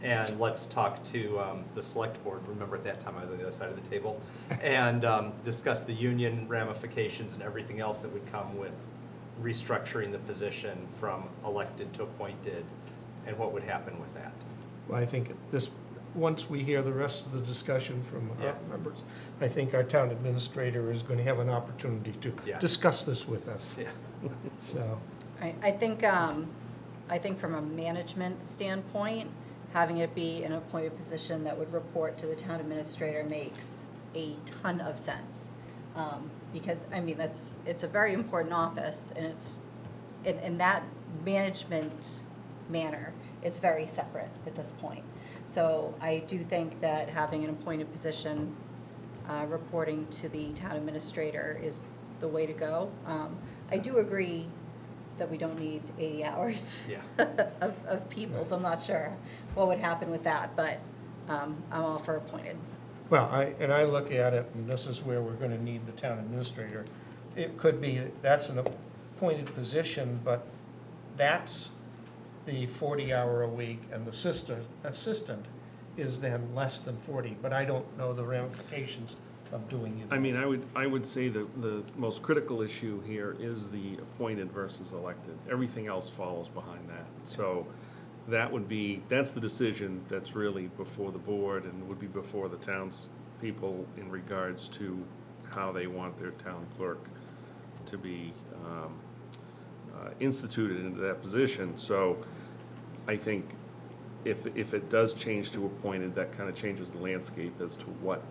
and let's talk to the select board, remember at that time I was on the other side of the table, and discuss the union ramifications and everything else that would come with restructuring the position from elected to appointed, and what would happen with that. Well, I think once we hear the rest of the discussion from our Yeah. members, I think our town administrator is going to have an opportunity to Yeah. discuss this with us. Yeah. So, I think from a management standpoint, having it be an appointed position that would report to the town administrator makes a ton of sense. Because, it's a very important office, and it's, in that management manner, it's very separate at this point. So I do think that having an appointed position reporting to the town administrator is the way to go. I do agree that we don't need 80 hours Yeah. of people, so I'm not sure what would happen with that, but I'm all for appointed. Well, I look at it, and this is where we're gonna need the town administrator. It could be, that's an appointed position, but that's the 40-hour-a-week, and the assistant is then less than 40, but I don't know the ramifications of doing it. I mean, I would say that the most critical issue here is the appointed versus elected. Everything else follows behind that. So that's the decision that's really before the board and would be before the townspeople in regards to how they want their town clerk to be instituted into that position. So I think if it does change to appointed, that kind of changes the landscape as to what,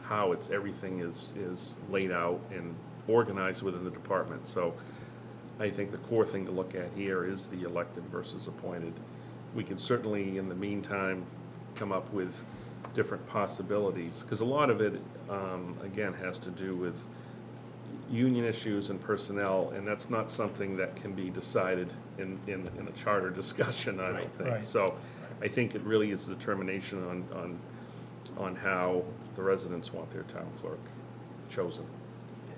how everything is laid out and organized within the department. So I think the core thing to look at here is the elected versus appointed. We can certainly, in the meantime, come up with different possibilities, because a lot of it, again, has to do with union issues and personnel, and that's not something that can be decided in a charter discussion, I don't think. Right. So I think it really is a determination on how the residents want their town clerk chosen.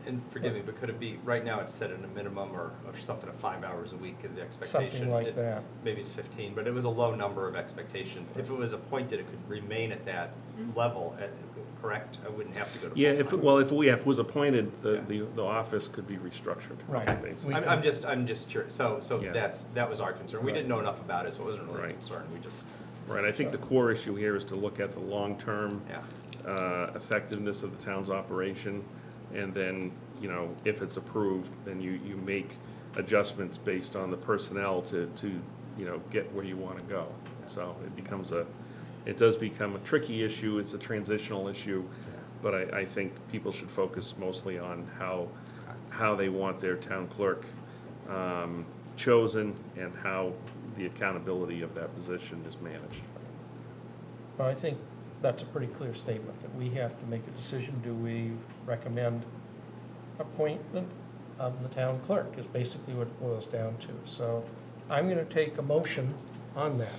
And forgive me, but could it be, right now it's set at a minimum or something of 5 hours a week is the expectation? Something like that. Maybe it's 15, but it was a low number of expectations. If it was appointed, it could remain at that level, correct? I wouldn't have to go to Yeah, full-time. if it was appointed, the office could be restructured. Right. Basically. I'm just curious. So Yeah. that was our concern. We Right. didn't know enough about it, so it wasn't really a Right. concern. We just, Right, I think the core issue here is to look at the long-term yeah. effectiveness of the town's operation, and then, if it's approved, then you make adjustments based on the personnel to get where you want to go. So it does become a tricky issue, it's a transitional issue, but I think people should focus mostly on how they want their town clerk chosen and how the accountability of that position is managed. Well, I think that's a pretty clear statement, that we have to make a decision. Do we recommend appointment of the town clerk, is basically what it boils down to. So I'm going to take a motion on that.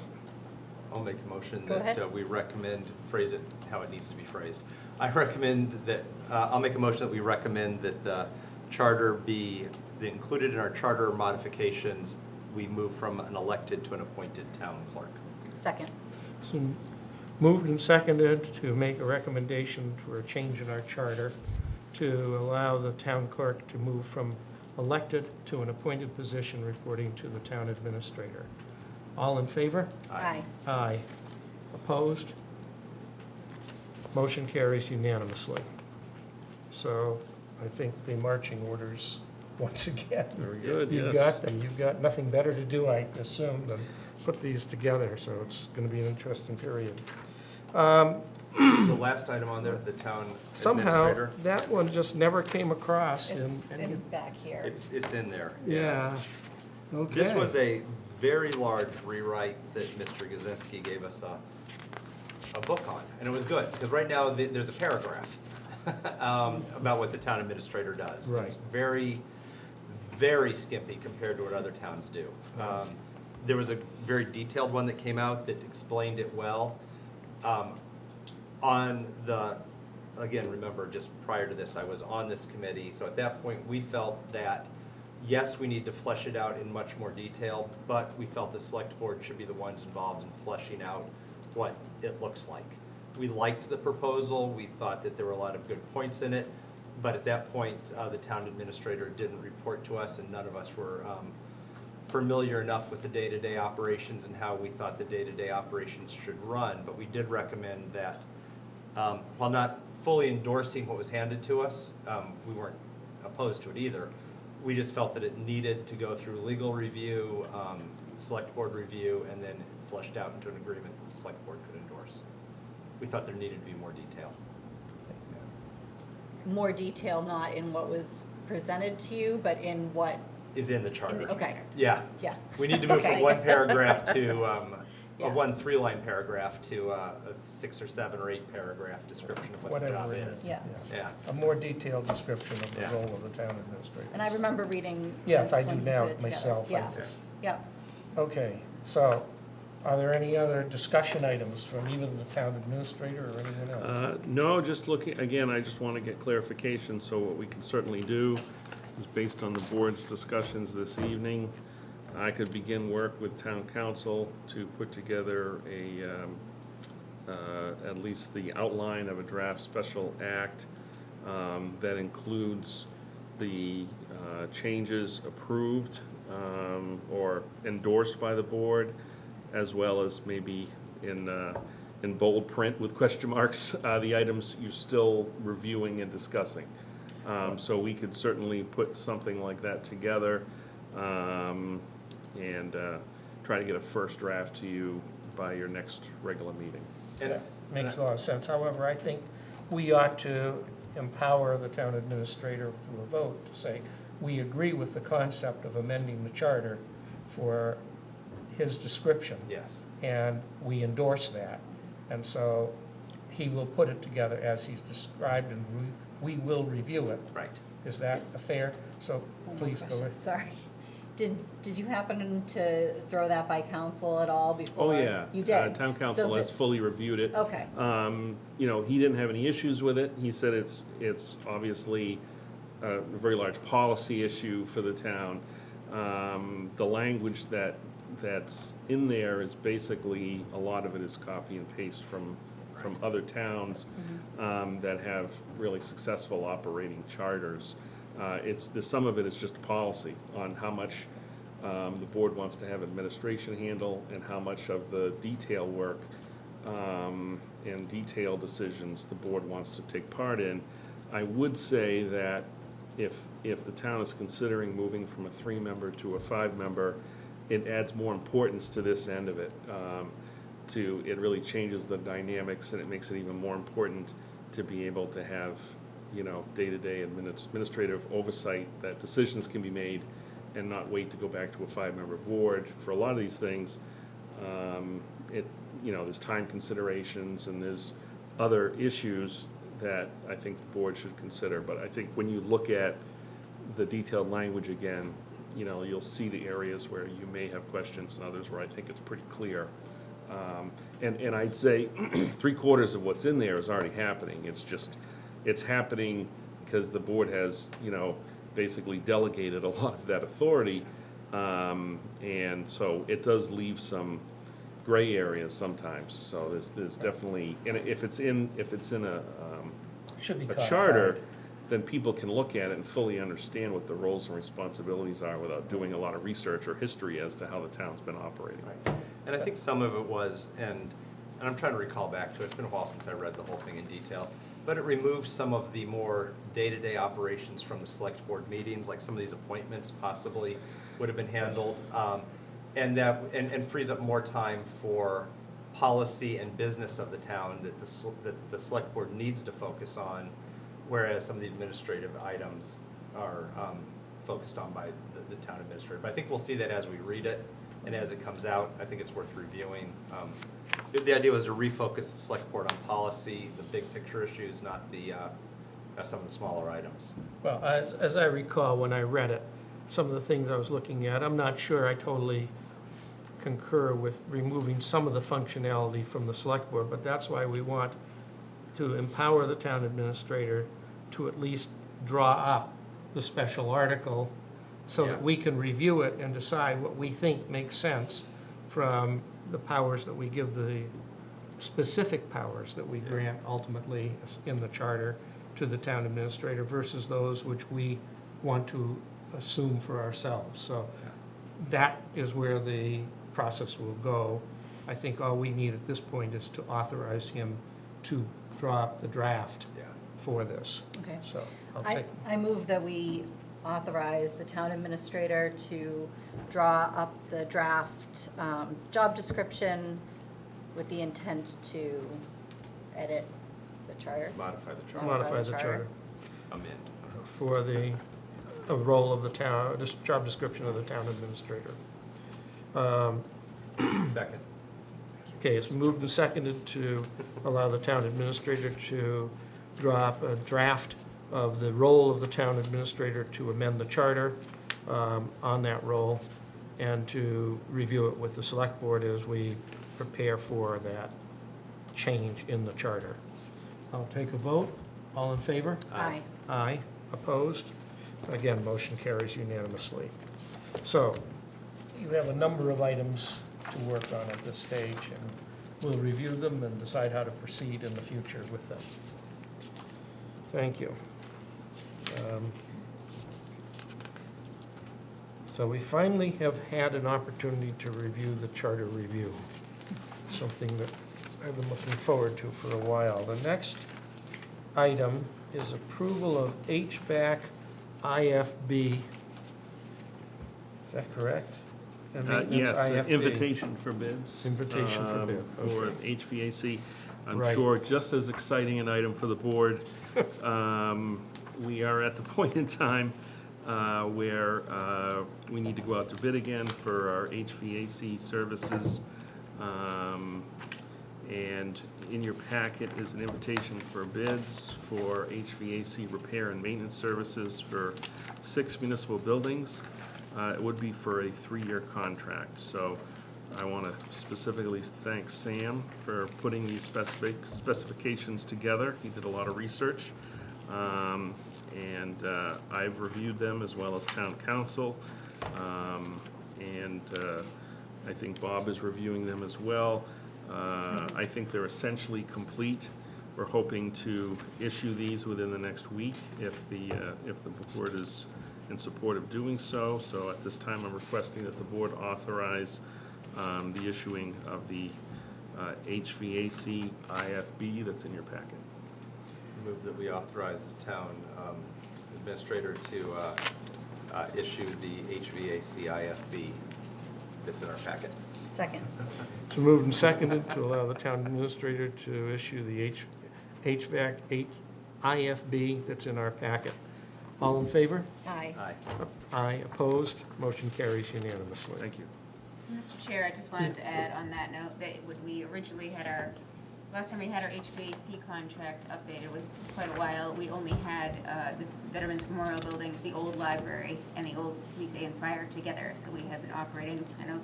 I'll make a motion Go ahead. that we recommend, phrase it how it needs to be phrased. I recommend that, I'll make a motion that we recommend that the charter be included in our charter modifications. We move from an elected to an appointed town clerk. Second. So moved and seconded to make a recommendation for a change in our charter to allow the town clerk to move from elected to an appointed position reporting to the town administrator. All in favor? Aye. Aye. Opposed? Motion carries unanimously. So I think the marching orders, once again. Very good, You've yes. got them. You've got nothing better to do, I assume, than put these together, so it's going to be an interesting period. The last item on there, the town Somehow, administrator. that one just never came across It's in in back here. It's in there. yeah, okay. This was a very large rewrite that Mr. Gazinski gave us a book on, and it was good, because right now there's a paragraph about what the town administrator does. Right. It's very, very skimpy compared to what other towns do. There was a very detailed one that came out that explained it well. Again, remember, just prior to this, I was on this committee, so at that point, we felt that, yes, we need to flesh it out in much more detail, but we felt the select board should be the ones involved in fleshing out what it looks like. We liked the proposal, we thought that there were a lot of good points in it, but at that point, the town administrator didn't report to us, and none of us were familiar enough with the day-to-day operations and how we thought the day-to-day operations should run, but we did recommend that, while not fully endorsing what was handed to us, we weren't opposed to it either. We just felt that it needed to go through legal review, select board review, and then fleshed out into an agreement that the select board could endorse. We thought there needed to be more detail. More detail, not in what was presented to you, but in what, Is in the charter. okay, Yeah. yeah. We need to move Okay. from one paragraph to Yeah. one 3-line paragraph to a 6 or 7 or 8 paragraph description of what the job Whatever it is. is. Yeah. Yeah. A more detailed description of the Yeah. role of the town administrator. And I remember reading Yes, this I do when you now put it together. myself. I Yeah, just- yeah. Okay, so are there any other discussion items from either the town administrator or anyone else? No, just looking, again, I just want to get clarification, so what we can certainly do is based on the board's discussions this evening, I could begin work with town council to put together at least the outline of a draft special act that includes the changes approved or endorsed by the board, as well as maybe in bold print with question marks, the items you're still reviewing and discussing. So we could certainly put something like that together and try to get a first draft to you by your next regular meeting. That makes a lot of sense. However, I think we ought to empower the town administrator through a vote to say, we agree with the concept of amending the charter for his description. Yes. And we endorse that. And so he will put it together as he's described and we will review it. Right. Is that a fair? So One more please go question. ahead. Sorry. Did you happen to throw that by council at all Oh, before? yeah. You did? Town council So has that- fully reviewed it. Okay. You know, he didn't have any issues with it. He said it's obviously a very large policy issue for the town. The language that's in there is basically, a lot of it is copy and paste from other towns that have really successful operating charters. Some of it is just policy on how much the board wants to have administration handle and how much of the detail work and detailed decisions the board wants to take part in. I would say that if the town is considering moving from a 3-member to a 5-member, it adds more importance to this end of it. It really changes the dynamics and it makes it even more important to be able to have, day-to-day administrative oversight, that decisions can be made and not wait to go back to a 5-member board. For a lot of these things, there's time considerations and there's other issues that I think the board should consider. But I think when you look at the detailed language again, you'll see the areas where you may have questions and others where I think it's pretty clear. And I'd say 3/4 of what's in there is already happening. It's happening because the board has, basically delegated a lot of that authority. And so it does leave some gray areas sometimes. So there's definitely, and if it's in Should be a codified. charter, then people can look at it and fully understand what the roles and responsibilities are without doing a lot of research or history as to how the town's been operating. Right. And I think some of it was, and I'm trying to recall back to it, it's been a while since I read the whole thing in detail, but it removed some of the more day-to-day operations from the select board meetings, like some of these appointments possibly would have been handled, and frees up more time for policy and business of the town that the select board needs to focus on, whereas some of the administrative items are focused on by the town administrator. But I think we'll see that as we read it and as it comes out. I think it's worth reviewing. The idea was to refocus the select board on policy, the big picture issues, not some of the smaller items. Well, as I recall, when I read it, some of the things I was looking at, I'm not sure I totally concur with removing some of the functionality from the select board, but that's why we want to empower the town administrator to at least draw up the special article so that we can review it and decide what we think makes sense from the powers that we give, the specific powers that we grant ultimately in the charter to the town administrator versus those which we want to assume for ourselves. So that is where the process will go. I think all we need at this point is to authorize him to draw up the draft for this. Okay. So I'll take, I move that we authorize the town administrator to draw up the draft job description with the intent to edit the charter. Modify the chart, modify the charter amend. for the role of the town, this job description of the town administrator. Second. Okay, it's moved and seconded to allow the town administrator to drop a draft of the role of the town administrator to amend the charter on that role and to review it with the select board as we prepare for that change in the charter. I'll take a vote. All in favor? Aye. Aye. Opposed? Again, motion carries unanimously. So you have a number of items to work on at this stage, and we'll review them and decide how to proceed in the future with them. Thank you. So we finally have had an opportunity to review the charter review, something that I've been looking forward to for a while. The next item is approval of HVAC IFB. Is that correct? And maintenance Yes, IFB. invitation for bids. Invitation for bid, For okay. HVAC. I'm Right. sure just as exciting an item for the board. We are at the point in time where we need to go out to bid again for our HVAC services. And in your packet is an invitation for bids for HVAC repair and maintenance services for 6 municipal buildings. It would be for a 3-year contract. So I want to specifically thank Sam for putting these specifications together. He did a lot of research. And I've reviewed them as well as town council. And I think Bob is reviewing them as well. I think they're essentially complete. We're hoping to issue these within the next week if the board is in support of doing so. So at this time, I'm requesting that the board authorize the issuing of the HVAC IFB that's in your packet. Move that we authorize the town administrator to issue the HVAC IFB that's in our packet. Second. So moved and seconded to allow the town administrator to issue the HVAC IFB that's in our packet. All in favor? Aye. Aye. Aye. Opposed? Motion carries unanimously. Thank you. Mr. Chair, I just wanted to add on that note that when we originally had last time we had our HVAC contract updated was quite a while. We only had the Veterans Memorial Building, the old library, and the old police and fire together. So we have been operating kind of,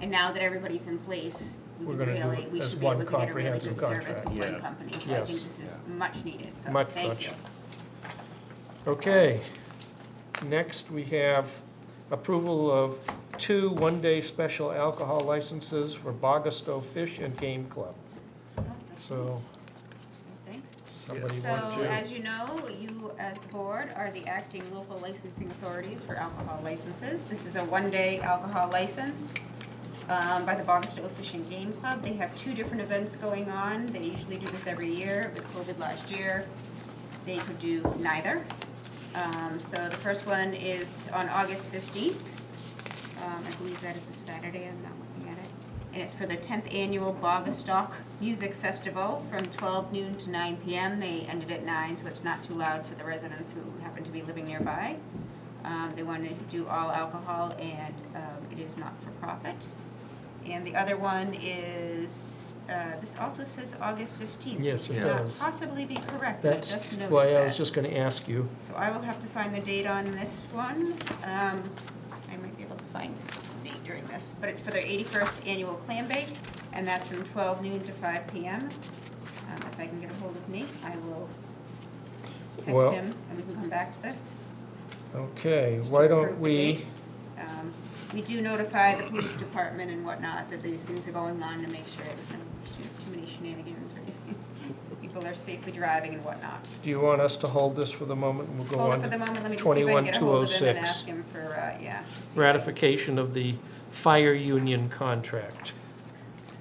and now that everybody's in place, we should be able to get a really good service with one company. So I think this is much needed, so thank you. Okay. Next, we have approval of 2 one-day special alcohol licenses for Bogastow Fish and Game Club. So, somebody want So, to? as you know, you as the board are the acting local licensing authorities for alcohol licenses. This is a one-day alcohol license by the Bogastow Fish and Game Club. They have 2 different events going on. They usually do this every year. With COVID last year, they could do neither. So the first one is on August 15th. I believe that is a Saturday, I'm not looking at it. And it's for the 10th annual Bogastock Music Festival from 12 noon to 9 p.m. They ended at 9, so it's not too loud for the residents who happen to be living nearby. They wanted to do all alcohol, and it is not for profit. And the other one is, this also says August 15th. Yes, it which could does. possibly be correct, but I That's just noticed why I that. was just going to ask you. So I will have to find the date on this one. I might be able to find the date during this, but it's for their 81st annual clam bake, and that's from 12 noon to 5 p.m. If I can get a hold of Nate, I will Well- text him, and we can come back to this. Okay, Just why to don't approve the we, date. We do notify the police department and whatnot that these things are going on to make sure there's no too many shenanigans or anything. People are safely driving and whatnot. do you want us to hold this for the moment? And we'll go Hold on it for the to moment, let me just see if I can get a hold of him and 21-206. ask him for, yeah. just see if I can- Ratification of the fire union contract.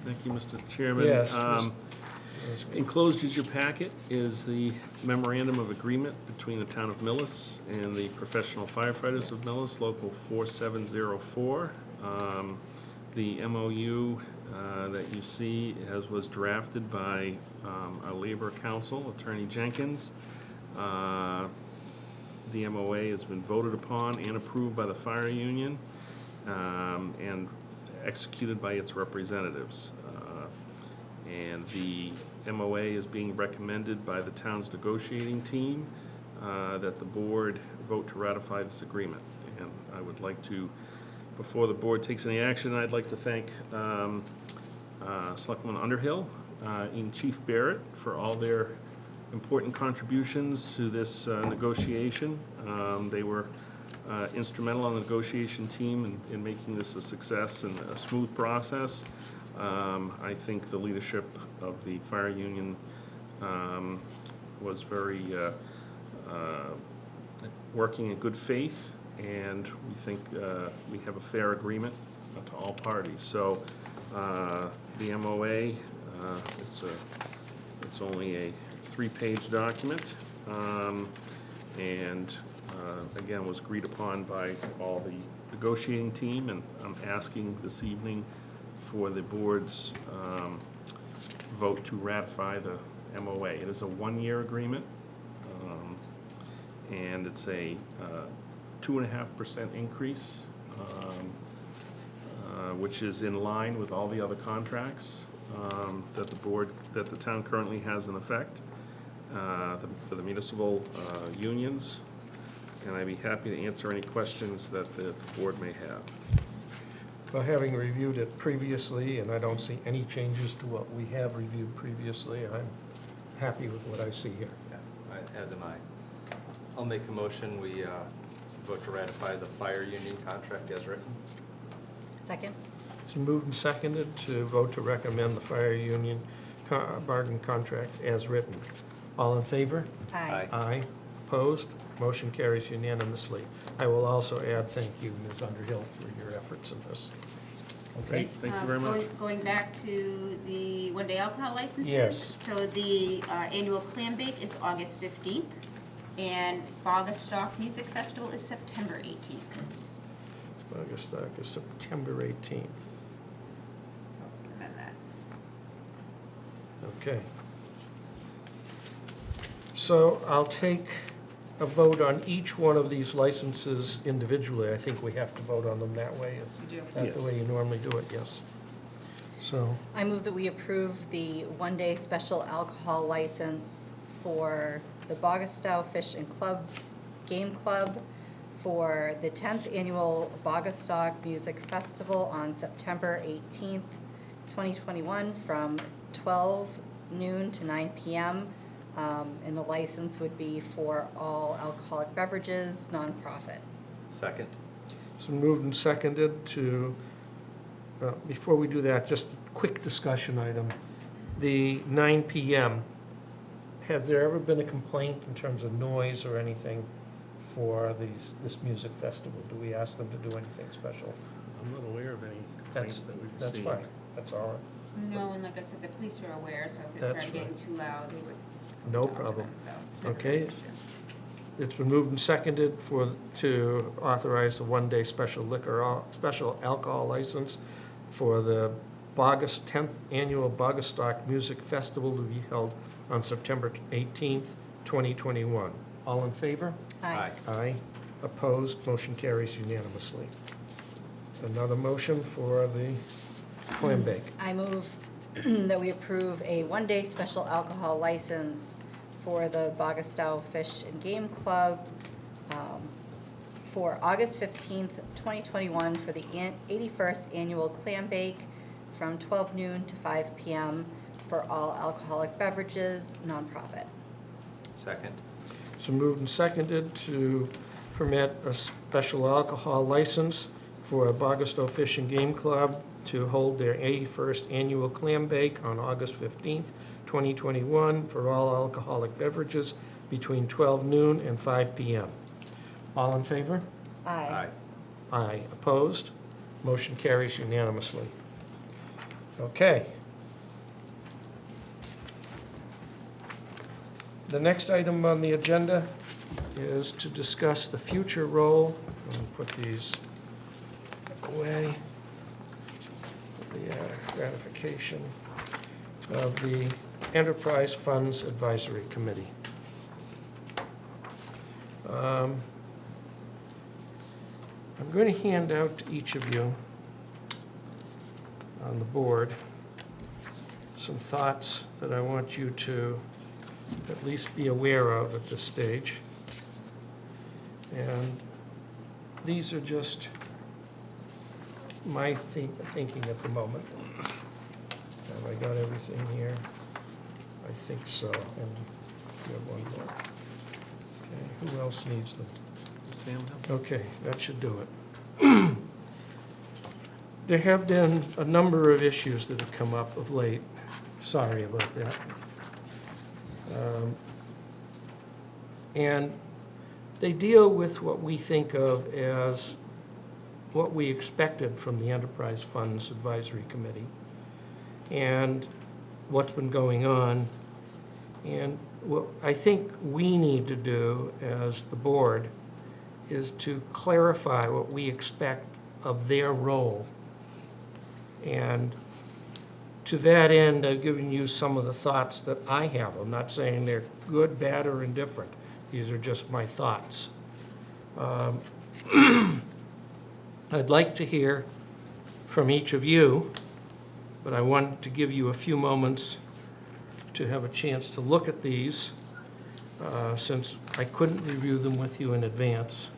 Thank you, Mr. Chairman. Yes, Enclosed is your packet is the memorandum of agreement between the town of Millis and the professional firefighters of Millis, Local 4704. The MOU that you see was drafted by our Labor Council, Attorney Jenkins. The MOA has been voted upon and approved by the fire union and executed by its representatives. And the MOA is being recommended by the town's negotiating team that the board vote to ratify this agreement. And I would like to, before the board takes any action, I'd like to thank Selectman Underhill and Chief Barrett for all their important contributions to this negotiation. They were instrumental on the negotiation team in making this a success and a smooth process. I think the leadership of the fire union was very working in good faith, and we think we have a fair agreement to all parties. So the MOA, it's only a 3-page document, and again, was agreed upon by all the negotiating team, and I'm asking this evening for the board's vote to ratify the MOA. It is a 1-year agreement, and it's a 2.5% increase, which is in line with all the other contracts that the town currently has in effect for the municipal unions. And I'd be happy to answer any questions that the board may have. Well, having reviewed it previously, and I don't see any changes to what we have reviewed previously, I'm happy with what I see here. Yeah, as am I. I'll make a motion, we vote to ratify the fire union contract as written. Second? It's moved and seconded to vote to recommend the fire union bargain contract as written. All in favor? Aye. Aye. Opposed? Motion carries unanimously. I will also add thank you, Ms. Underhill, for your efforts in this. Okay? Great, thank you very much. Going back to the one-day alcohol licenses. Yes. So the annual clam bake is August 15th, and Bogastock Music Festival is September 18th. August, September 18th. So remember that. Okay. So I'll take a vote on each one of these licenses individually. I think we have to vote on them that way. Is You do. that the Yes. way you normally do it? Yes. So, I move that we approve the one-day special alcohol license for the Bogastow Fish and Game Club for the 10th Annual Bogastock Music Festival on September 18th, 2021, from 12 noon to 9 p.m. And the license would be for all alcoholic beverages, nonprofit. Second. so moved and seconded to, before we do that, just a quick discussion item. The 9 p.m., has there ever been a complaint in terms of noise or anything for this music festival? Do we ask them to do anything special? I'm not aware of any complaints that we've That's received. fine. That's all right. No, and like I said, the police are aware, so if it That's started getting right. too loud, they would. No talk to problem. them, so it's never been Okay. an issue. It's been moved and seconded to authorize the one-day special alcohol license for the 10th Annual Bogastock Music Festival to be held on September 18th, 2021. All in favor? Aye. Aye. Opposed? Motion carries unanimously. Another motion for the clam bake. I move that we approve a one-day special alcohol license for the Bogastow Fish and Game Club for August 15th, 2021 for the 81st Annual Clam Bake from 12 noon to 5 p.m. for all alcoholic beverages, nonprofit. Second. So moved and seconded to permit a special alcohol license for Bogastow Fish and Game Club to hold their 81st Annual Clam Bake on August 15th, 2021 for all alcoholic beverages between 12 noon and 5 p.m. All in favor? Aye. Aye. Opposed? Motion carries unanimously. Okay. The next item on the agenda is to discuss the future role, let me put these away, the ratification of the Enterprise Funds Advisory Committee. I'm going to hand out to each of you on the board some thoughts that I want you to at least be aware of at this stage. And these are just my thinking at the moment. Have I got everything here? I think so. And you have one more. Okay, who else needs them? Sam, Okay, that should do it. There have been a number of issues that have come up of late. Sorry about that. And they deal with what we think of as what we expected from the Enterprise Funds Advisory Committee and what's been going on. And what I think we need to do as the board is to clarify what we expect of their role. And to that end, I've given you some of the thoughts that I have. I'm not saying they're good, bad, or indifferent. These are just my thoughts. I'd like to hear from each of you, but I wanted to give you a few moments to have a chance to look at these, since I couldn't review them with you in advance.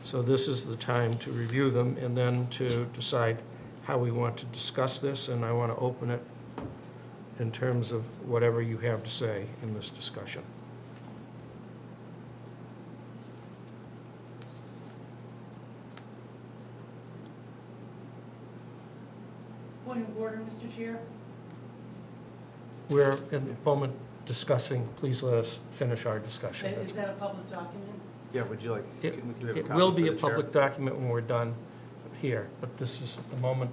So this is the time to review them and then to decide how we want to discuss this, and I want to open it in terms of whatever you have to say in this discussion. Point of order, Mr. Chair. We're in the moment discussing, please let us finish our discussion. Is that a public document? Yeah, would you like, It can we have a it copy will for be a the chair? public document when we're done here, but this is at the moment,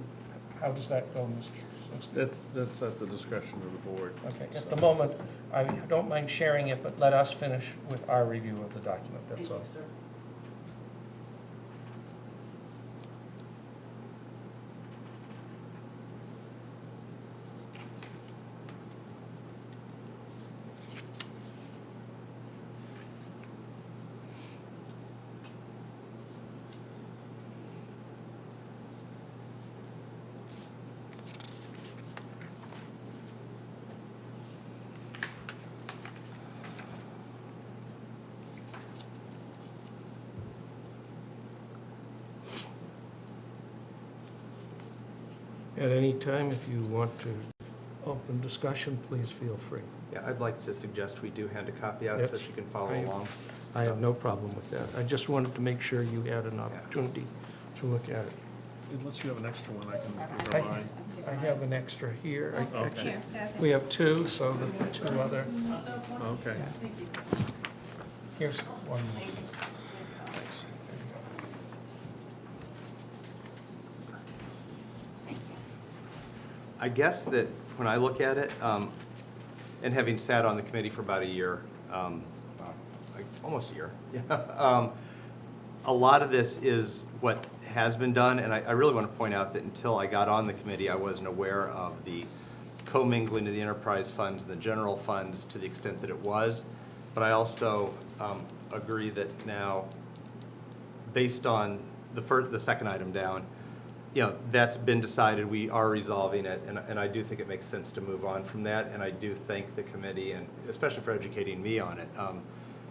how does that go, Mr. Simpson? that's at the discretion of the board. Okay, at the moment, I don't mind sharing it, but let us finish with our review of the document, that's all. Thank you, sir. At any time, if you want to open discussion, please feel free. Yeah, I'd like to suggest we do hand a copy out Yes. so she can follow I- along. I have no problem with that. I just wanted to make sure you had an opportunity to look at it. Unless you have an extra one, I can give I her mine. I have an extra here. I- Okay. actually, we have two, so the two other, Okay. here's one more. Thanks. I guess that when I look at it, and having sat on the committee for about a year, like almost a year, yeah, a lot of this is what has been done, and I really want to point out that until I got on the committee, I wasn't aware of the commingling of the enterprise funds and the general funds to the extent that it was. But I also agree that now, based on the second item down, you know, that's been decided, we are resolving it, and I do think it makes sense to move on from that, and I do thank the committee, and especially for educating me on it,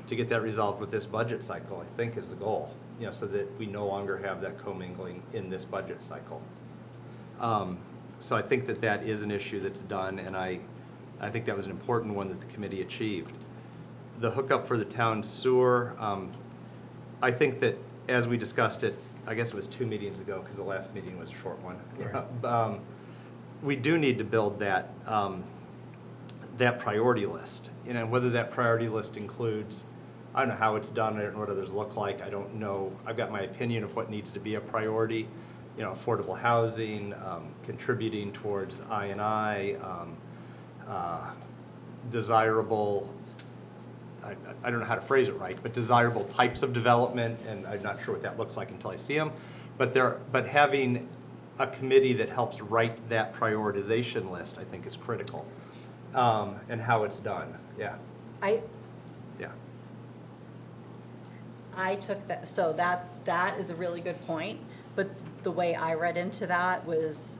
to get that resolved with this budget cycle, I think is the goal, you know, so that we no longer have that commingling in this budget cycle. So I think that that is an issue that's done, and I think that was an important one that the committee achieved. The hookup for the town sewer, I think that as we discussed it, I guess it was 2 meetings ago, because the last meeting was a short one. Right. We do need to build that, that priority list. You know, whether that priority list includes, I don't know how it's done, I don't know what others look like, I don't know. I've got my opinion of what needs to be a priority. You know, affordable housing, contributing towards I&I, desirable, I don't know how to phrase it right, but desirable types of development, and I'm not sure what that looks like until I see them. But having a committee that helps write that prioritization list, I think, is critical, and how it's done. Yeah. Yeah. I took that, so that is a really good point, but the way I read into that was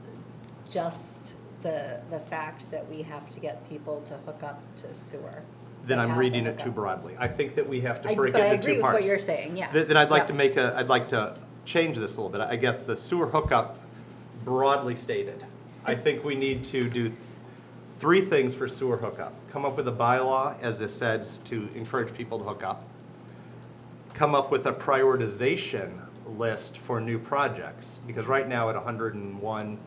just the fact that we have to get people to hook up to sewer. Then that I'm have the reading it hookup. too broadly. I think that we have to I- break but it I into two agree with parts. what you're saying, yes. Then I'd like Yep. to I'd like to change this a little bit. I guess the sewer hookup, broadly stated, I think we need to do 3 things for sewer hookup. Come up with a bylaw, as this says, to encourage people to hook up. Come up with a prioritization list for new projects, because right now at 101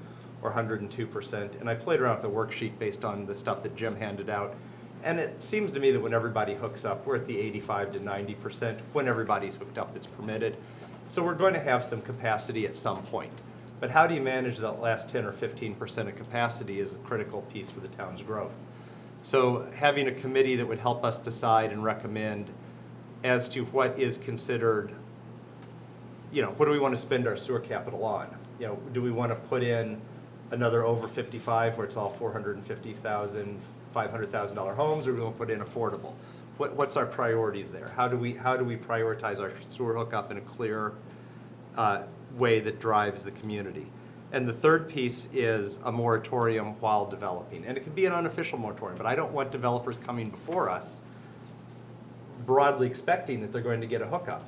or 102%, and I played around with the worksheet based on the stuff that Jim handed out, and it seems to me that when everybody hooks up, we're at the 85 to 90% when everybody's hooked up that's permitted. So we're going to have some capacity at some point. But how do you manage that last 10 or 15% of capacity is the critical piece for the town's growth. So having a committee that would help us decide and recommend as to what is considered, what do we want to spend our sewer capital on? Do we want to put in another over 55 where it's all $450,000, $500,000 homes, or do we want to put in affordable? What's our priorities there? How do we prioritize our sewer hookup in a clear way that drives the community? And the third piece is a moratorium while developing. And it can be an unofficial moratorium, but I don't want developers coming before us broadly expecting that they're going to get a hookup,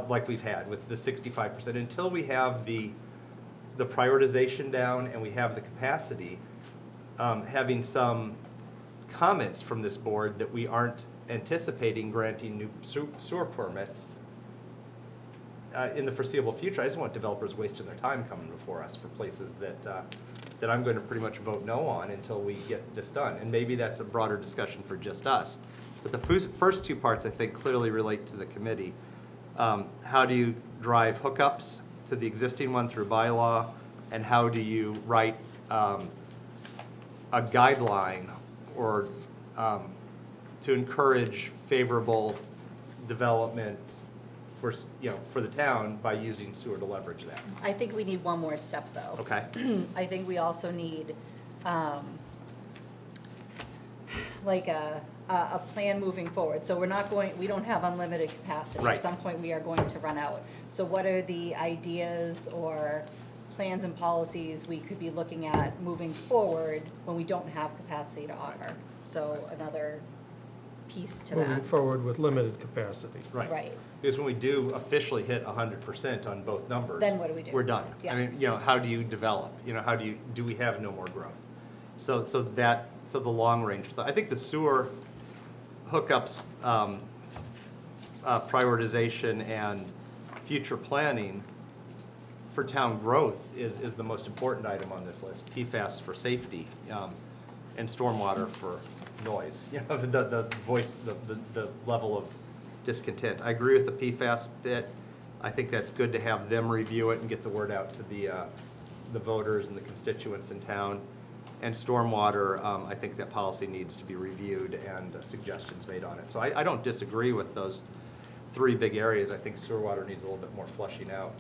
like we've had with the 65%. Until we have the prioritization down and we have the capacity, having some comments from this board that we aren't anticipating granting new sewer permits in the foreseeable future. I just want developers wasting their time coming before us for places that I'm going to pretty much vote no on until we get this done. And maybe that's a broader discussion for just us. But the first 2 parts, I think, clearly relate to the committee. How do you drive hookups to the existing one through bylaw? And how do you write a guideline or to encourage favorable development for the town by using sewer to leverage that? I think we need one more step, though. Okay. I think we also need, like a plan moving forward. So we don't have unlimited capacity. Right. At some point, we are going to run out. So what are the ideas or plans and policies we could be looking at moving forward when we don't have capacity to offer? So another piece to Moving that. forward with limited capacity. Right. Because when we do officially hit 100% on both numbers. Then what do we do? We're done. Yeah. I mean, how do you develop? Do we have no more growth? So the long range, I think the sewer hookups, prioritization and future planning for town growth is the most important item on this list. PFAS for safety, and stormwater for noise. The voice, the level of discontent. I agree with the PFAS bit. I think that's good to have them review it and get the word out to the voters and the constituents in town. And stormwater, I think that policy needs to be reviewed and suggestions made on it. So I don't disagree with those 3 big areas. I think sewer water needs a little bit more fleshing out.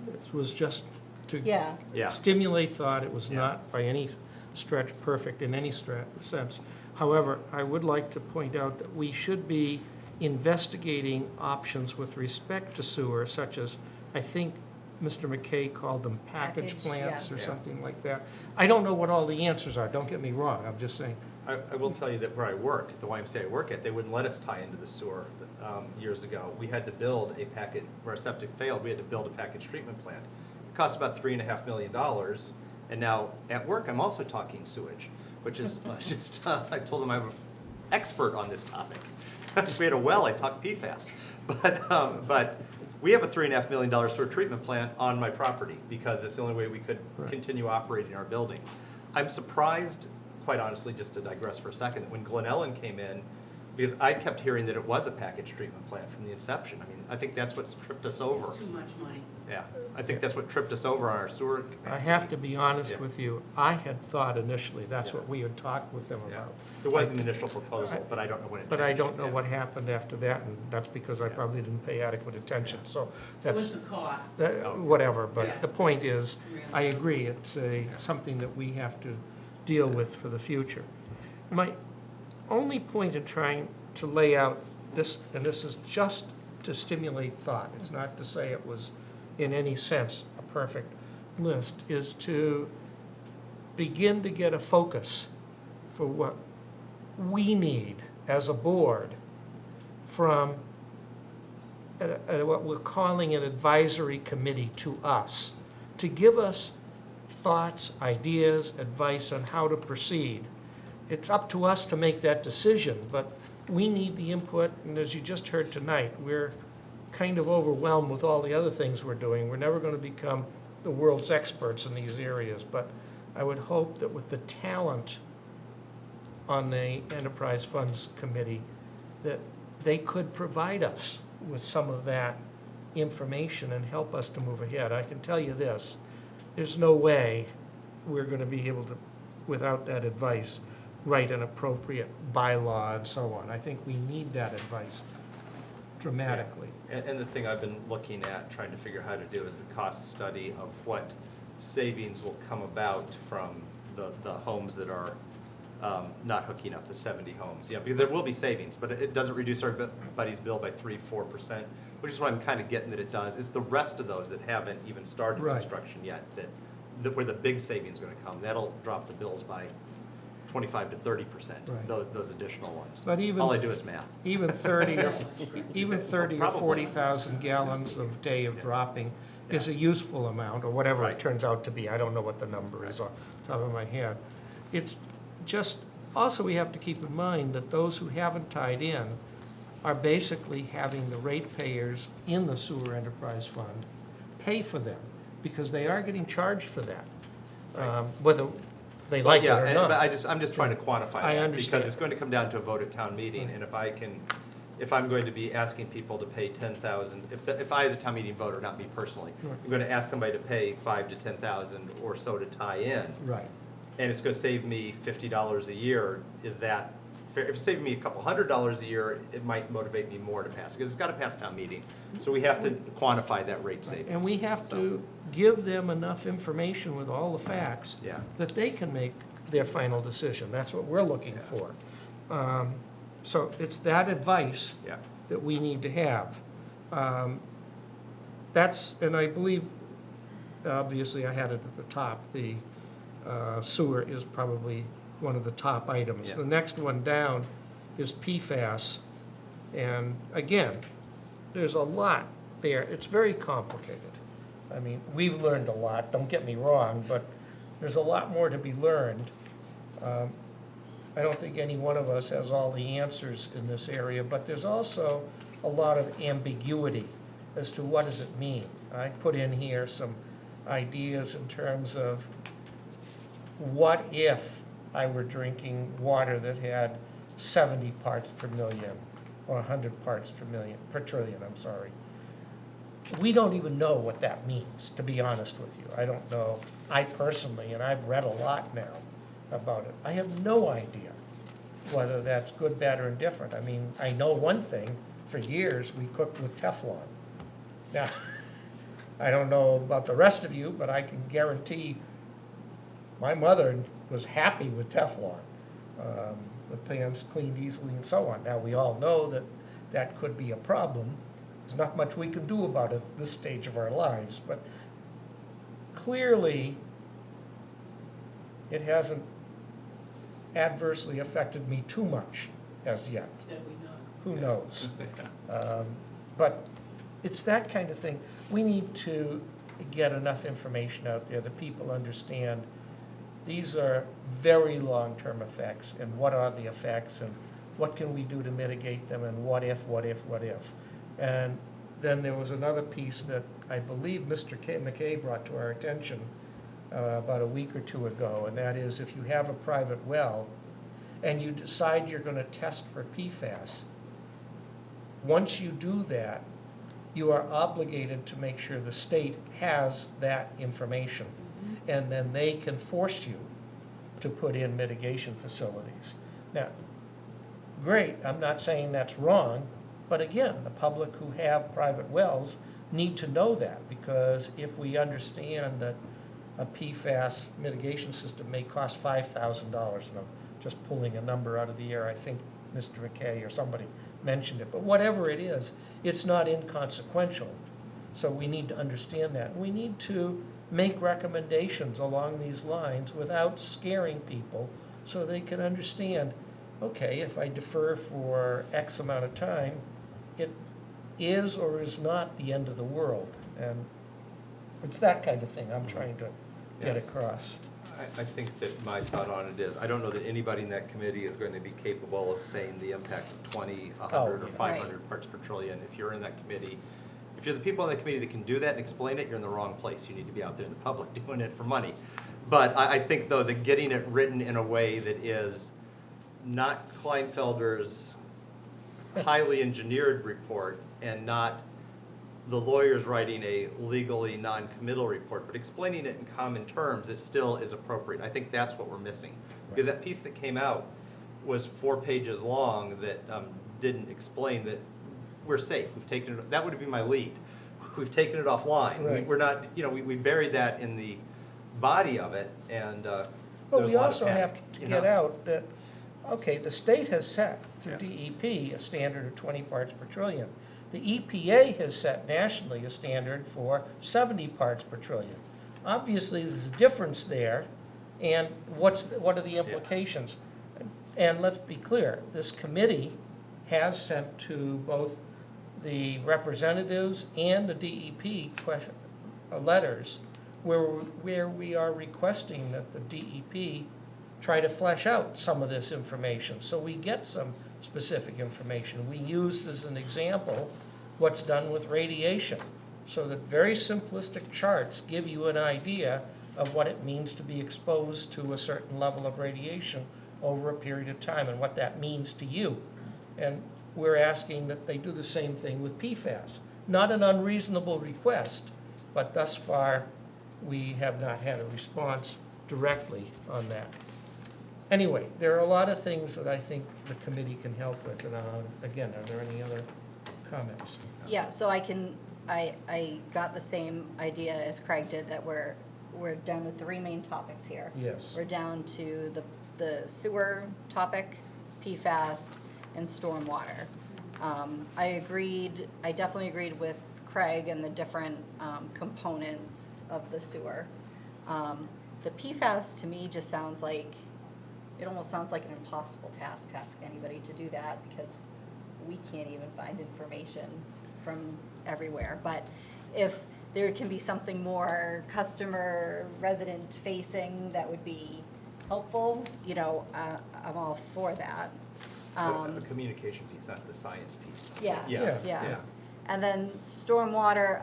It was just to Yeah. Yeah. stimulate thought. It was Yeah. not by any stretch perfect in any sense. However, I would like to point out that we should be investigating options with respect to sewer, such as, I think Mr. McKay called them package Package, plants yeah. or Yeah. something like that. I don't know what all the answers are, don't get me wrong, I'm just saying. I will tell you that where I work, at the YMCA I work at, they wouldn't let us tie into the sewer years ago. We had to build a package, where our septic failed, we had to build a package treatment plant. It cost about $3.5 million, and now at work, I'm also talking sewage, which is just, I told them I'm an expert on this topic. If we had a well, I'd talk PFAS. But we have a $3.5 million sewer treatment plant on my property because it's the only way we could Right. continue operating our building. I'm surprised, quite honestly, just to digress for a second, that when Glen Ellen came in, because I kept hearing that it was a package treatment plant from the inception. I mean, I think that's what's tripped us over. It's too much money. Yeah, I think that's what tripped us over on our sewer capacity. I have to be honest Yeah. with you, I had thought initially, that's Yeah. what we had talked with them Yeah. about. There was an initial proposal, but I don't know when it But I changed. don't know Yeah. what happened after that, and that's because I Yeah. probably didn't pay adequate attention, so It that's, was the cost. whatever. Yeah. But the point is, I agree, it's something that we have to deal with for the future. My only point in trying to lay out this, and this is just to stimulate thought, it's not to say it was in any sense a perfect list, is to begin to get a focus for what we need as a board from what we're calling an advisory committee to us, to give us thoughts, ideas, advice on how to proceed. It's up to us to make that decision, but we need the input, and as you just heard tonight, we're kind of overwhelmed with all the other things we're doing. We're never going to become the world's experts in these areas, but I would hope that with the talent on the Enterprise Funds Committee, that they could provide us with some of that information and help us to move ahead. I can tell you this, there's no way we're going to be able to, without that advice, write an appropriate bylaw and so on. I think we need that advice dramatically. And the thing I've been looking at, trying to figure out how to do, is the cost study of what savings will come about from the homes that are not hooking up, the 70 homes. Yeah, because there will be savings, but it doesn't reduce everybody's bill by 3-4%, which is what I'm kind of getting that it does. It's the rest of those that haven't even started Right. construction yet that where the big savings going to come. That'll drop the bills by 25 to 30%, Right. those additional ones. But even all I do is math. Even 30 or, even 30 or Probably. 40,000 gallons a day of dropping is a useful amount, or whatever it Right. turns out to be. I don't know what the number is off the top of my head. It's just, also we have to keep in mind that those who haven't tied in are basically having the ratepayers in the Sewer Enterprise Fund pay for them, because they are getting charged for that, whether they like it or But not. I'm just trying to quantify I that, understand. because it's going to come down to a vote at town meeting, and if I'm going to be asking people to pay 10,000, if I as a town meeting voter, not me personally, Right. I'm going to ask somebody to pay 5 to 10,000 or so to tie in, Right. and it's going to save me $50 a year, is that fair? If it's saving me a couple $100 a year, it might motivate me more to pass, because it's got to pass town meeting. So we have to quantify that rate savings. And we have So, to give them enough information with all the facts Yeah. that they can make their final decision. That's what we're looking for. So it's that advice Yeah. that we need to have. That's, and I believe, obviously, I had it at the top, the sewer is probably one of the top items. Yeah. The next one down is PFAS. And again, there's a lot there. It's very complicated. I mean, we've learned a lot, don't get me wrong, but there's a lot more to be learned. I don't think any one of us has all the answers in this area, but there's also a lot of ambiguity as to what does it mean. I put in here some ideas in terms of what if I were drinking water that had 70 parts per million or 100 parts per trillion, I'm sorry. We don't even know what that means, to be honest with you. I don't know. I personally, and I've read a lot now about it, I have no idea whether that's good, bad, or indifferent. I mean, I know one thing, for years, we cooked with Teflon. Now, I don't know about the rest of you, but I can guarantee my mother was happy with Teflon. The pans cleaned easily and so on. Now, we all know that that could be a problem. There's not much we can do about it at this stage of our lives, but clearly, it hasn't adversely affected me too much as yet. Who knows? But it's that kind of thing. We need to get enough information out there that people understand these are very long-term effects, and what are the effects, and what can we do to mitigate them, and what if. And then there was another piece that I believe Mr. McKay brought to our attention about a week or two ago, and that is if you have a private well and you decide you're going to test for PFAS, once you do that, you are obligated to make sure the state has that information, and then they can force you to put in mitigation facilities. Now, great, I'm not saying that's wrong, but again, the public who have private wells need to know that, because if we understand that a PFAS mitigation system may cost $5,000, and I'm just pulling a number out of the air, I think Mr. McKay or somebody mentioned it, but whatever it is, it's not inconsequential. So we need to understand that. We need to make recommendations along these lines without scaring people so they can understand, okay, if I defer for X amount of time, it is or is not the end of the world. And it's that kind of thing I'm trying to get across. I think that my thought on it is, I don't know that anybody in that committee is going to be capable of saying the impact of 20, 100, or yeah. 500 parts per trillion. If you're in that committee, if you're the people in that committee that can do that and explain it, you're in the wrong place. You need to be out there in the public doing it for money. But I think, though, that getting it written in a way that is not Kleinfelder's highly engineered report and not the lawyers writing a legally non-committal report, but explaining it in common terms, it still is appropriate. I think that's what we're missing. Because that piece that came out was 4 pages long that didn't explain that we're safe. We've taken it, that would be my lead. We've taken it offline. Right. We're not, we buried that in the body of it, and But there's we a lot of also panic, have to you get know? out that, okay, the state has set through Yeah. DEP a standard of 20 parts per trillion. The EPA has set nationally a standard for 70 parts per trillion. Obviously, there's a difference there, and what are the implications? And let's be clear, this committee has sent to both the representatives and the DEP letters where we are requesting that the DEP try to flesh out some of this information, so we get some specific information. We used as an example what's done with radiation, so that very simplistic charts give you an idea of what it means to be exposed to a certain level of radiation over a period of time and what that means to you. And we're asking that they do the same thing with PFAS. Not an unreasonable request, but thus far, we have not had a response directly on that. Anyway, there are a lot of things that I think the committee can help with, and again, are there any other comments? Yeah, so I got the same idea as Craig did, that we're down to 3 main topics here. Yes. We're down to the sewer topic, PFAS, and stormwater. I definitely agreed with Craig and the different components of the sewer. The PFAS, to me, just sounds like, it almost sounds like an impossible task to ask anybody to do that, because we can't even find information from everywhere. But if there can be something more customer, resident facing that would be helpful, I'm all for that. The communication piece, not the science piece. Yeah. And then stormwater,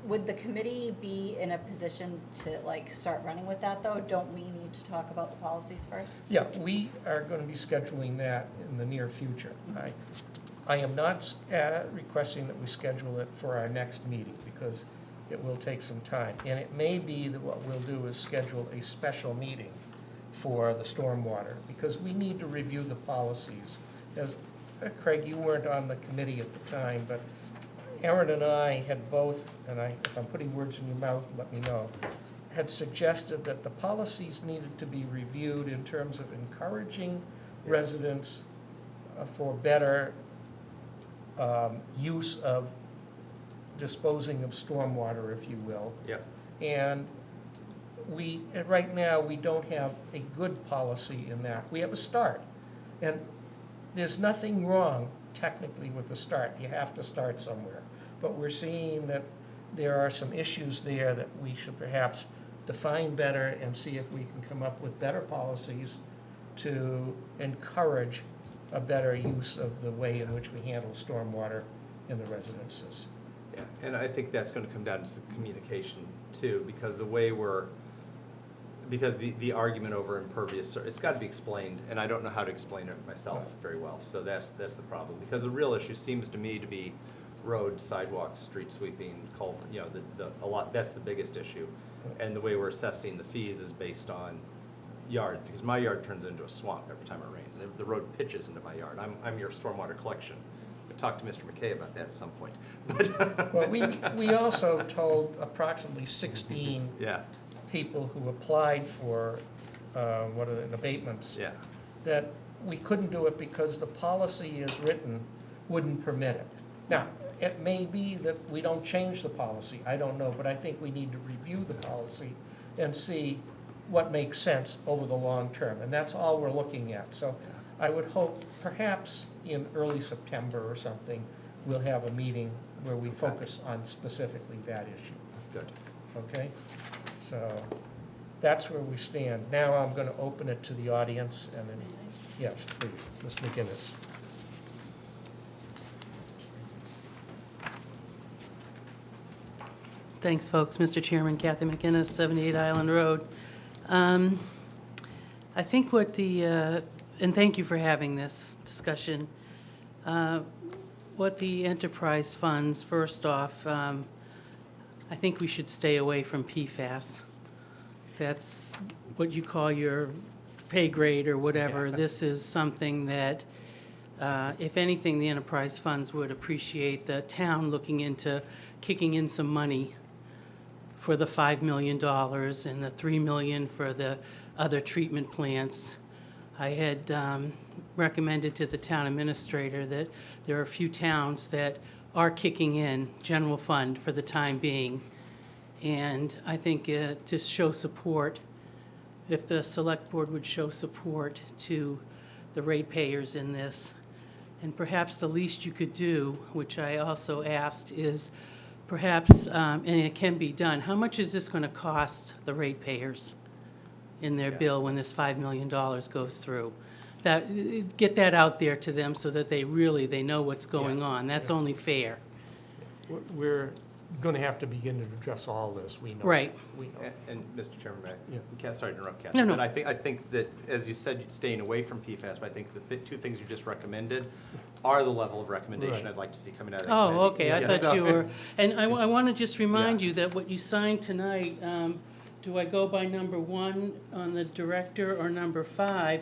would the committee be in a position to start running with that, though? Don't we need to talk about the policies first? Yeah, we are going to be scheduling that in the near future. I am not requesting that we schedule it for our next meeting, because it will take some time. And it may be that what we'll do is schedule a special meeting for the stormwater, because we need to review the policies. As Craig, you weren't on the committee at the time, but Aaron and I had both, and if I'm putting words in your mouth, let me know, had suggested that the policies needed to be reviewed in terms of encouraging residents for better use of disposing of stormwater, if you will. Yep. And right now, we don't have a good policy in that. We have a start. And there's nothing wrong technically with the start. You have to start somewhere. But we're seeing that there are some issues there that we should perhaps define better and see if we can come up with better policies to encourage a better use of the way in which we handle stormwater in the residences. Yeah, and I think that's going to come down to some communication too, because the argument over impervious, it's got to be explained, and I don't know how to explain it myself very well. So that's the problem, because the real issue seems to me to be road, sidewalks, street sweeping, culvert, that's the biggest issue. And the way we're assessing the fees is based on yard, because my yard turns into a swamp every time it rains. The road pitches into my yard. I'm your stormwater collection. I'll talk to Mr. McKay about that at some point. But Well, we also told approximately 16 people who applied for abatements that we couldn't do it because the policy as written wouldn't permit it. Now, it may be that we don't change the policy, I don't know, but I think we need to review the policy and see what makes sense over the long term, and that's all we're looking at. So I would hope perhaps in early September or something, we'll have a meeting where we focus on specifically that issue. That's good. Okay? So that's where we stand. Now I'm going to open it to the audience, and then, yes, please, Ms. McGinnis. Thanks, folks. Mr. Chairman, Kathy McInnes, 78 Island Road. I think what the, and thank you for having this discussion. What the enterprise funds, first off, I think we should stay away from PFAS. That's what you call your pay grade or whatever. This is something that, if anything, the enterprise funds would appreciate the town looking into kicking in some money for the $5 million and the $3 million for the other treatment plants. I had recommended to the town administrator that there are a few towns that are kicking in general fund for the time being. And I think to show support, if the select board would show support to the ratepayers in this, and perhaps the least you could do, which I also asked, is perhaps, and it can be done, how much is this going to cost the ratepayers in their bill when this $5 million goes through? That, get that out there to them so that they know what's going on. That's only fair. We're going to have to begin to address all this, we know. Right. We know. And Mr. Chairman, Yeah. sorry to interrupt, Kathy. No, no. But I think that, as you said, staying away from PFAS, but I think the two things you just recommended are the level of recommendation Right. I'd like to see coming out of that Oh, committee. okay, I Yeah, thought so- you were, and I want to just remind Yeah. you that what you signed tonight, do I go by number 1 on the director or number 5?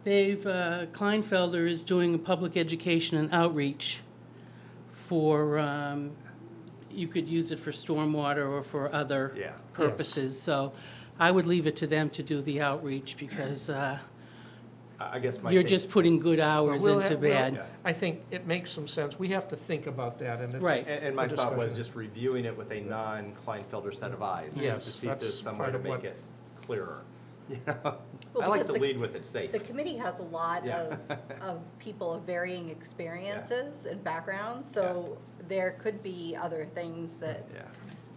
Kleinfelder is doing a public education and outreach for, you could use it for stormwater or for other Yeah. purposes. So I would leave it to them to do the outreach because I guess my you're take- just putting good hours We'll into have- we'll- bed. I think it makes some sense. We have to think about that, and it's. Right. And my a thought was discussion. just reviewing it with a non-Kleinfelder set of eyes, Yes, just to see if that's there's some way part to of what- make it clearer. You know? Well, I like to because the- lead with it safe. The committee has a lot Yeah. of people of varying experiences and backgrounds, so there could be other things that, Yeah.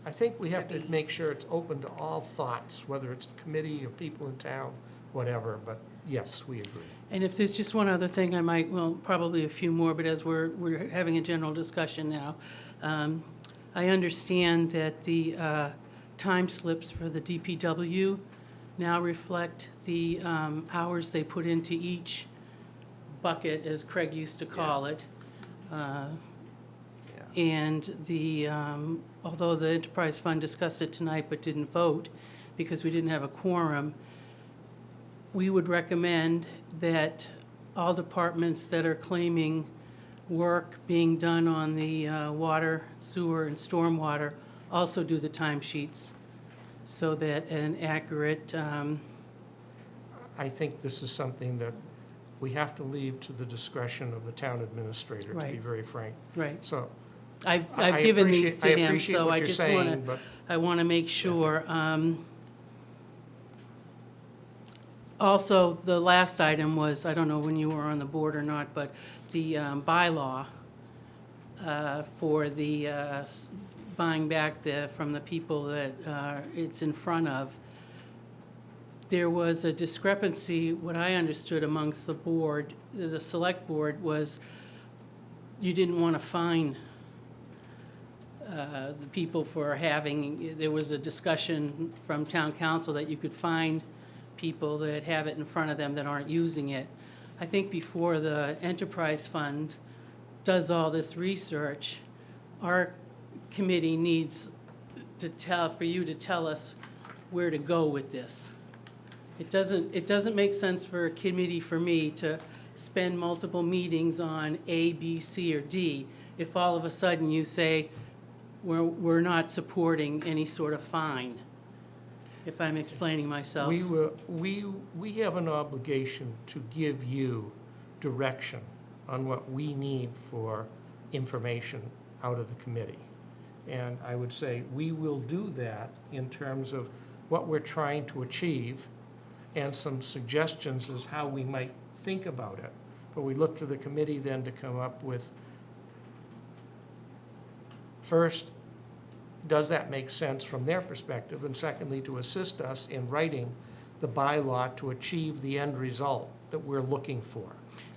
I think we have to Could be. make sure it's open to all thoughts, whether it's the committee or people in town, whatever, but yes, we agree. And if there's just one other thing, I might, well, probably a few more, but as we're having a general discussion now, I understand that the time slips for the DPW now reflect the hours they put into each bucket, as Craig used to call it. And the, although the enterprise fund discussed it tonight but didn't vote because we didn't have a quorum, we would recommend that all departments that are claiming work being done on the water, sewer, and stormwater also do the timesheets so that an accurate, I think this is something that we have to leave to the discretion of the town administrator, to be Right. very frank. right. So, I've I given these appreciate- to I him, appreciate so what I you're just saying, want but- I want to make sure. Also, the last item was, I don't know when you were on the board or not, but the bylaw for the buying back from the people that it's in front of. There was a discrepancy, what I understood amongst the board, the select board, was you didn't want to fine the people for having, there was a discussion from town council that you could fine people that have it in front of them that aren't using it. I think before the enterprise fund does all this research, our committee needs to for you to tell us where to go with this. It doesn't make sense for a committee, for me, to spend multiple meetings on A, B, C, or D if all of a sudden you say, we're not supporting any sort of fine, if I'm explaining myself. we have an obligation to give you direction on what we need for information out of the committee. And I would say we will do that in terms of what we're trying to achieve and some suggestions as how we might think about it. But we look to the committee then to come up with, first, does that make sense from their perspective? And secondly, to assist us in writing the bylaw to achieve the end result that we're looking for.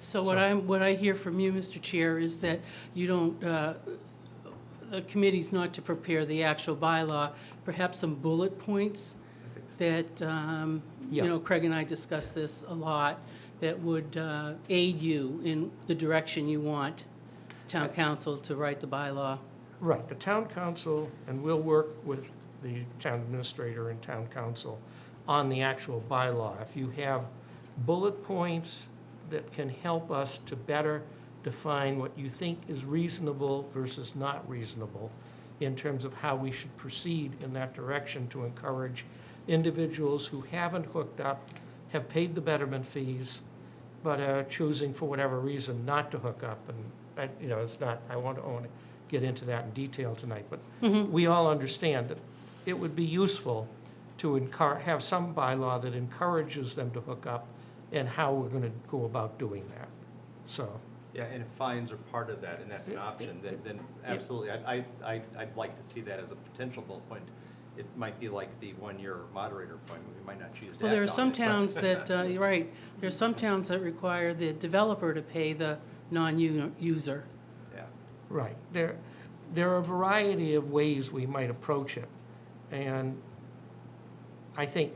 So what I hear from you, Mr. Chair, is that you don't, the committee's not to prepare the actual bylaw, perhaps some bullet points that, you know, Craig and I discussed this a lot, that would aid you in the direction you want town council to write the bylaw. Right, the town council, and we'll work with the town administrator and town council on the actual bylaw. If you have bullet points that can help us to better define what you think is reasonable versus not reasonable in terms of how we should proceed in that direction to encourage individuals who haven't hooked up, have paid the betterment fees, but are choosing for whatever reason not to hook up. And, you know, it's not, I want to get into that in detail tonight, but we all understand that it would be useful to have some bylaw that encourages them to hook up and how we're going to go about doing that. So, Yeah, and if fines are part of that, and that's an option, then absolutely, I'd like to see that as a potential bullet point. It might be like the one-year moderator point, we might not choose to act on it. Well, there are some but- towns that, you're right, there are some towns that require the developer to pay the non-user. Yeah. right, there are a variety of ways we might approach it. And I think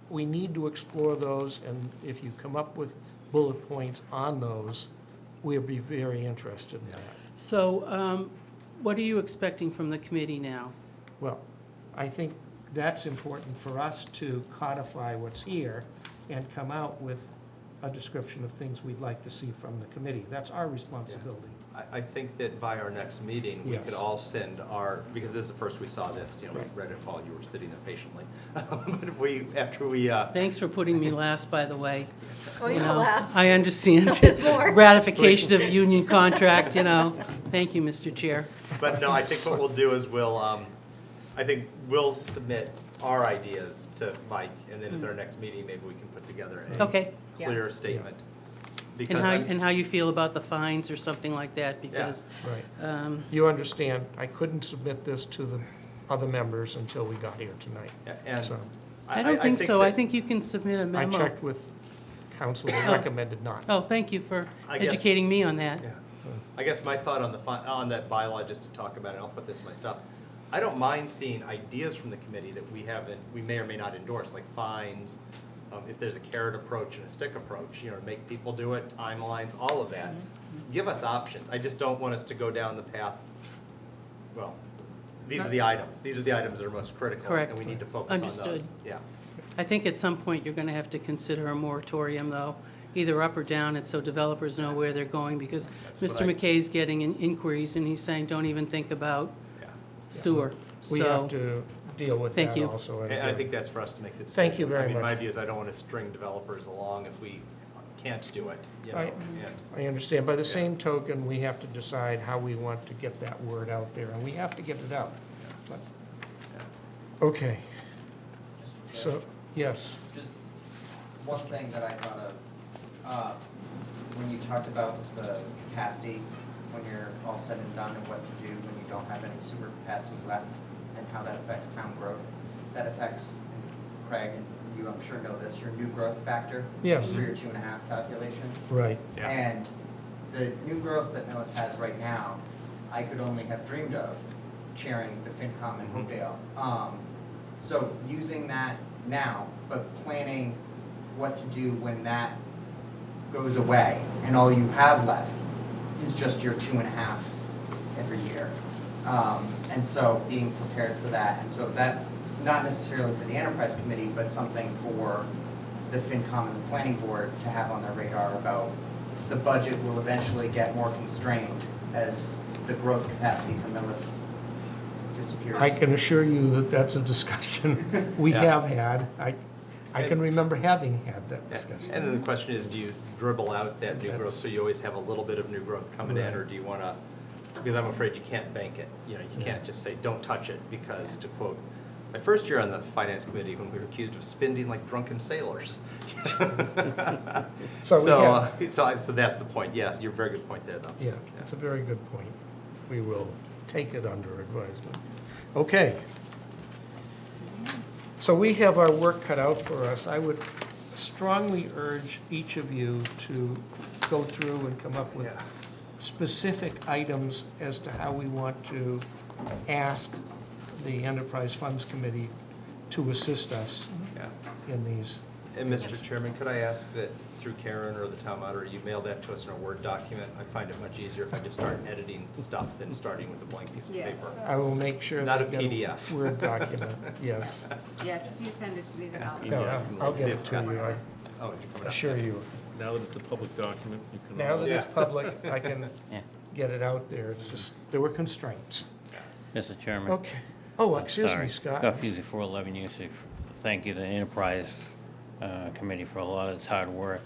we need to explore those, and if you come up with bullet points on those, we'll be very interested in that. So what are you expecting from the committee now? Well, I think that's important for us to codify what's here and come out with a description of things we'd like to see from the committee. That's our responsibility. I think that by our next meeting, we could Yes. all send our, because this is the first we saw this, you know, we Right. read it while you were sitting there patiently. But after we, Thanks for putting me last, by the way. Oh, You you're know, last. I understand. There's more. Ratification of union contract, you know. Thank you, Mr. Chair. but no, I think what we'll do is I think we'll submit our ideas to Mike, and then at our next meeting, maybe we can put together a Okay. clear statement. And Because how you feel about the fines or something like that, because, Right. You understand, I couldn't submit this to the other members until we got here tonight. and So I don't think so. I that- think you can submit a I memo. checked with council, they recommended not. Oh, thank you for I guess- educating me on that. Yeah. I guess my thought on on that bylaw, just to talk about it, I'll put this in my stuff. I don't mind seeing ideas from the committee that we may or may not endorse, like fines, if there's a carrot approach and a stick approach, you know, to make people do it, timelines, all of that. Give us options. I just don't want us to go down the path, well, these are the items. These are the items that are most critical. Correct. And we need to focus on those. Understood. Yeah. I think at some point you're going to have to consider a moratorium, though, either up or down, and so developers know where they're going, because That's what Mr. McKay's getting inquiries, and he's saying, don't even think about Yeah. sewer. We have So, to deal with Thank that you. also. And I think that's for us to make the decision. Thank you very I mean, much. my view is I don't want to string developers along if we can't do it, you know. I- and- I understand. By the Yeah. same token, we have to decide how we want to get that word out there, and we have to get it out. But- Okay, so, yes. Just one thing that I thought of, when you talked about the capacity, when you're all said and done, and what to do when you don't have any sewer capacity left, and how that affects town growth, that affects, and Craig, and you I'm sure know this, your new growth factor. Yes. For your 2.5 calculation. Right. Yeah. And the new growth that Millis has right now, I could only have dreamed of chairing the FinCom in Hoopdale. So using that now, but planning what to do when that goes away, and all you have left is just your 2.5 every year. And so being prepared for that, and so that, not necessarily for the enterprise committee, but something for the FinCom and the planning board to have on their radar about the budget will eventually get more constrained as the growth capacity for Millis disappears. I can assure you that that's a discussion we Yeah. have had. I can remember having had that Yeah. discussion. And then the question is, do you dribble out that new growth That's- so you always have a little bit of new growth coming in, Right. or do you want to because I'm afraid you can't bank it. You know, you can't just say, don't touch it, because to quote, my first year on the finance committee, when we were accused of spending like drunken sailors. So we have- So that's the point, yes, you're a very good point there, though. Yeah, that's a very good point. We will take it under advisement. Okay. So we have our work cut out for us. I would strongly urge each of you to go through and come up with Yeah. specific items as to how we want to ask the Enterprise Funds Committee to assist us Yeah. in these. And Mr. Chairman, could I ask that through Karen or the town moderator, you mail that to us in a Word document? I find it much easier if I just start editing stuff than starting with a blank piece of Yes. paper. I will make sure. Not they a get PDF. Word document, yes. Yes, if you send it to me, then I'll. No, I'll get See it if to Scott- you, I Oh, did you come it up? assure you. Now that it's a public document, you can. Now that it's Yeah. public, I can Yeah. get it out there. It's just, there were constraints. Mr. Chairman. Okay. Oh, excuse me, Sorry. Scott. Scott Fusey, 411 UC. Thank you to the Enterprise Committee for a lot of this hard work.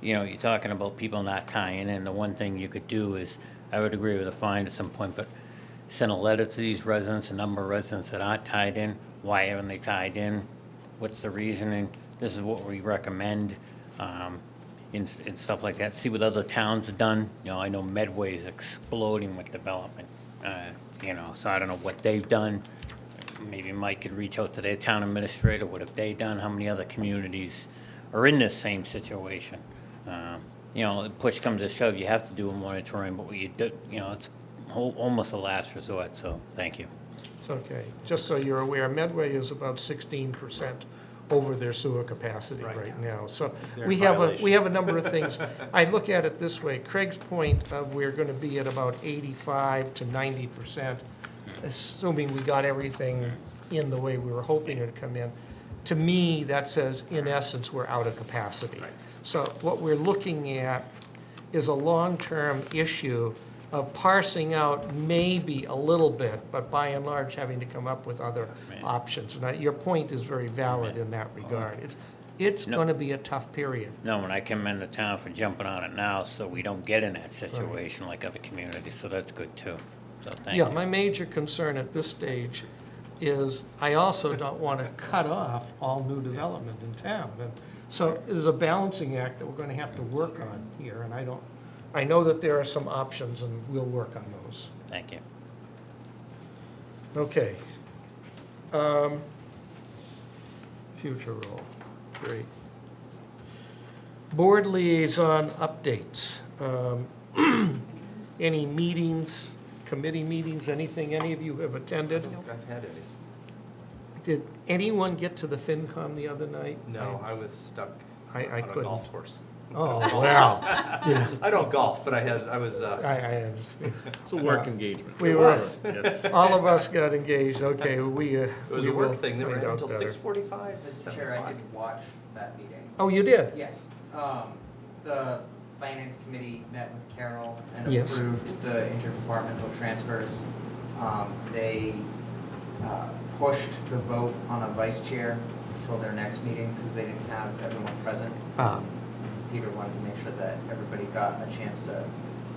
You know, you're talking about people not tying in. The one thing you could do is, I would agree with a fine at some point, but send a letter to these residents, a number of residents that aren't tied in. Why haven't they tied in? What's the reasoning? This is what we recommend, and stuff like that. See what other towns have done. You know, I know Medway is exploding with development. You know, so I don't know what they've done. Maybe Mike could reach out to their town administrator. What have they done? How many other communities are in this same situation? You know, if push comes to shove, you have to do a moratorium, but what you do, you know, it's almost a last resort, so thank you. It's okay. Just so you're aware, Medway is about 16% over their sewer capacity Right. right now. So They're we in have violation. a number of things. I look at it this way. Craig's point of we're going to be at about 85 to 90%, assuming we got everything in the way we were hoping it would come in. To me, that says, in essence, we're out of capacity. So what we're looking at is a long-term issue of parsing out maybe a little bit, but by and large, having to come up with other Right. options. And your point is very valid in that regard. It's No. going to be a tough period. No, and I commend the town for jumping on it now, so we don't get in that situation like other communities, so that's good too. So thank you. Yeah, my major concern at this stage is I also don't want to cut off all new development in town. And so there's a balancing act that we're going to have to work on here, and I know that there are some options, and we'll work on those. Thank you. Okay. Future role, great. Board liaison updates. Any meetings, committee meetings, anything any of you have attended? I don't think I've had any. Did anyone get to the FinCom the other night? No, I was stuck I on a couldn't. golf course. Oh, well, yeah, I don't golf, but I was, I understand. It's a work engagement. We It were, was. Yes. all of us got engaged, okay, we it was we a will work thing. They were find here out until better. 6:45. Mr. Chair, I did watch that meeting. Oh, you did? Yes. The Finance Committee met with Carol and Yes. approved the interdepartmental transfers. They pushed the vote on a vice chair until their next meeting because they didn't have everyone present. Ah. Peter wanted to make sure that everybody got a chance to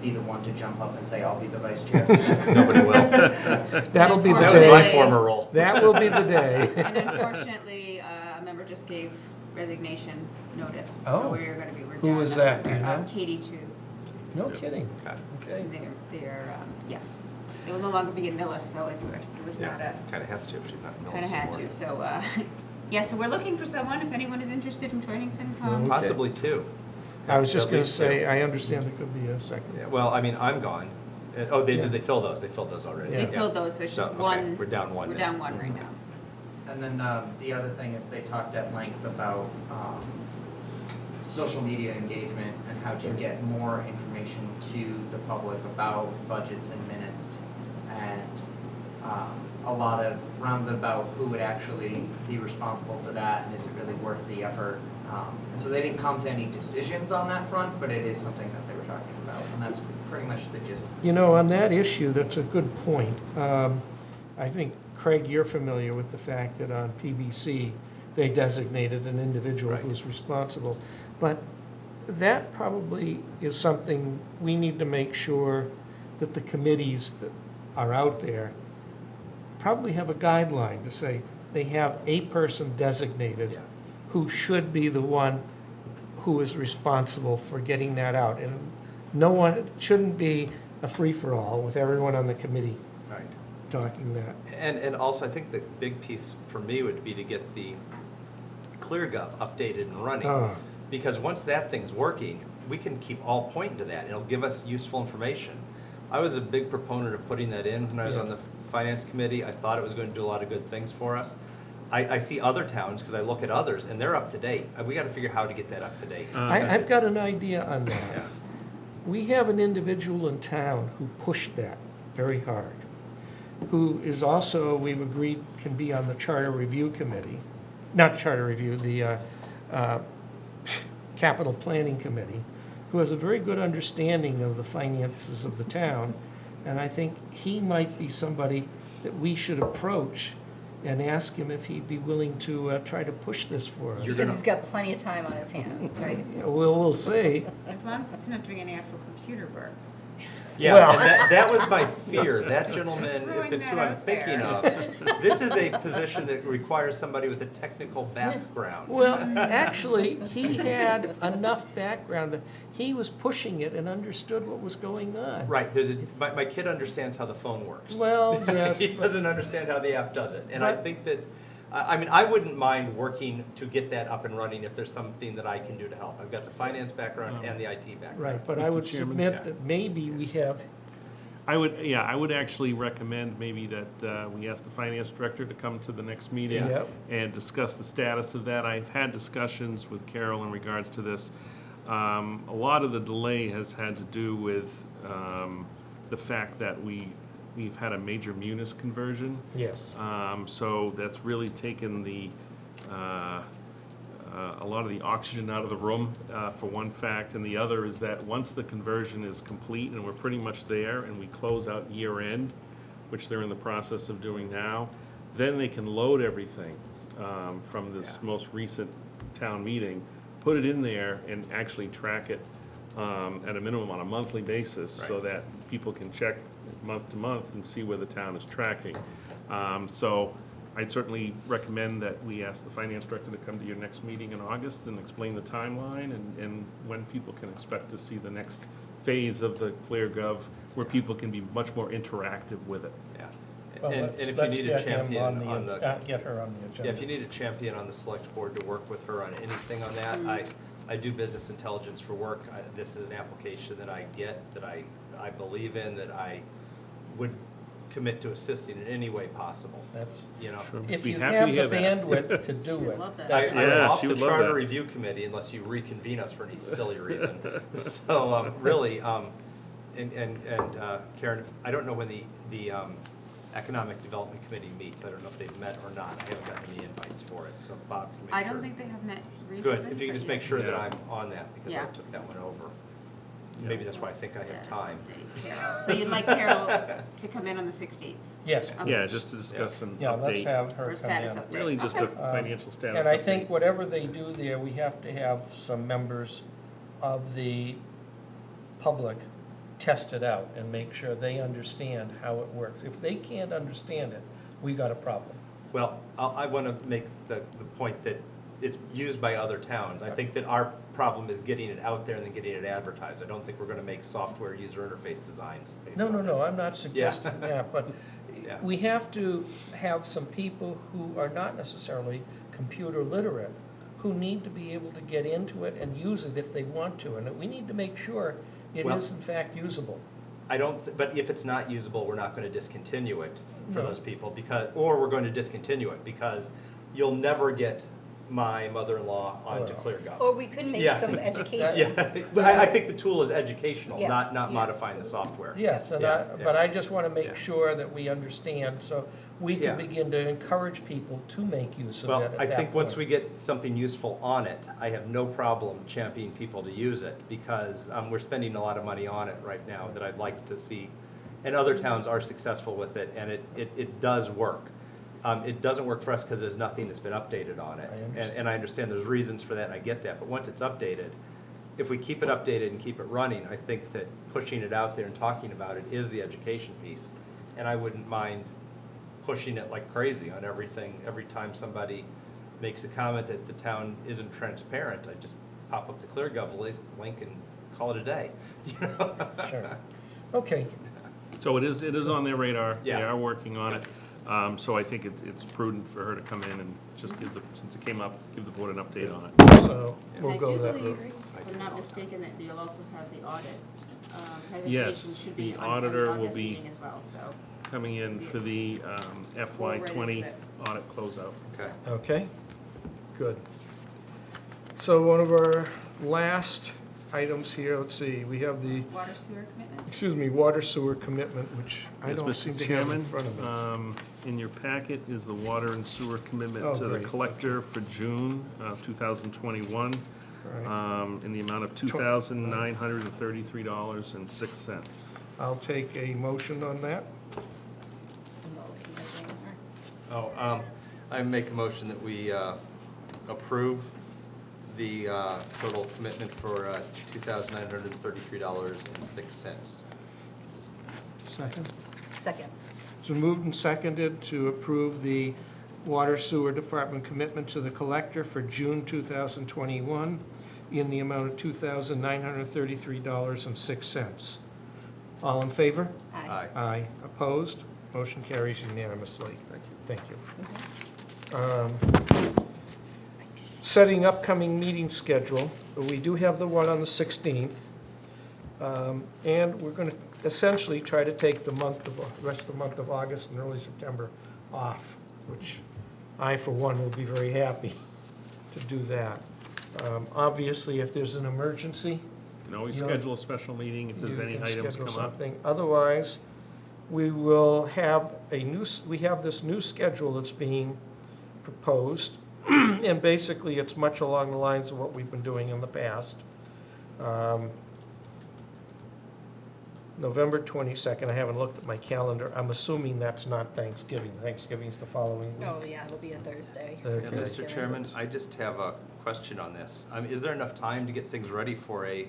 be the one to jump up and say, I'll be the vice chair. Nobody will. That'll be the That was my day. former role. That will be the day. And unfortunately, a member just gave resignation notice, Oh. so we're gonna be, we're Who down was a that, member. do you know? Katie too. No kidding. Okay. They're, yes. They will no longer be in Millis, so it was not Yeah, a, kind of has to if she's not in Millis kinda had anymore. to, so, yeah, so we're looking for someone, if anyone is interested in joining FinCom. Okay. Possibly two. I was just At going to least say, two. I understand there could be a second. Yeah, well, I mean, I'm gone. Oh, Yeah. did they fill those? They filled those already. Yeah. They filled those, so it's just okay, one. We're down one We're then. down one right now. And then the other thing is they talked at length about social media engagement and how to get more information to the public about budgets and minutes, and a lot of roundabout who would actually be responsible for that, and is it really worth the effort? And so they didn't come to any decisions on that front, but it is something that they were talking about, and that's pretty much the gist. You know, on that issue, that's a good point. I think, Craig, you're familiar with the fact that on PBC, they designated an individual Right. who's responsible. But that probably is something we need to make sure that the committees that are out there probably have a guideline to say they have a person designated Yeah. who should be the one who is responsible for getting that out. And no one, it shouldn't be a free-for-all with everyone on the committee Right. talking that. And also, I think the big piece for me would be to get the ClearGov updated and running. Ah. Because once that thing's working, we can keep all pointing to that. It'll give us useful information. I was a big proponent of putting that in when I was Yeah. on the finance committee. I thought it was going to do a lot of good things for us. I see other towns, because I look at others, and they're up to date. We got to figure how to get that up to date. I've got an idea on that. Yeah. We have an individual in town who pushed that very hard, who is also, we've agreed, can be on the Charter Review Committee, not Charter Review, the Capital Planning Committee, who has a very good understanding of the finances of the town, and I think he might be somebody that we should approach and ask him if he'd be willing to try to push this for us. Because he's got plenty of time on his hands, right? Yeah, we'll see. As long as it's not doing any actual computer work. Yeah, Well- and that was my fear. That gentleman, if throwing it's who that I'm out thinking there. of, this is a position that requires somebody with a technical background. Well, actually, he had enough background that he was pushing it and understood what was going on. Right, my kid understands how the phone works. Well, yes, He but- doesn't understand how the app does it. And I But- think that, I mean, I wouldn't mind working to get that up and running if there's something that I can do to help. I've got the finance background and the IT background. Right, but I Mr. would Chairman? submit Yeah. that maybe we have, I would actually recommend maybe that we ask the finance director to come to the next meeting Yep. and discuss the status of that. I've had discussions with Carol in regards to this. A lot of the delay has had to do with the fact that we've had a major munis conversion. yes. So that's really taken a lot of the oxygen out of the room, for one fact. And the other is that once the conversion is complete and we're pretty much there and we close out year end, which they're in the process of doing now, then they can load everything from this most recent town meeting, put it in there and actually track it at a minimum on a monthly basis so Right. that people can check month to month and see where the town is tracking. So I'd certainly recommend that we ask the finance director to come to your next meeting in August and explain the timeline and when people can expect to see the next phase of the ClearGov, where people can be much more interactive with it. Yeah. Well, And let's if you let's need a get him champion on the, get her on the yeah, if agenda. you need a champion on the select board to work with her on anything on that, I do business intelligence for work. This is an application that I get, that I believe in, that I would commit to assisting in any way possible, That's, you know? Sure. if Be you happy have to the hear that. bandwidth to do She'd it. love that. that's I'm Yeah, off she the would love charter that. review committee unless you reconvene us for any silly reason. So, really, Karen, I don't know when the Economic Development Committee meets. I don't know if they've met or not. I haven't gotten any invites for it, so Bob can make sure. I don't think they have met recently. Good, if you can but just yeah. make sure that Yeah. I'm on that, because I Yeah. took that one over. Maybe that's why I think I have Status time. update, Carol. So you'd like Carol to come in on the 16th? Yes, Okay. Yeah, just to discuss an yeah, let's update. have For her a come status in. update. Really just a Okay. financial status And I think update. whatever they do there, we have to have some members of the public test it out and make sure they understand how it works. If they can't understand it, we got a problem. Well, I want to make the point that it's used by other towns. I think that our problem is getting it out there and then getting it advertised. I don't think we're going to make software user interface designs based No, on no, no, this. I'm not suggesting that, but Yeah. we have to have some people who are not necessarily computer literate, who need to be able to get into it and use it if they want to, and we need to make sure it Well- is in fact usable. I don't, but if it's not usable, we're not going to discontinue it for No. those people because, or we're going to discontinue it because you'll never get my mother-in-law onto Well. ClearGov. Or we could make Yeah. some education. Yeah, but I think the tool is educational, Yeah. not Yes. modifying the software. Yes, and Yeah, but yeah. I just want to Yeah. make sure that we understand, so we Yeah. can begin to encourage people to make use of it Well, at I that think once point. we get something useful on it, I have no problem championing people to use it because we're spending a lot of money on it right now that I'd like to see. And other towns are successful with it, and it does work. It doesn't work for us because there's nothing that's been updated on it. I understand. And I understand there's reasons for that, and I get that, but once it's updated, if we keep it updated and keep it running, I think that pushing it out there and talking about it is the education piece. And I wouldn't mind pushing it like crazy on everything. Every time somebody makes a comment that the town isn't transparent, I just pop up the ClearGov link and call it a day. You know? Sure. Okay, So it is on their radar. They Yeah. are working on it. So I think it's prudent for her to come in and just since it came up, give the board an update on it. so we'll And I go do that believe, route. if I'm not mistaken, that you'll also have the audit. Yes, Presentation should the be on auditor the will August be meeting as well, so. Coming in for the FY '20 for it. audit closeout. Okay. Okay, good. So one of our last items here, let's see, we have the, Water sewer commitment? water sewer commitment, which I Yes, don't Mr. seem to have Chairman, in front of me. in your packet is the water and sewer commitment Oh, to the great. collector for June of 2021 Right. in the amount of $2,933.06. I'll take a motion on that. I'm not looking at it anymore. Oh, I make a motion that we approve the total commitment for $2,933.06. Second. Second. So moved and seconded to approve the Water Sewer Department commitment to the collector for June 2021 in the amount of $2,933.06. All in favor? Aye. Aye. Opposed? Motion carries unanimously. Thank you. Setting upcoming meeting schedule, we do have the one on the 16th. And we're going to essentially try to take the rest of the month of August and early September off, which I, for one, will be very happy to do that. Obviously, if there's an emergency, You can always You know, schedule a special meeting if there's you any can items schedule come up. something. Otherwise, we will have we have this new schedule that's being proposed. And basically, it's much along the lines of what we've been doing in the past. November 22nd, I haven't looked at my calendar. I'm assuming that's not Thanksgiving. Thanksgiving's the following week. Oh, yeah, it'll be a Thursday. Okay. Yeah, Mr. Chairman, I just have a question on this. Is there enough time to get things ready for a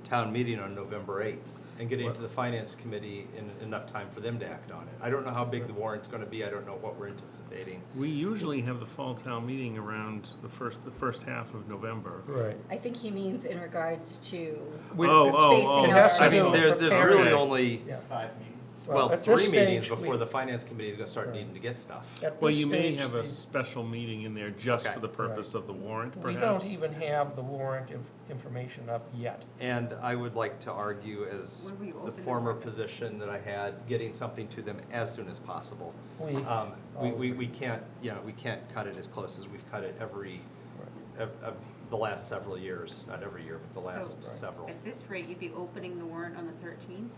town meeting on November 8th? And get into the finance committee in enough time for them to act on it? I don't know how big the warrant's gonna be. I don't know what we're anticipating. We usually have the fall town meeting around the first half of November. Right. I think he means in regards to Oh, spacing It has out to I our- do mean, there's preparing. really Okay. only, Yeah. well, at this 3 meetings stage, before the finance committee is gonna start Right. needing to get stuff. At Well, this you may stage, have a special meeting in there just Okay. for the purpose of the warrant, we perhaps. don't even have the warrant information up yet. And I would like to argue as When will you the open the former warrant? position that I had, getting something to them as soon as possible. We- We can't, we can't cut it as close as we've cut it the last several years, not every year, but the last So, several. At this rate, you'd be opening the warrant on the 13th?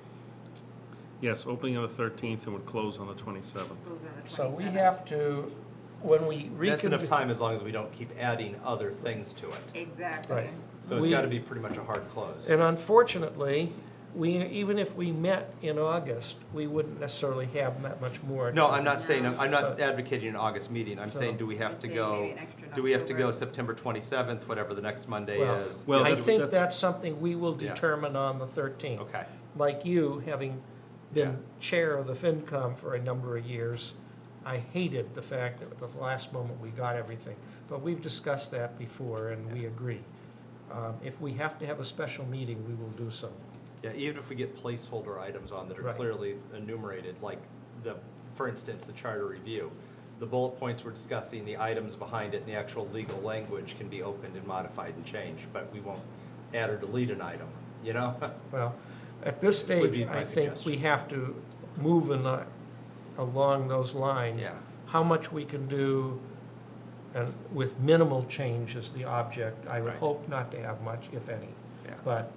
Yes, opening on the 13th and would close on the 27th. Goes on the 27th? So we have to, when we That's enough reconvene. time as long as we don't keep adding other things to it. Exactly. Right. So it's We- gotta be pretty much a hard close. And unfortunately, even if we met in August, we wouldn't necessarily have that much more. No, I'm not saying, I'm not But- advocating an August meeting. I'm So- saying, do we have You're to saying go, maybe an extra in do we have to go October? September 27th, whatever the next Monday Well, is? Well, I that's- think that's- that's something we will Yeah. determine on the 13th. Okay. Like you, having been Yeah. chair of the FinCom for a number of years, I hated the fact that at the last moment we got everything. But we've discussed that before, and we agree. If we have to have a special meeting, we will do so. Yeah, even if we get placeholder items on that are Right. clearly enumerated, like for instance, the charter review. The bullet points we're discussing, the items behind it, and the actual legal language can be opened and modified and changed, but we won't add or delete an item, you know? Well, at this Would be stage, my I think suggestion. we have to move along those lines. Yeah. How much we can do and with minimal change is the object. I would Right. hope not to have much, if any. Yeah. But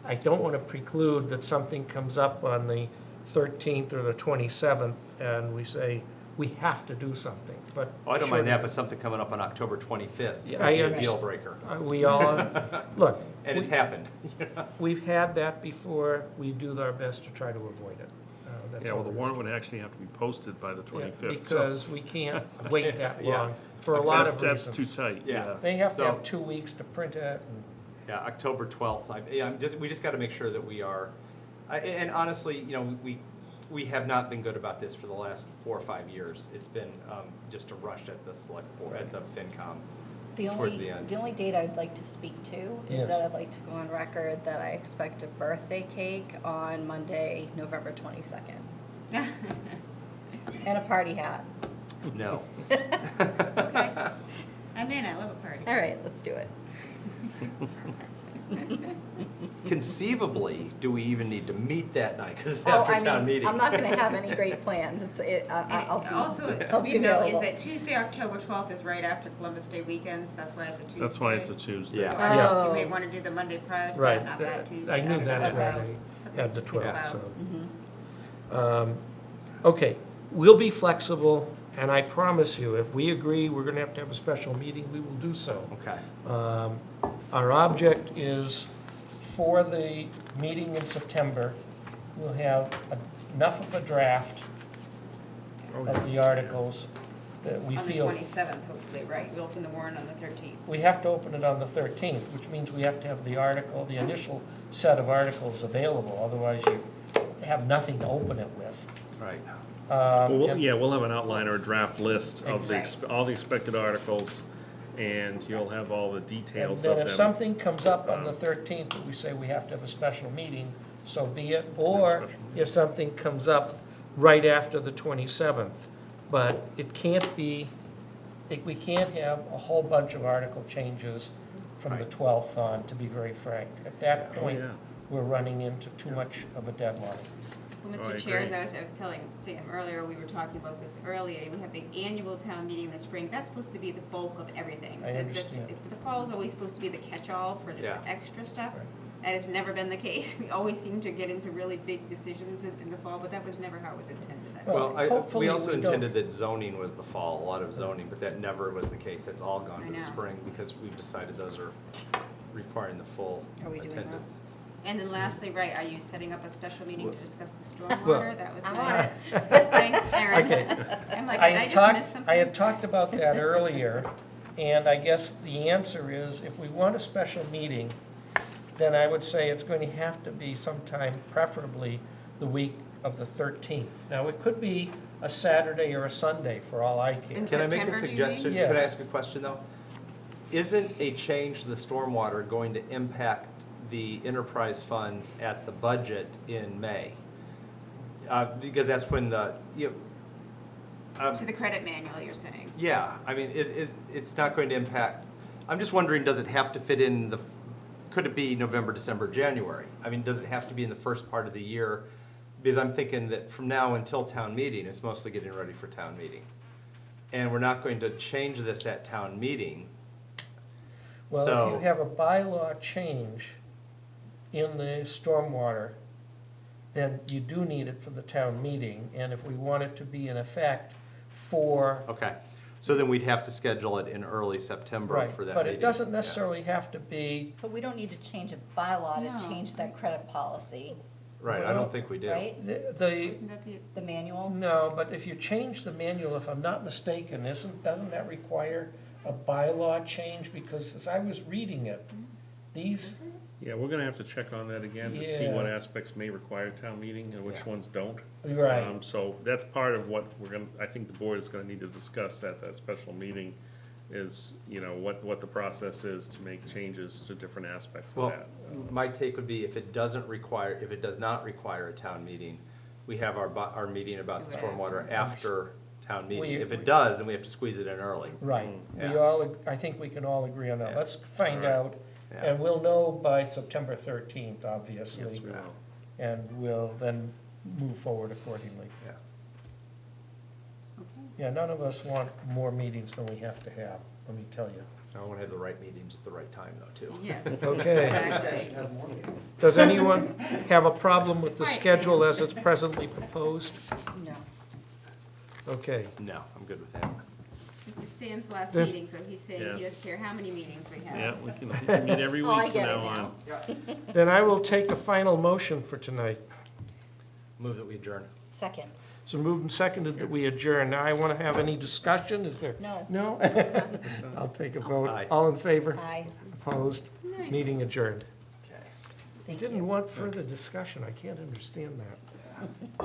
I don't want to preclude that something comes up on the 13th or the 27th, and we say, we have to do something, but. Oh, I don't sure, mind that, but something coming up on October 25th, Yeah, that'd be a I deal breaker. We all, look. And it's happened. you know? We've had that before. We do our best to try to avoid it. That's Yeah, all well, the there is. warrant would actually have to be posted by the Yeah, 25th. so because we can't wait that Yeah. long for a lot of That's reasons. too tight, Yeah. yeah. They have to So- have 2 weeks to print it, and Yeah, October 12th. We just got to make sure that we are, and honestly, you know, we have not been good about this for the last 4 or 5 years. It's been just a rush at the select board, at the FinCom. Towards the end. The only date I'd like to speak to Yes. is that I'd like to go on record that I expect a birthday cake on Monday, November 22nd. And a party hat. No. Okay. I'm in, I love a party. All right, let's do it. Conceivably, do we even need to meet that night? Because it's Oh, after I town mean, meeting. I'm not gonna have any great plans. I'll be, Also, I'll just be to note, is available. that Tuesday, October 12th is right after Columbus Day weekend, so that's why it's a Tuesday. That's why it's a Tuesday. Yeah. So I don't know if you may Oh. want to do the Monday prior to Right. that, not that Tuesday. I knew after that's that, why so they had the something to think 12th, about. so. Mhm. Okay, we'll be flexible, and I promise you, if we agree we're gonna have to have a special meeting, we will do so. Okay. Our object is, for the meeting in September, we'll have enough of a draft of the articles that we On the feel. 27th, hopefully, right? We open the warrant on the 13th. We have to open it on the 13th, which means we have to have the article, the initial set of articles available, otherwise you have nothing to open it with. Right. And- Yeah, we'll have an outline or a draft list of the, Right. all the expected articles, and you'll have all the And details then of if them. something comes up on the 13th that we say we have to have a special meeting, so be it. Or if something comes up right after the 27th. But it can't be, we can't have a whole bunch of article changes from the Right. 12th on, to be very frank. At that Oh, point, yeah. we're running into too much of a deadline. Well, Oh, I Mr. Chair, as agree. I was telling Sam earlier, we were talking about this earlier, we have the annual town meeting in the spring, that's supposed to be the bulk of everything. I The- understand. The fall is always supposed to be the catch-all for just Yeah. extra stuff. Right. That has never been the case, we always seem to get into really big decisions in the fall, but that was never how it was intended. Well, Well, hopefully we also we don't- intended that zoning was the fall, a lot of zoning, but that never was the case. That's all gone I to the know. spring because we've decided those are requiring the full Are we doing that? attendance. And then lastly, right, are you setting up a special meeting to discuss the Well- stormwater? That was I'm my. on it. Thanks, Erin. Okay. I'm like, I did I had just talked, miss something? I had talked about that earlier, and I guess the answer is, if we want a special meeting, then I would say it's going to have to be sometime, preferably the week of the 13th. Now, it could be a Saturday or a Sunday, for all I care. In Can I make a September, do you suggestion? mean? Could I Yes. ask a question, though? Isn't a change to the stormwater going to impact the enterprise funds at the budget in May? Because that's when To the credit manual, you're saying? yeah, I mean, it's not going to impact, I'm just wondering, does it have to fit in could it be November, December, January? I mean, does it have to be in the first part of the year? Because I'm thinking that from now until town meeting, it's mostly getting ready for town meeting. And we're not going to change this at town meeting. Well, if So- you have a bylaw change in the stormwater, then you do need it for the town meeting, and if we want it to be in effect for. Okay, so then we'd have to schedule it in early September Right, for that but meeting. it doesn't Yeah. necessarily have to be, But we don't need to change a bylaw No. to change that credit policy, Right, I don't think we do. right? the, Isn't that the, The manual? no, but if you change the manual, if I'm not mistaken, doesn't that require a bylaw change? Because as I was reading it, these, Yeah, we're gonna have to check on that again to see what Yeah. aspects may require town meeting and which Yeah. ones don't. right, So that's part of what I think the board is gonna need to discuss at that special meeting is, what the process is to make changes to different aspects of Well, that. my take would be if it does not require a town meeting, we have our meeting about the Do it stormwater after town meeting. We- If it does, then we have to squeeze it in early. right. Yeah. We all, I think we can all agree on that. Yeah. Let's find All right. out, Yeah. and we'll know by September 13th, Yes, obviously. we will. And we'll then move forward accordingly. Yeah. okay. Yeah, none of us want more meetings than we have to have, let me tell you. I want to have the right meetings at the right time, though, too. Yes. Okay. Exactly. Does anyone have a problem with the Right, schedule Sam. as it's presently proposed? No. Okay. No, I'm good with that. This is Sam's last This- meeting, so he's saying he doesn't Yes. care how many meetings we have. Yeah, we can meet every Oh, I week from get it now now. on. Then I will take a final motion for tonight. Move that we adjourn. Second. So moved and seconded that we adjourn. Now, I want to have any discussion, is there? No. No? I'll take a vote. Aye. All in favor? Aye. Opposed? Nice. Meeting adjourned. Thank Didn't you. want further discussion, I can't understand that.